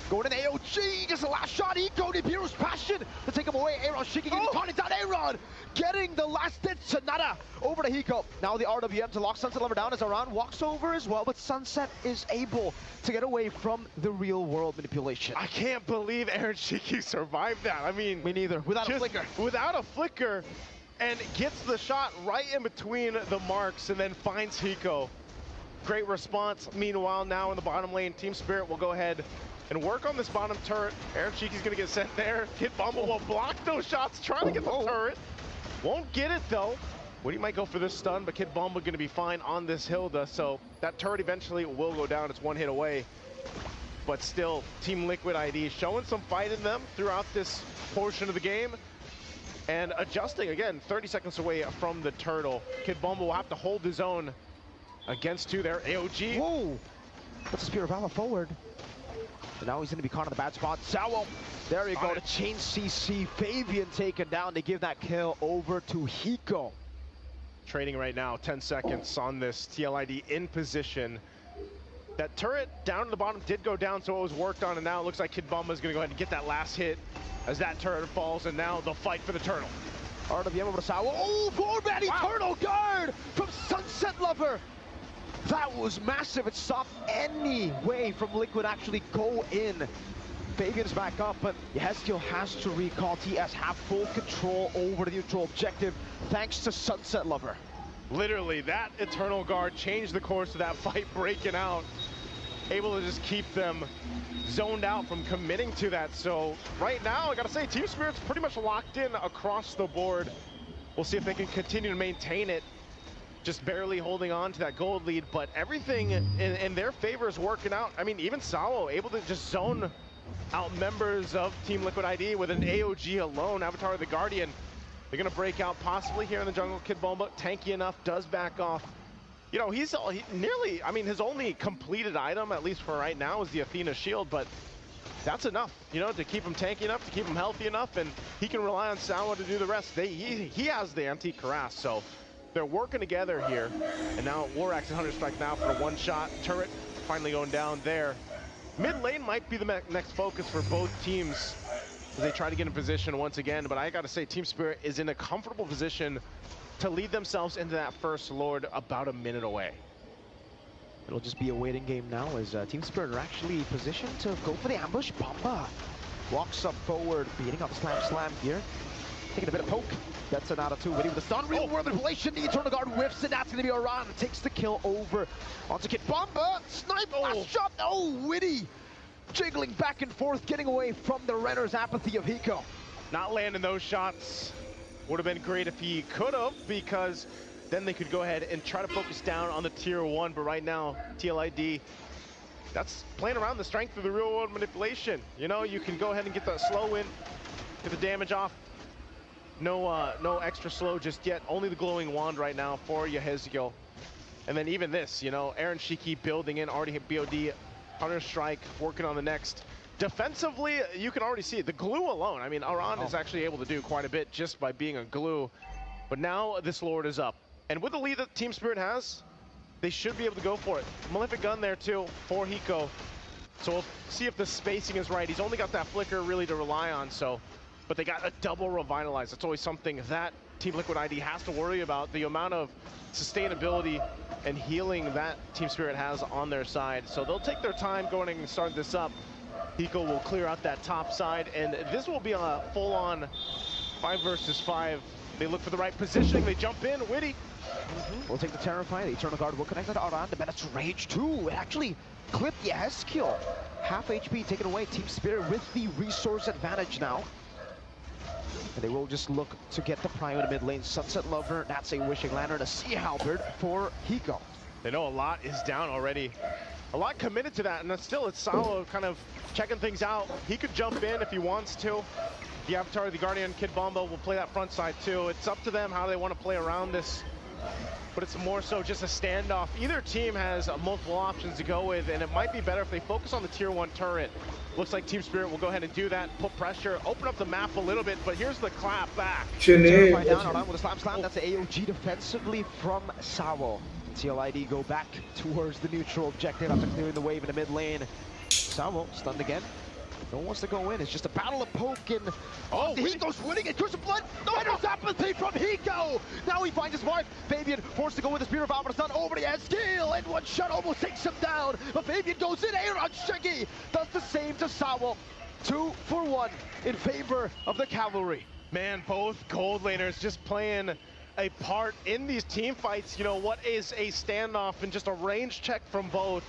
S3: going in AOG. Gets the last shot. Hiko, Nibiru's passion to take him away. Aaron shaking in. Caught it down. Aaron getting the last hit. Sonata over to Hiko. Now the RWM to lock Sunset Lover down as Aran walks over as well, but Sunset is able to get away from the real world manipulation.
S2: I can't believe Aaron Shiki survived that. I mean,
S3: me neither. Without a flicker.
S2: Without a flicker, and gets the shot right in between the marks and then finds Hiko. Great response. Meanwhile, now in the bottom lane, Team Spirit will go ahead and work on this bottom turret. Aaron Shiki's gonna get sent there. Kid Bomba will block those shots, trying to get the turret. Won't get it though. Woody might go for this stun, but Kid Bomba gonna be fine on this Hilda, so that turret eventually will go down. It's one hit away. But still, Team Liquid ID showing some fight in them throughout this portion of the game. And adjusting, again, 30 seconds away from the turtle. Kid Bomba will have to hold his own against two there. AOG.
S3: Whoa! Puts the Spear of Valor forward. And now he's going to be caught in the bad spot. Sawo, there you go, to chain CC. Fabian taken down to give that kill over to Hiko.
S2: Trading right now, 10 seconds on this. TLID in position. That turret down to the bottom did go down, so it was worked on, and now it looks like Kid Bomba is going to go ahead and get that last hit as that turret falls, and now they'll fight for the turtle.
S3: RWM over to Sawo. Oh, forward Eternal Guard from Sunset Lover. That was massive. It stopped any way from Liquid actually go in. Fabian's back up, but Yehezkiel has to recall. TS have full control over the neutral objective thanks to Sunset Lover.
S2: Literally, that Eternal Guard changed the course of that fight breaking out. Able to just keep them zoned out from committing to that. So right now, I gotta say, Team Spirit's pretty much locked in across the board. We'll see if they can continue to maintain it. Just barely holding on to that gold lead, but everything in their favor is working out. I mean, even Sawo able to just zone out members of Team Liquid ID with an AOG alone. Avatar of the Guardian, they're gonna break out possibly here in the jungle. Kid Bomba, tanky enough, does back off. You know, he's nearly, I mean, his only completed item, at least for right now, is the Athena shield, but that's enough, you know, to keep him tanky enough, to keep him healthy enough, and he can rely on Sawo to do the rest. He has the empty Karas, so they're working together here. And now Lorax and Hunter Strike now for a one-shot turret, finally going down there. Mid lane might be the next focus for both teams as they try to get in position once again, but I gotta say, Team Spirit is in a comfortable position to lead themselves into that first Lord about a minute away.
S3: It'll just be a waiting game now as Team Spirit are actually positioned to go for the ambush. Bomba walks up forward, beating up Slam here. Taking a bit of poke. That's an out of two. Witty with the stun. Real world manipulation. The Eternal Guard whiffs, and that's going to be Aran. Takes the kill over onto Kid Bomba. Snipe, last shot. Oh, Witty jiggling back and forth, getting away from the Renner's apathy of Hiko.
S2: Not landing those shots. Would have been great if he could have, because then they could go ahead and try to focus down on the tier 1. But right now, TLID, that's playing around the strength of the real world manipulation. You know, you can go ahead and get the slow in, get the damage off. no extra slow just yet. Only the glowing wand right now for Yehezkiel. And then even this, you know, Aaron Shiki building in, already hit BOD, Counter-Strike, working on the next. Defensively, you can already see it. The glue alone, I mean, Aran is actually able to do quite a bit just by being a glue. But now this Lord is up. And with the lead that Team Spirit has, they should be able to go for it. Malefic gun there too for Hiko. So we'll see if the spacing is right. He's only got that flicker really to rely on, so. But they got a double revitalize. That's always something that Team Liquid ID has to worry about. The amount of sustainability and healing that Team Spirit has on their side. So they'll take their time going and start this up. Hiko will clear out that top side, and this will be a full-on 5 versus 5. They look for the right positioning, they jump in, Witty.
S3: We'll take the Terrify, the Eternal Guard will connect to Aran, the Menace Rage too. It actually clipped Yehezkiel. Half HP taken away, Team Spirit with the resource advantage now. And they will just look to get the Prime in the mid lane. Sunset Lover, that's a Wishing Lantern, a Sea Halberd for Hiko.
S2: They know a lot is down already. A lot committed to that, and still it's Salo kind of checking things out. He could jump in if he wants to. The Avatar, the Guardian, Kid Bomba will play that front side too. It's up to them how they want to play around this. But it's more so just a standoff. Either team has multiple options to go with, and it might be better if they focus on the tier 1 turret. Looks like Team Spirit will go ahead and do that, put pressure, open up the map a little bit, but here's the clap back.
S3: Terrify down, Aran with a slam, that's an AOG defensively from Sawo. TLID go back towards the neutral objective after clearing the wave in the mid lane. Sawo stunned again. No one wants to go in. It's just a battle of poke and Hiko's winning it. Crucial Blood. No apathy from Hiko. Now he finds his mark. Fabian forced to go with the Spear of Alpha Sun over the Yehezkiel, and one shot almost takes him down. But Fabian goes in. Aaron Shiggy does the same to Sawo. 2 for 1 in favor of the Cavalry.
S2: Man, both gold laners just playing a part in these team fights. You know, what is a standoff and just a range check from both.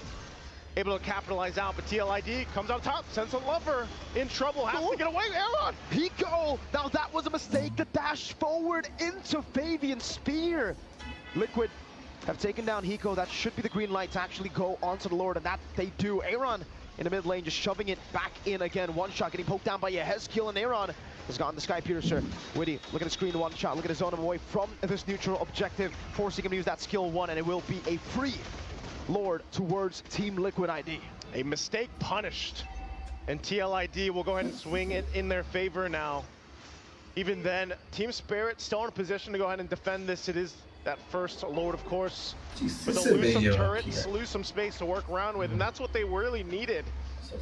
S2: Able to capitalize out, but TLID comes out top. Sunset Lover in trouble, has to get away. Aaron!
S3: Hiko! Now that was a mistake. The dash forward into Fabian's spear. Liquid have taken down Hiko. That should be the green light to actually go onto the Lord, and that they do. Aaron in the mid lane just shoving it back in again. One shot getting poked down by Yehezkiel, and Aaron has gotten the Sky Piercer. Witty, look at the screen, one shot. Look at his zone him away from this neutral objective, forcing him to use that skill 1, and it will be a free Lord towards Team Liquid ID.
S2: A mistake punished, and TLID will go ahead and swing it in their favor now. Even then, Team Spirit still in a position to go ahead and defend this. It is that first Lord, of course, but they'll lose some turrets, lose some space to work around with, and that's what they really needed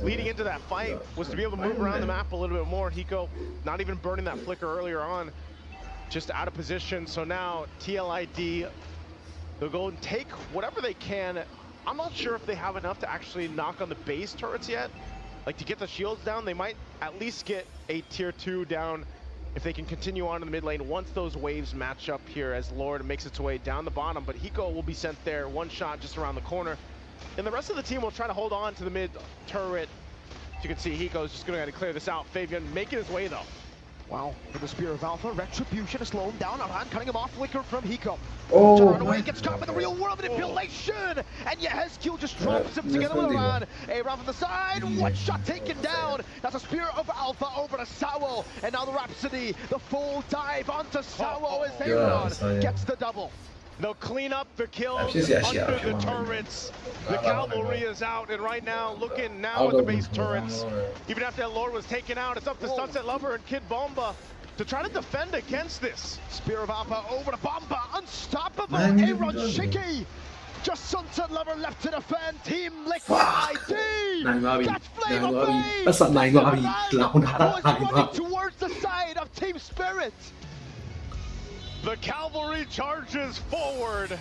S2: leading into that fight, was to be able to move around the map a little bit more. Hiko not even burning that flicker earlier on, just out of position. So now TLID, they'll go and take whatever they can. I'm not sure if they have enough to actually knock on the base turrets yet. Like, to get the shields down, they might at least get a tier 2 down if they can continue on in the mid lane once those waves match up here as Lord makes its way down the bottom. But Hiko will be sent there, one shot just around the corner. And the rest of the team will try to hold on to the mid turret. As you can see, Hiko's just going to clear this out. Fabian making his way though.
S3: Wow, for the Spear of Alpha, Retribution to slow him down. Aran cutting him off, flicker from Hiko.
S12: Oh,
S3: away, gets caught by the real world manipulation, and Yehezkiel just drops him together with Aran. Aran from the side, one shot taken down. That's a Spear of Alpha over to Sawo, and now the Rhapsody, the full dive onto Sawo as Aaron gets the double.
S2: They'll clean up the kills under the turrets. The Cavalry is out, and right now, looking now at the base turrets. Even after that Lord was taken out, it's up to Sunset Lover and Kid Bomba to try to defend against this.
S3: Spear of Alpha over to Bomba, unstoppable. Aaron Shiki. Just Sunset Lover left to defend. Team Liquid ID. That's Flame of running towards the side of Team Spirit.
S2: The Cavalry charges forward,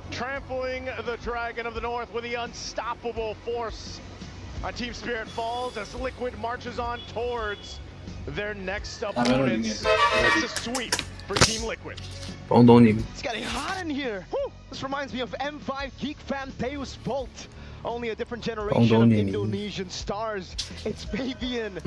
S2: trampling the Dragon of the North with the unstoppable force. Team Spirit falls as Liquid marches on towards their next opponents. It's a sweep for Team Liquid.
S3: It's getting hot in here. Whew. This reminds me of M5 Geek Fan Deus Bolt. Only a different generation of Indonesian stars. It's Fabian